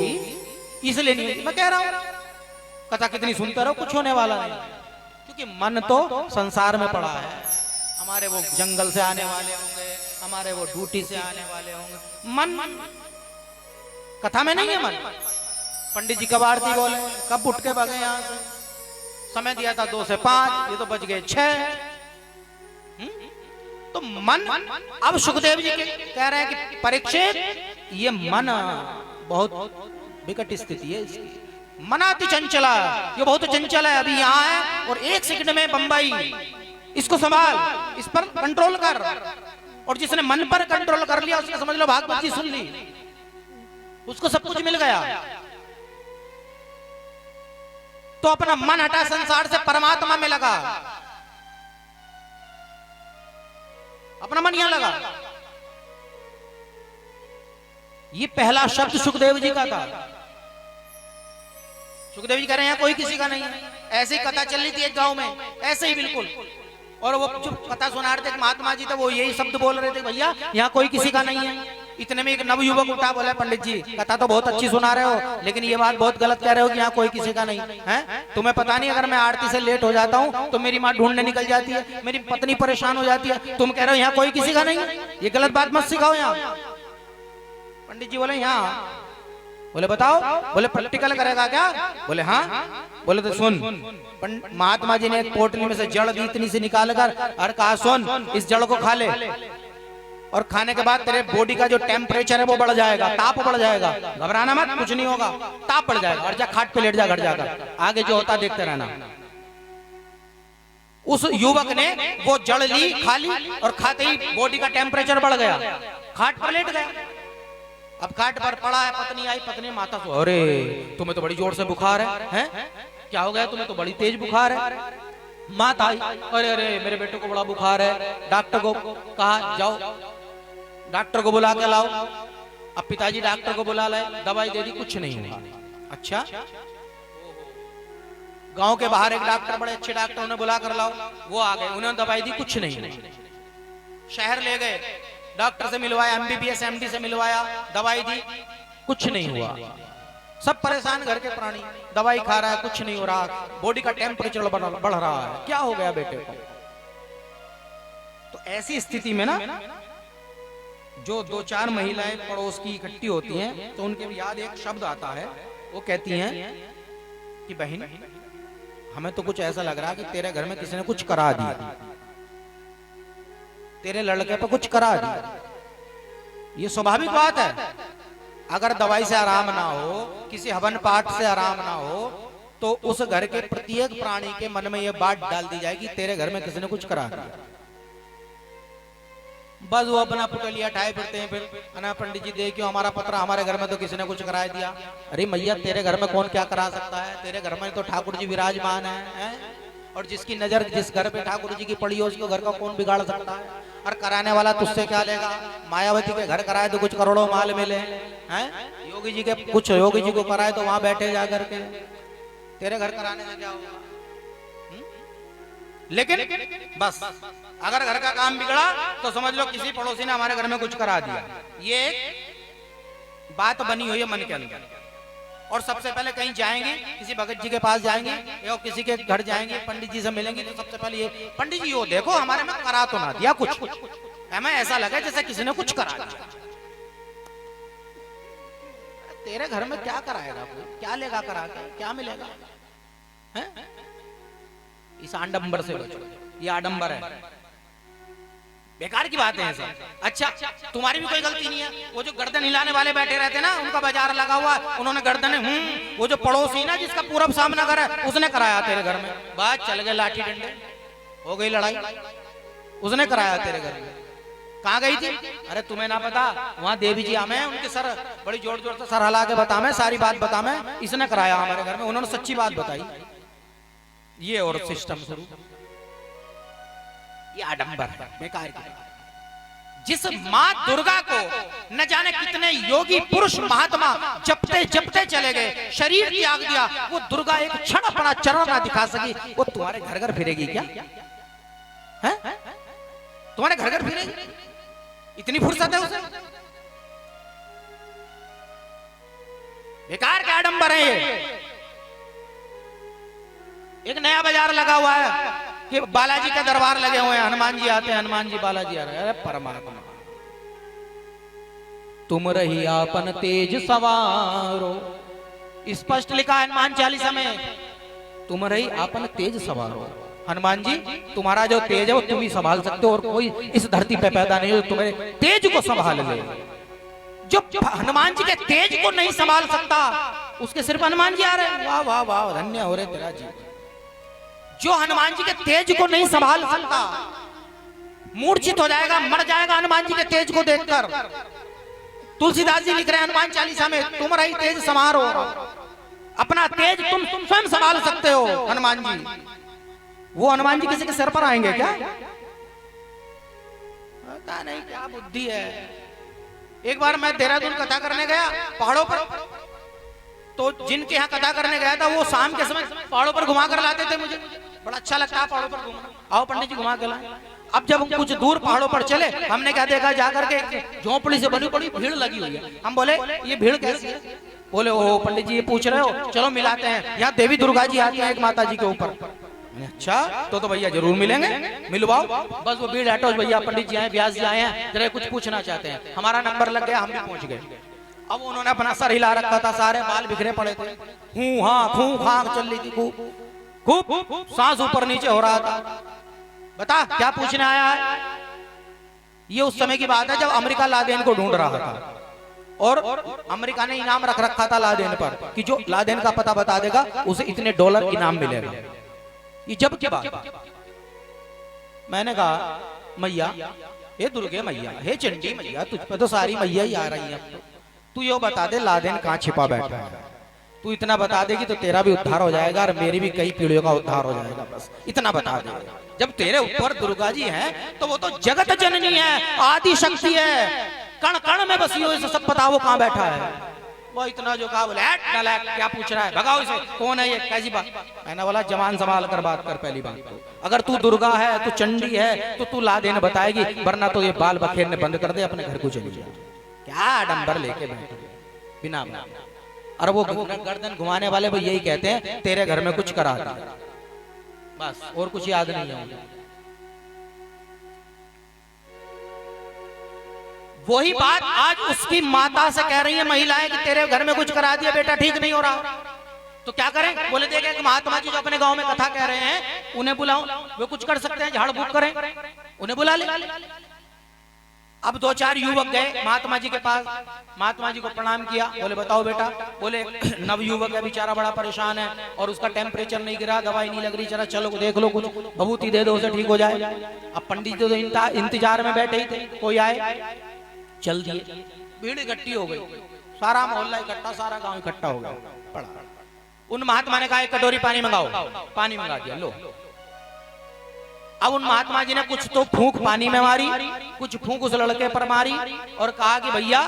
इसलिए नहीं, मैं कह रहा हूं कथा कितनी सुनते रहो, कुछ होने वाला नहीं। क्योंकि मन तो संसार में पड़ा है। हमारे वो जंगल से आने वाले होंगे, हमारे वो ड्यूटी से आने वाले होंगे। मन कथा में नहीं है। मन पंडित जी कब आरती बोले, कब उठ के भागे यहाँ से, समय दिया था 2 से 5, ये तो बज गए 6। तो मन, अब सुखदेव जी कह रहे हैं कि परीक्षित ये मन बहुत विकट स्थिति है इसकी। मनाति चंचला, ये बहुत चंचल है, अभी यहाँ है और 1 सेकंड में बंबई। इसको संभाल, इस पर कंट्रोल कर। और जिसने मन पर कंट्रोल कर लिया उसने समझ लो भागवत जी सुन ली, उसको सब कुछ मिल गया। तो अपना मन हटा संसार से, परमात्मा में लगा, अपना मन यहां लगा। ये पहला शब्द सुखदेव जी का था। सुखदेव जी कह रहे हैं कोई किसी का नहीं है। ऐसे ही कथा चल रही थी एक गांव में, ऐसे ही बिल्कुल, और वो चुप कथा सुना रहे थे, महात्मा जी थे, वो यही शब्द बोल रहे थे, भैया यहाँ कोई किसी का नहीं है। इतने में एक नवयुवक उठा, बोला पंडित जी कथा तो बहुत अच्छी सुना रहे हो, लेकिन ये बात बहुत गलत कह रहे हो कि यहाँ कोई किसी का नहीं है। तुम्हें पता नहीं, अगर मैं आरती से लेट हो जाता हूँ तो मेरी माँ ढूंढने निकल जाती है, मेरी पत्नी परेशान हो जाती है, तुम कह रहे हो यहाँ कोई किसी का नहीं है, ये गलत बात मत सिखाओ यहाँ। पंडित जी बोले यहाँ, बोले बताओ, बोले प्रैक्टिकल करेगा क्या? बोले हाँ। बोले तो सुन, महात्मा जी ने एक पोटली में से जड़ दी इतनी से निकाल कर और कहा सुन इस जड़ को खा ले, और खाने के बाद तेरे बॉडी का जो टेम्परेचर है वो बढ़ जाएगा, ताप बढ़ जाएगा, घबराना मत, कुछ नहीं होगा, ताप बढ़ जाएगा, और जा खाट पे लेट जा, घर जाकर आगे जो होता देखते रहना। उस युवक ने वो जड़ ली, खा ली, और खाते ही बॉडी का टेम्परेचर बढ़ गया, खाट पर लेट गया। अब खाट पर पड़ा है, पत्नी आई, पत्नी माता सो, अरे तुम्हें तो बड़ी जोर से बुखार है? क्या हो गया? तुम्हें तो बड़ी तेज बुखार है। माता आई, अरे अरे मेरे बेटे को बड़ा बुखार है, डॉक्टर को कहा जाओ, डॉक्टर को बुला के लाओ। अब पिताजी डॉक्टर को बुला लाए, दवाई दे दी, कुछ नहीं हुआ। अच्छा, गांव के बाहर एक डॉक्टर, बड़े अच्छे डॉक्टर, उन्हें बुला कर लाओ, वो आ गए, उन्होंने दवाई दी, कुछ नहीं हुआ। शहर ले गए, डॉक्टर से मिलवाया, MBBS MD से मिलवाया, दवाई दी, कुछ नहीं हुआ। सब परेशान, घर के प्राणी, दवाई खा रहा है, कुछ नहीं हो रहा, बॉडी का टेम्परेचर बढ़ रहा है, क्या हो गया बेटे को? तो ऐसी स्थिति में ना जो 2-4 महिलाएं पड़ोस की इकट्ठी होती हैं तो उनके याद एक शब्द आता है, वो कहती हैं कि बहन हमें तो कुछ ऐसा लग रहा है कि तेरे घर में किसी ने कुछ करा दिया, तेरे लड़के पर कुछ करा दिया। ये स्वाभाविक बात है। अगर दवाई से आराम ना हो, किसी हवन पाठ से आराम ना हो, तो उस घर के प्रत्येक प्राणी के मन में यह बात डाल दी जाएगी तेरे घर में किसी ने कुछ करा दिया। बस वो अपना पुटलिया ठाए फिरते हैं, फिर अना पंडित जी देखियो हमारा पत्र, हमारे घर में तो किसी ने कुछ करा दिया। अरे मैया तेरे घर में कौन क्या करा सकता है? तेरे घर में तो ठाकुर जी विराजमान है? और जिसकी नजर जिस घर पे ठाकुर जी की पड़ी हो उसको घर का कौन बिगाड़ सकता है? और कराने वाला तुझसे क्या लेगा? मायावती के घर कराए तो कुछ करोड़ों माल मिले हैं, योगी जी के कुछ योगी जी को कराए तो वहां बैठे जा करके, तेरे घर कराने में क्या होगा? लेकिन बस अगर घर का काम बिगड़ा तो समझ लो किसी पड़ोसी ने हमारे घर में कुछ करा दिया। ये एक बात बनी हुई है मन के अंदर। और सबसे पहले कहीं जाएंगे, किसी भगत जी के पास जाएंगे या किसी के घर जाएंगे, पंडित जी से मिलेंगे तो सबसे पहले ये पंडित जी यो देखो हमारे में करा तो ना दिया कुछ, हमें ऐसा लगा जैसे किसी ने कुछ करा दिया। तेरे घर में क्या कराएगा कोई? क्या लेगा करा के? क्या मिलेगा? है? इस आडंबर से बचो, ये आडंबर है, बेकार की बात है ऐसा। अच्छा तुम्हारी भी कोई गलती नहीं है। वो जो गर्दन हिलाने वाले बैठे रहते ना, उनका बाजार लगा हुआ, उन्होंने गर्दन वो जो पड़ोसी ना जिसका पूरब सामना घर है उसने कराया तेरे घर में, बात चल गए लाठी डंडे, हो गई लड़ाई, उसने कराया तेरे घर में। कहाँ गई थी? अरे तुम्हें ना पता, वहाँ देवी जी हमें उनके सर बड़ी जोर जोर से सर हिला के बता मैं सारी बात बता मैं, इसने कराया हमारे घर में, उन्होंने सच्ची बात बताई। ये और सिस्टम शुरू, ये आडंबर है, बेकार की। जिस माँ दुर्गा को न जाने कितने योगी पुरुष महात्मा जपते जपते चले गए, शरीर त्याग दिया, वो दुर्गा एक क्षण अपना चरण ना दिखा सकी, वो तुम्हारे घर घर फिरेगी क्या? है? तुम्हारे घर घर फिरेगी? इतनी फुर्सत है उसे? बेकार के आडंबर है ये। एक नया बाजार लगा हुआ है कि बालाजी का दरबार लगे हुए हैं, हनुमान जी आते हैं, हनुमान जी बालाजी आ रहे हैं। अरे परमात्मा, तुम रही आपन तेज सवारो, स्पष्ट लिखा है हनुमान चालीसा में, तुम रही आपन तेज सवारो। हनुमान जी तुम्हारा जो तेज है वो तुम ही संभाल सकते हो, और कोई इस धरती पे पैदा नहीं हो तुम्हारे तेज को संभाल ले। जो हनुमान जी के तेज को नहीं संभाल सकता उसके सिर्फ हनुमान जी आ रहे हैं। वाह वाह वाह, धन्य हो रहे तेरा जी। जो हनुमान जी के तेज को नहीं संभाल सकता मूर्छित हो जाएगा, मर जाएगा हनुमान जी के तेज को देखकर। तुलसीदास जी लिख रहे हैं हनुमान चालीसा में, तुम रही तेज समारो, अपना तेज तुम स्वयं संभाल सकते हो हनुमान जी। वो हनुमान जी किसी के सर पर आएंगे क्या? पता नहीं क्या बुद्धि है। एक बार मैं देहरादून कथा करने गया पहाड़ों पर, तो जिनके यहाँ कथा करने गया था वो शाम के समय पहाड़ों पर घुमा कर लाते थे, मुझे बड़ा अच्छा लगता है पहाड़ों पर घूमना, आओ पंडित जी घुमा के लाए। अब जब हम कुछ दूर पहाड़ों पर चले, हमने क्या देखा, जाकर के झोंपड़ी से बनी बड़ी भीड़ लगी हुई है। हम बोले ये भीड़ कैसी है? बोले ओ पंडित जी ये पूछ रहे हो, चलो मिलाते हैं, यहाँ देवी दुर्गा जी आती है एक माता जी के ऊपर। अच्छा तो भैया जरूर मिलेंगे, मिलवाओ। बस वो भीड़ हटो भैया, पंडित जी आए, व्यास जी आए हैं, जरा कुछ पूछना चाहते हैं। हमारा नंबर लग गया, हम भी पहुंच गए। अब उन्होंने अपना सर हिला रखा था, सारे बाल बिखरे पड़े थे, हूं हाँ खूं खां चल रही थी, खूब खूब सांस ऊपर नीचे हो रहा था। बता क्या पूछने आया है? ये उस समय की बात है जब अमेरिका लादेन को ढूंढ रहा था, और अमेरिका ने इनाम रख रखा था लादेन पर कि जो लादेन का पता बता देगा उसे इतने डॉलर इनाम मिलेगा। ये जब की बात। मैंने कहा मैया, हे दुर्गे मैया, हे चंडी मैया, तुझ पे तो सारी मैया ही आ रही है, तू यो बता दे लादेन कहाँ छिपा बैठा है। तू इतना बता देगी तो तेरा भी उद्धार हो जाएगा और मेरी भी कई पीढ़ियों का उद्धार हो जाएगा। बस इतना बता दे। जब तेरे ऊपर दुर्गा जी हैं तो वो तो जगत जननी है, आदि शक्ति है, कण कण में बसी हुई, सब पता वो कहाँ बैठा है। वो इतना जो कहा, बोले क्या पूछ रहा है, भगाओ इसे, कौन है ये, कैसी बात? मैंने बोला जवान संभाल कर बात कर। पहली बात तो अगर तू दुर्गा है, तू चंडी है, तो तू लादेन बताएगी, वरना तो ये बाल बखेरने बंद कर दे, अपने घर को चली जाए। क्या आडंबर लेके बैठे बिना बात। और वो गर्दन घुमाने वाले वो यही कहते हैं तेरे घर में कुछ करा दिया, बस और कुछ याद नहीं है। वही बात आज उसकी माता से कह रही है महिलाएं कि तेरे घर में कुछ करा दिया बेटा, ठीक नहीं हो रहा, तो क्या करें? बोले देखे कि महात्मा जी जो अपने गांव में कथा कह रहे हैं उन्हें बुलाओ, वे कुछ कर सकते हैं, झाड़ फूक करें, उन्हें बुला ले। अब 2-4 युवक गए महात्मा जी के पास, महात्मा जी को प्रणाम किया, बोले बताओ बेटा, बोले नव युवक है बेचारा बड़ा परेशान है और उसका टेम्परेचर नहीं गिरा, दवाई नहीं लग रही, जरा चलो देख लो, कुछ भभूति दे दो उसे ठीक हो जाए। अब पंडित जी तो इंतजार में बैठे ही थे, कोई आए, चल दिए, भीड़ इकट्ठी हो गई, सारा मोहल्ला इकट्ठा, सारा गांव इकट्ठा हो गया पड़ा। उन महात्मा ने कहा एक कटोरी पानी मंगाओ, पानी मंगा दिया, लो। अब उन महात्मा जी ने कुछ तो फूंक पानी में मारी, कुछ फूंक उस लड़के पर मारी और कहा कि भैया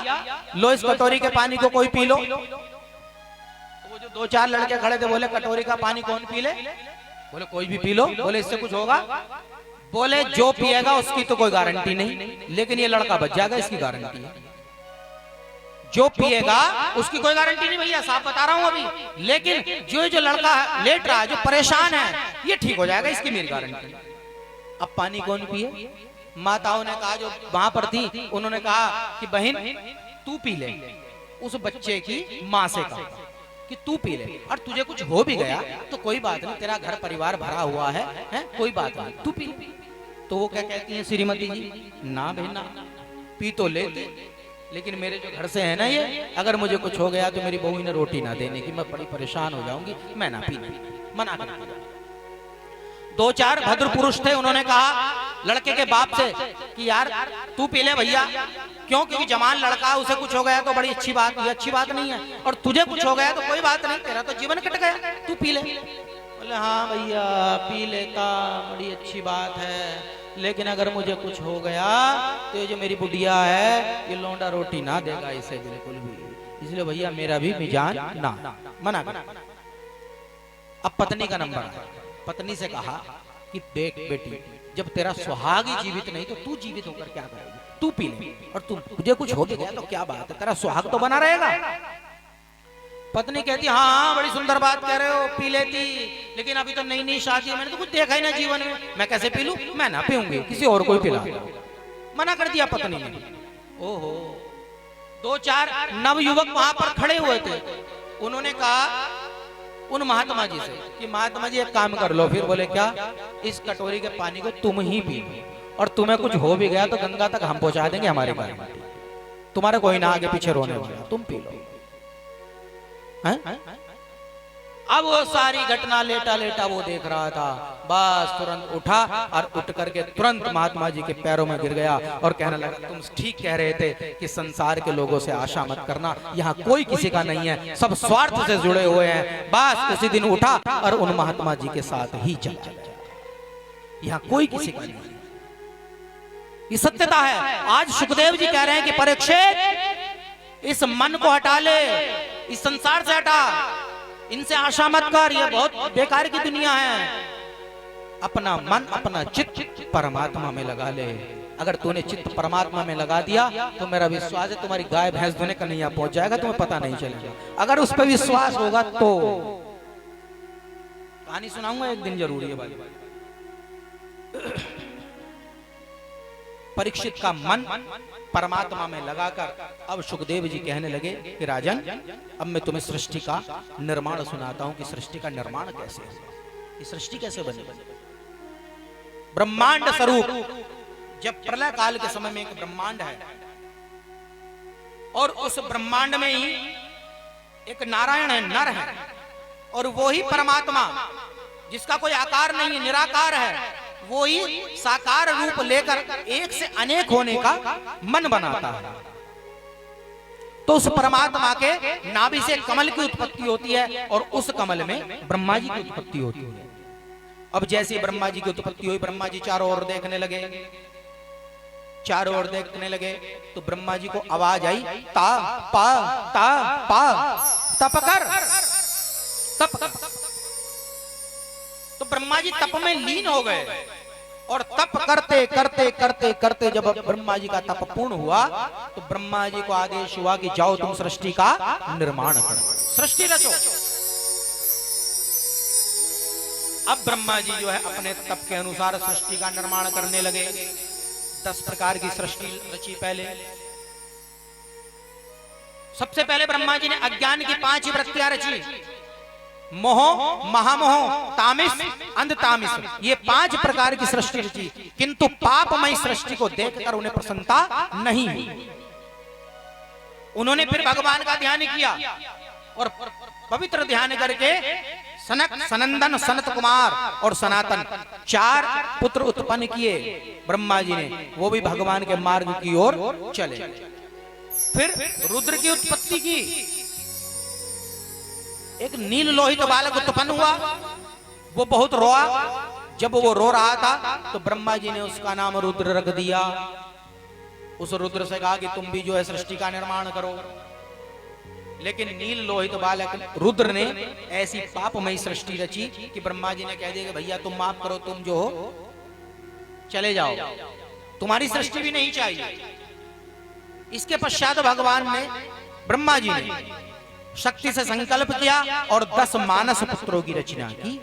लो इस कटोरी के पानी को कोई पी लो। तो वो जो 2-4 लड़के खड़े थे बोले कटोरी का पानी कौन पी ले? बोले कोई भी पी लो। बोले इससे कुछ होगा? बोले जो पिएगा उसकी तो कोई गारंटी नहीं, लेकिन ये लड़का बच जाएगा इसकी गारंटी है। जो पिएगा उसकी कोई गारंटी नहीं भैया, साफ बता रहा हूं अभी, लेकिन जो लड़का लेट रहा है, जो परेशान है, ये ठीक हो जाएगा, इसकी मेरी गारंटी। अब पानी कौन पिए? माताओं ने कहा जो वहां पर थी, उन्होंने कहा कि बहन तू पी ले। उस बच्चे की मां से कहा कि तू पी ले, और तुझे कुछ हो भी गया तो कोई बात नहीं, तेरा घर परिवार भरा हुआ है, कोई बात नहीं, तू पी। तो वो क्या कहती है श्रीमती जी, ना बहन ना, पी तो लेती, लेकिन मेरे जो घर से है ना ये, अगर मुझे कुछ हो गया तो मेरी बहू ने रोटी ना देने की, मैं बड़ी परेशान हो जाऊंगी, मैं ना पीना, मना कर। 2-4 भद्र पुरुष थे, उन्होंने कहा लड़के के बाप से कि यार तू पी ले भैया, क्यों? क्योंकि जवान लड़का, उसे कुछ हो गया तो बड़ी अच्छी बात, ये अच्छी बात नहीं है, और तुझे कुछ हो गया तो कोई बात नहीं, तेरा तो जीवन कट गया, तू पी ले। बोले हाँ भैया पी लेता, बड़ी अच्छी बात है, लेकिन अगर मुझे कुछ हो गया तो ये जो मेरी बुढ़िया है ये लौंडा रोटी ना देगा इसे बिल्कुल भी, इसलिए भैया मेरा भी मिजान ना, मना कर। अब पत्नी का नंबर है, पत्नी से कहा कि देख बेटी, जब तेरा सुहाग ही जीवित नहीं तो तू जीवित होकर क्या करेगी? तू पी ले, और तुझे कुछ हो भी गया तो क्या बात है, तेरा सुहाग तो बना रहेगा। पत्नी कहती हाँ बड़ी सुंदर बात कह रहे हो, पी लेती, लेकिन अभी तो नई नई शादी है, मैंने तो कुछ देखा ही ना जीवन में, मैं कैसे पी लूं? मैं ना पीऊंगी, किसी और को पिला। मना कर दिया पत्नी ने। ओहो, 2-4 नवयुवक वहां पर खड़े हुए थे, उन्होंने कहा उन महात्मा जी से कि महात्मा जी एक काम कर लो। फिर बोले क्या? इस कटोरी के पानी को तुम ही पी लो, और तुम्हें कुछ हो भी गया तो गंगा तक हम पहुंचा देंगे हमारे घर में, तुम्हारे कोई ना आगे पीछे रोने वाला, तुम पी लो। अब वो सारी घटना लेटा लेटा वो देख रहा था, बस तुरंत उठा और उठ करके तुरंत महात्मा जी के पैरों में गिर गया और कहने लगा तुम ठीक कह रहे थे कि संसार के लोगों से आशा मत करना, यहाँ कोई किसी का नहीं है, सब स्वार्थ से जुड़े हुए हैं। बस उसी दिन उठा और उन महात्मा जी के साथ ही चला गया, यहाँ कोई किसी का नहीं। ये सत्यता है। आज सुखदेव जी कह रहे हैं कि परीक्षित इस मन को हटा ले, इस संसार से हटा, इनसे आशा मत कर, ये बहुत बेकार की दुनिया है। अपना मन अपना चित्त परमात्मा में लगा ले। अगर तूने चित्त परमात्मा में लगा दिया तो मेरा विश्वास है तुम्हारी गाय भैंस धोने कन्हैया पहुंच जाएगा, तुम्हें पता नहीं चलेगा। अगर उस पर विश्वास होगा तो कहानी सुनाऊंगा एक दिन जरूर ये वाली। परीक्षित का मन परमात्मा में लगाकर अब सुखदेव जी कहने लगे कि राजन, अब मैं तुम्हें सृष्टि का निर्माण सुनाता हूं कि सृष्टि का निर्माण कैसे है, ये सृष्टि कैसे बनी। ब्रह्मांड स्वरूप, जब प्रलय काल के समय में एक ब्रह्मांड है और उस ब्रह्मांड में ही एक नारायण है, नर है, और वो ही परमात्मा जिसका कोई आकार नहीं है, निराकार है, वो ही साकार रूप लेकर एक से अनेक होने का मन बनाता है। तो उस परमात्मा के नाभि से कमल की उत्पत्ति होती है और उस कमल में ब्रह्मा जी की उत्पत्ति होती है। अब जैसे ब्रह्मा जी की उत्पत्ति हुई, ब्रह्मा जी चारों ओर देखने लगे, चारों ओर देखने लगे तो ब्रह्मा जी को आवाज आई, ता पा ता पा, तप कर, तप कर। तो ब्रह्मा जी तप में लीन हो गए और तप करते करते करते करते जब ब्रह्मा जी का तप पूर्ण हुआ तो ब्रह्मा जी को आदेश हुआ कि जाओ तुम सृष्टि का निर्माण करो, सृष्टि रचो। अब ब्रह्मा जी जो है अपने तप के अनुसार सृष्टि का निर्माण करने लगे। 10 प्रकार की सृष्टि रची पहले, सबसे पहले ब्रह्मा जी ने अज्ञान की 5 वृत्तियां रची, मोह, महामोह, तामिस, अंधतामिस, ये 5 प्रकार की सृष्टि रची। किंतु पापमयी सृष्टि को देखकर उन्हें प्रसन्नता नहीं हुई। उन्होंने फिर भगवान का ध्यान किया और पवित्र ध्यान करके सनक, सनंदन, सनत कुमार और सनातन 4 पुत्र उत्पन्न किए ब्रह्मा जी ने, वो भी भगवान के मार्ग की ओर चले। फिर रुद्र की उत्पत्ति की, एक नील लोहित बालक उत्पन्न हुआ, वो बहुत रोआ। जब वो रो रहा था तो ब्रह्मा जी ने उसका नाम रुद्र रख दिया। उस रुद्र से कहा कि तुम भी जो है सृष्टि का निर्माण करो। लेकिन नील लोहित बालक रुद्र ने ऐसी पापमयी सृष्टि रची कि ब्रह्मा जी ने कह दिया कि भैया तुम माफ करो, तुम जो हो चले जाओ, तुम्हारी सृष्टि भी नहीं चाहिए। इसके पश्चात भगवान ने, ब्रह्मा जी ने शक्ति से संकल्प किया और 10 मानस पुत्रों की रचना की।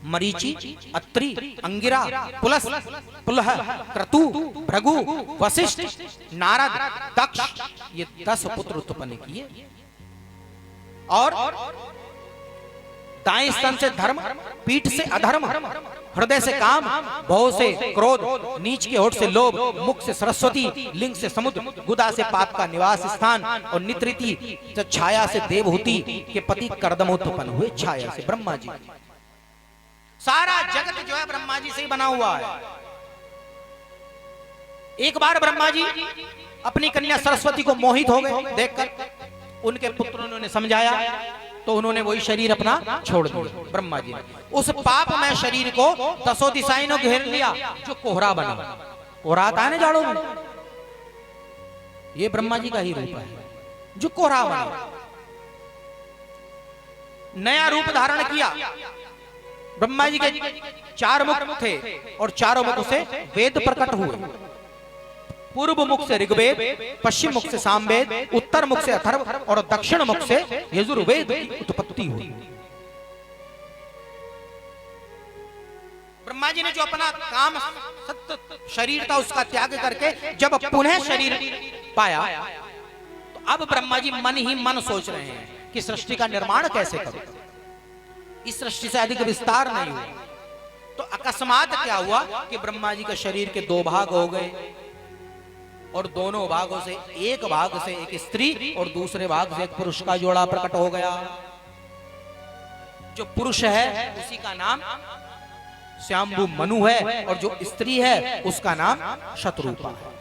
मरीचि, अत्रि, अंगिरा, पुलस, पुलह, क्रतु, भृगु, वशिष्ठ, नारद, दक्ष, ये 10 पुत्र उत्पन्न किए। और दाएं स्तन से धर्म, पीठ से अधर्म, हृदय से काम, भव से क्रोध, नीच के होठ से लोभ, मुख से सरस्वती, लिंग से समुद्र, गुदा से पाप का निवास स्थान और नितृति से छाया से देवहूति के पति कर्दमोत्पन्न हुए। छाया से ब्रह्मा जी। सारा जगत जो है ब्रह्मा जी से ही बना हुआ है। एक बार ब्रह्मा जी अपनी कन्या सरस्वती को मोहित हो गए देखकर। उनके पुत्रों ने उन्हें समझाया तो उन्होंने वही शरीर अपना छोड़ दिया। ब्रह्मा जी ने उस पापमय शरीर को 10 दिशाओं ने घेर लिया, जो कोहरा बना। कोहरा आता है ना जाड़ों में, ये ब्रह्मा जी का ही रूप है जो कोहरा बना। नया रूप धारण किया। ब्रह्मा जी के 4 मुख थे और चारों मुख से वेद प्रकट हुए। पूर्व मुख से ऋग्वेद, पश्चिम मुख से सामवेद, उत्तर मुख से अथर्व और दक्षिण मुख से यजुर्वेद की उत्पत्ति हुई। ब्रह्मा जी ने जो अपना काम सत्य शरीर था उसका त्याग करके जब पुनः शरीर पाया तो अब ब्रह्मा जी मन ही मन सोच रहे हैं कि सृष्टि का निर्माण कैसे करें। इस सृष्टि से अधिक विस्तार नहीं हुआ। तो अकस्मात क्या हुआ कि ब्रह्मा जी के शरीर के 2 भाग हो गए और दोनों भागों से एक भाग से एक स्त्री और दूसरे भाग से एक पुरुष का जोड़ा प्रकट हो गया। जो पुरुष है उसी का नाम श्याम्भु मनु है और जो स्त्री है उसका नाम शतरूपा है।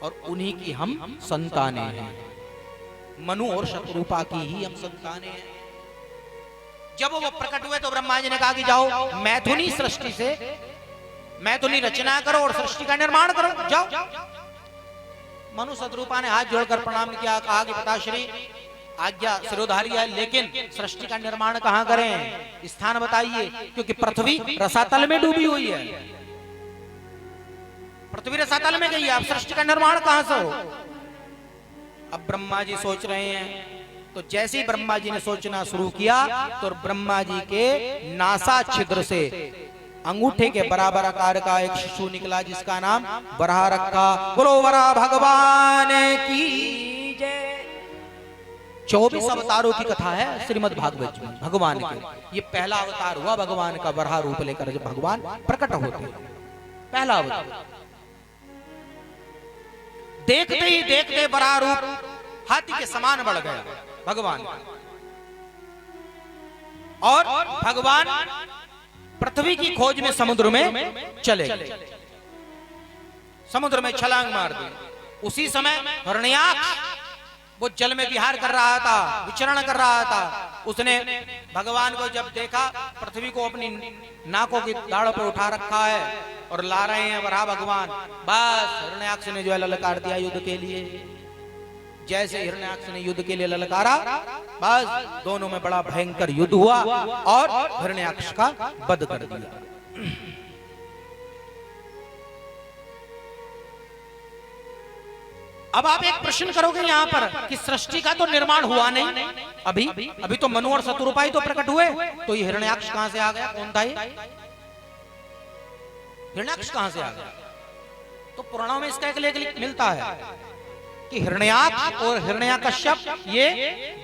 और उन्हीं की हम संतानें हैं। मनु और शतरूपा की ही हम संतानें हैं। जब वो प्रकट हुए तो ब्रह्मा जी ने कहा कि जाओ मैथुनी सृष्टि से मैथुनी रचना करो और सृष्टि का निर्माण करो, जाओ। मनु शतरूपा ने हाथ जोड़कर प्रणाम किया, कहा कि पिताश्री आज्ञा सिरोधारी है, लेकिन सृष्टि का निर्माण कहां करें, स्थान बताइए, क्योंकि पृथ्वी रसातल में डूबी हुई है। पृथ्वी रसातल में गई है, अब सृष्टि का निर्माण कहां से हो। अब ब्रह्मा जी सोच रहे हैं। तो जैसे ही ब्रह्मा जी ने सोचना शुरू किया तो ब्रह्मा जी के नासा छिद्र से अंगूठे के बराबर आकार का एक शिशु निकला जिसका नाम वराह रखा। बोलो वराह भगवान की जय। 24 अवतारों की कथा है श्रीमद् भागवत में भगवान के। ये पहला अवतार हुआ भगवान का, वराह रूप लेकर जब भगवान प्रकट होते हैं। पहला अवतार। देखते ही देखते वराह रूप हाथी के समान बढ़ गया भगवान। और भगवान पृथ्वी की खोज में समुद्र में चले गए। समुद्र में छलांग मार दी। उसी समय हिरण्याक्ष वो जल में विहार कर रहा था, विचरण कर रहा था। उसने भगवान को जब देखा, पृथ्वी को अपनी नाकों की दाढ़ पे उठा रखा है और ला रहे हैं वराह भगवान। बस हिरण्याक्ष ने जो है ललकार दिया युद्ध के लिए। जैसे हिरण्याक्ष ने युद्ध के लिए ललकारा, बस दोनों में बड़ा भयंकर युद्ध हुआ और हिरण्याक्ष का वध कर दिया। अब आप एक प्रश्न करोगे यहां पर कि सृष्टि का तो निर्माण हुआ नहीं, अभी तो मनु और शतरूपा ही तो प्रकट हुए, तो ये हिरण्याक्ष कहां से आ गया, कौन था ये हिरण्याक्ष कहां से आ गया। तो पुराणों में इसका एक लेख मिलता है। कि हिरण्याक्ष और हिरण्याकश्यप ये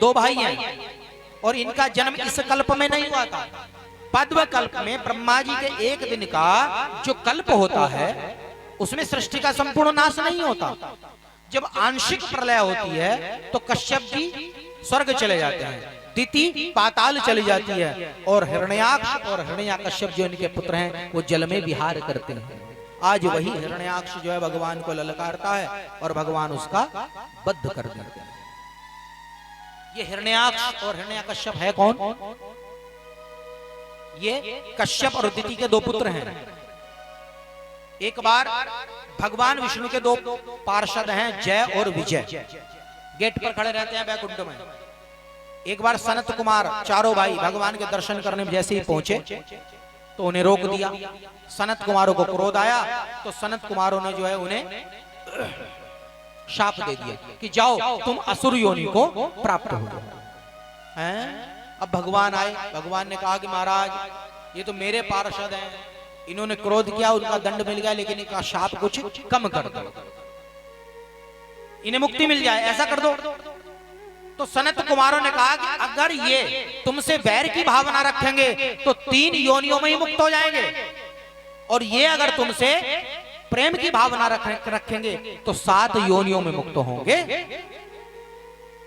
दो भाई हैं और इनका जन्म इस कल्प में नहीं हुआ था। पद्म कल्प में ब्रह्मा जी के एक दिन का जो कल्प होता है उसमें सृष्टि का संपूर्ण नाश नहीं होता। जब आंशिक प्रलय होती है तो कश्यप जी स्वर्ग चले जाते हैं, दिति पाताल चली जाती है और हिरण्याक्ष और हिरण्याकश्यप जो इनके पुत्र हैं वो जल में विहार करते हैं। आज वही हिरण्याक्ष जो है भगवान को ललकारता है और भगवान उसका बद्ध कर देते हैं। ये हिरण्याक्ष और हिरण्याकश्यप है कौन? ये कश्यप और दिति के दो पुत्र हैं। एक बार भगवान विष्णु के दो पार्षद हैं जय और विजय, गेट पर खड़े रहते हैं वैकुंठ में। एक बार सनत कुमार चारों भाई भगवान के दर्शन करने में जैसे ही पहुंचे तो उन्हें रोक दिया। सनत कुमारों को क्रोध आया तो सनत कुमारों ने जो है उन्हें शाप दे दिया कि जाओ तुम असुर योनि को प्राप्त हो जाओ। अब भगवान आए, भगवान ने कहा कि महाराज ये तो मेरे पार्षद हैं, इन्होंने क्रोध किया, उनका दंड मिल गया, लेकिन इनका शाप कुछ कम कर दो, इन्हें मुक्ति मिल जाए, ऐसा कर दो। तो सनत कुमारों ने कहा कि अगर ये तुमसे वैर की भावना रखेंगे तो 3 योनियों में ही मुक्त हो जाएंगे, और ये अगर तुमसे प्रेम की भावना रखेंगे तो 7 योनियों में मुक्त होंगे।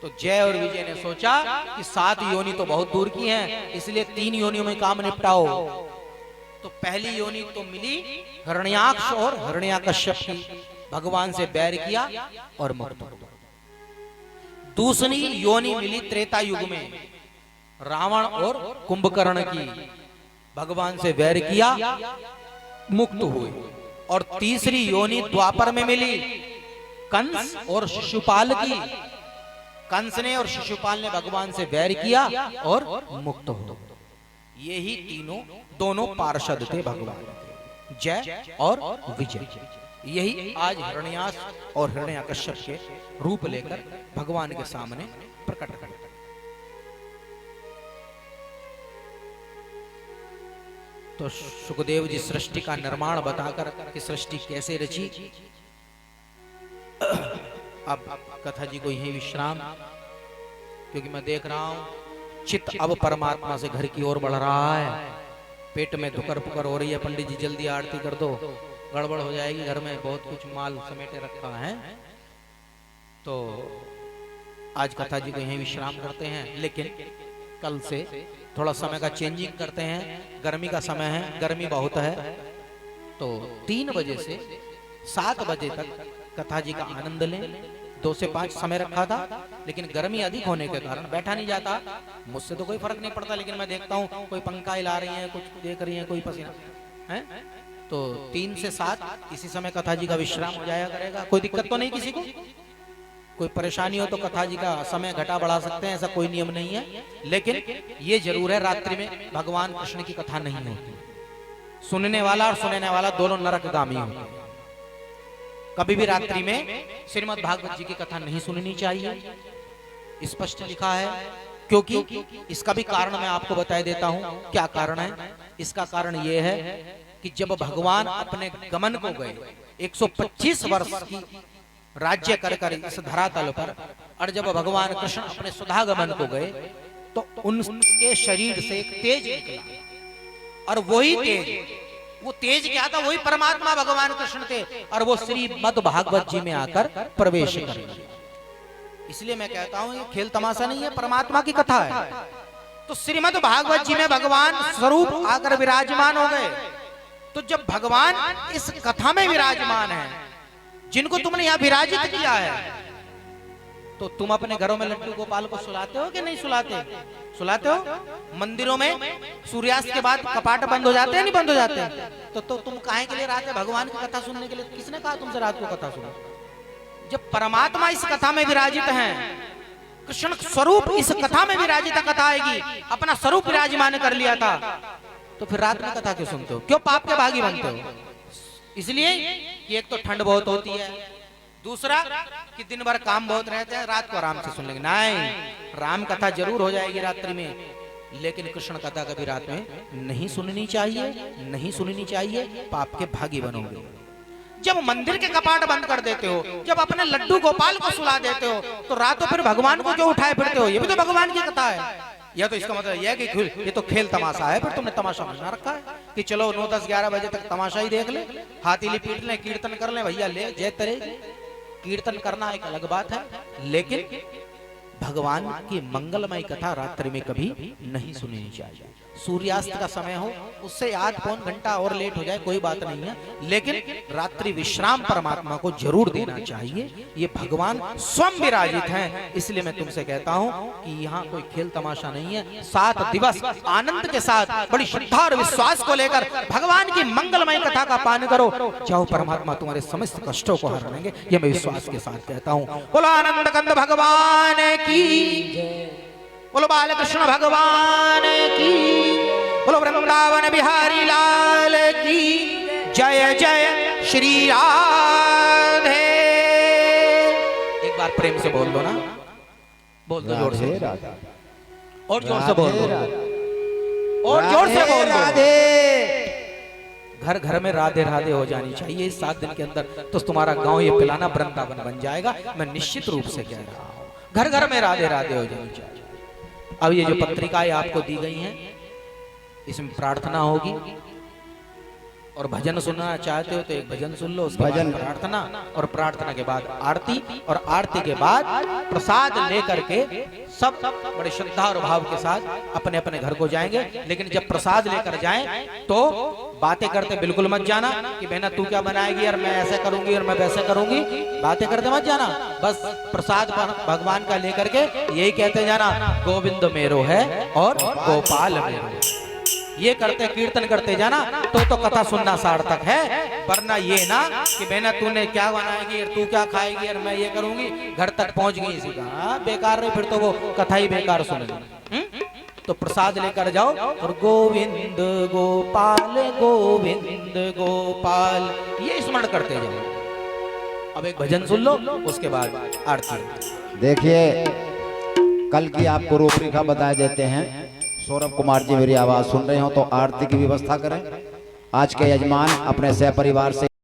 तो जय और विजय ने सोचा कि 7 योनि तो बहुत दूर की हैं, इसलिए 3 योनियों में काम निपटाओ। तो पहली योनि तो मिली हिरण्याक्ष और हिरण्याकश्यप की, भगवान से बैर किया और मुक्त हो। दूसरी योनि मिली त्रेता युग में रावण और कुंभकर्ण की, भगवान से वैर किया मुक्त हुए। और तीसरी योनि द्वापर में मिली कंस और शिशुपाल की, कंस ने और शिशुपाल ने भगवान से वैर किया और मुक्त हो। यही दोनों पार्षद थे भगवान, जय और विजय। यही आज हिरण्याक्ष और हिरण्याकश्यप के रूप लेकर भगवान के सामने प्रकट करते हैं। तो सुखदेव जी सृष्टि का निर्माण बताकर कि सृष्टि कैसे रची। अब कथा जी को यही विश्राम, क्योंकि मैं देख रहा हूं चित्त अब परमात्मा से घर की ओर बढ़ रहा है। पेट में धुकर पुकर हो रही है, पंडित जी जल्दी आरती कर दो, गड़बड़ हो जाएगी, घर में बहुत कुछ माल समेटे रखा है। तो आज कथा जी को यहीं विश्राम करते हैं, लेकिन कल से थोड़ा समय का चेंजिंग करते हैं। गर्मी का समय है, गर्मी बहुत है, तो 3 बजे से 7 बजे तक कथा जी का आनंद लें। 2 से 5 समय रखा था, लेकिन गर्मी अधिक होने के कारण बैठा नहीं जाता। मुझसे तो कोई फर्क नहीं पड़ता, लेकिन मैं देखता हूँ कोई पंखा हिला रही है, कुछ देख रही है, कोई पसीना है। तो 3 से 7 इसी समय कथा जी का विश्राम हो जाया करेगा। कोई दिक्कत तो नहीं किसी को? कोई परेशानी हो तो कथा जी का समय घटा बढ़ा सकते हैं, ऐसा कोई नियम नहीं है। लेकिन ये जरूर है रात्रि में भगवान कृष्ण की कथा नहीं होती। सुनने वाला और सुनने वाला दोनों नरकगामी होते हैं। कभी भी रात्रि में श्रीमद् भागवत जी की कथा नहीं सुननी चाहिए, स्पष्ट लिखा है। क्योंकि इसका भी कारण मैं आपको बता देता हूं। क्या कारण है? इसका कारण यह है कि जब भगवान अपने गमन को गए 125 वर्ष की राज्य कर इस धरातल पर, और जब भगवान कृष्ण अपने सुधागमन को गए तो उनके शरीर से एक तेज निकला, और वही तेज, वो तेज क्या था? वही परमात्मा भगवान कृष्ण थे, और वो श्रीमद् भागवत जी में आकर प्रवेश कर गए। इसलिए मैं कहता हूं ये खेल तमाशा नहीं है, परमात्मा की कथा है। तो श्रीमद् भागवत जी में भगवान स्वरूप आकर विराजमान हो गए। तो जब भगवान इस कथा में विराजमान है, जिनको तुमने यहां विराजित किया है, तो तुम अपने घरों में लड्डू गोपाल को सुलाते हो कि नहीं सुलाते? सुलाते हो। मंदिरों में सूर्यास्त के बाद कपाट बंद हो जाते हैं, नहीं बंद हो जाते? तो तुम काहे के लिए रात में भगवान की कथा सुनने के लिए? किसने कहा तुमसे रात को कथा सुनो? जब परमात्मा इस कथा में विराजित हैं, कृष्ण स्वरूप इस कथा में विराजित कथा आएगी, अपना स्वरूप विराजमान कर लिया था, तो फिर रात में कथा क्यों सुनते हो? क्यों पाप के भागी बनते हो? इसलिए कि एक तो ठंड बहुत होती है, दूसरा कि दिन भर काम बहुत रहते हैं, रात को आराम से सुन लेंगे। नहीं, राम कथा जरूर हो जाएगी रात्रि में, लेकिन कृष्ण कथा कभी रात में नहीं सुननी चाहिए, नहीं सुननी चाहिए, पाप के भागी बनोगे। जब मंदिर के कपाट बंद कर देते हो, जब अपने लड्डू गोपाल को सुला देते हो, तो रातों फिर भगवान को क्यों उठाए फिरते हो? ये भी तो भगवान की कथा है। या तो इसका मतलब यह है कि ये तो खेल तमाशा है, फिर तुमने तमाशा बना रखा है कि चलो 9, 10, 11 बजे तक तमाशा ही देख ले, हाथीली पीट ले, कीर्तन कर ले, भैया ले जय तरे। कीर्तन करना एक अलग बात है, लेकिन भगवान की मंगलमय कथा रात्रि में कभी नहीं सुननी चाहिए। सूर्यास्त का समय हो, उससे आध पौन घंटा और लेट हो जाए कोई बात नहीं है, लेकिन रात्रि विश्राम परमात्मा को जरूर देना चाहिए। ये भगवान स्वयं विराजित हैं, इसलिए मैं तुमसे कहता हूं कि यहाँ कोई खेल तमाशा नहीं है। 7 दिवस आनंद के साथ बड़ी श्रद्धा और विश्वास को लेकर भगवान की मंगलमय कथा का पान करो, चाहो परमात्मा तुम्हारे समस्त कष्टों को हर लेंगे, ये मैं विश्वास के साथ कहता हूँ। बोलो आनंद कंद भगवान की, बोलो बालकृष्ण भगवान की, बोलो वृंदावन बिहारी लाल की जय जय श्री राधे। एक बार प्रेम से बोल दो ना, बोल दो जोर से, और जोर से बोल दो, और जोर से बोल दो। घर घर में राधे राधे हो जानी चाहिए इस 7 दिन के अंदर, तो तुम्हारा गांव ये पिलाना वृंदावन बन जाएगा। मैं निश्चित रूप से कह रहा हूं, घर घर में राधे राधे हो जानी चाहिए। अब ये जो पत्रिकाएं आपको दी गई हैं, इसमें प्रार्थना होगी, और भजन सुनना चाहते हो तो एक भजन सुन लो, उसके बाद प्रार्थना, और प्रार्थना के बाद आरती, और आरती के बाद प्रसाद लेकर के सब बड़े श्रद्धा और भाव के साथ अपने अपने घर को जाएंगे। लेकिन जब प्रसाद लेकर जाएं तो बातें करते बिल्कुल मत जाना कि बहना तू क्या बनाएगी और मैं ऐसे करूंगी और मैं वैसे करूंगी, बातें करते मत जाना। बस प्रसाद भगवान का लेकर के यही कहते जाना, गोविंद मेरो है और गोपाल मेरो है। ये करते कीर्तन करते जाना तो कथा सुनना सार्थक है। वरना ये ना कि बहना तूने क्या बनाएगी और तू क्या खाएगी और मैं ये करूंगी, घर तक पहुंच गई इसी का, बेकार रही, फिर तो वो कथा ही बेकार सुनेगी। तो प्रसाद लेकर जाओ और गोविंद गोपाल गोविंद गोपाल ये स्मरण करते जाओ। अब एक भजन सुन लो, उसके बाद आरती।
देखिए कल की आपको रूपरेखा बता देते हैं। सौरभ कुमार जी मेरी आवाज सुन रहे हो तो आरती की व्यवस्था करें। आज के यजमान अपने सह परिवार से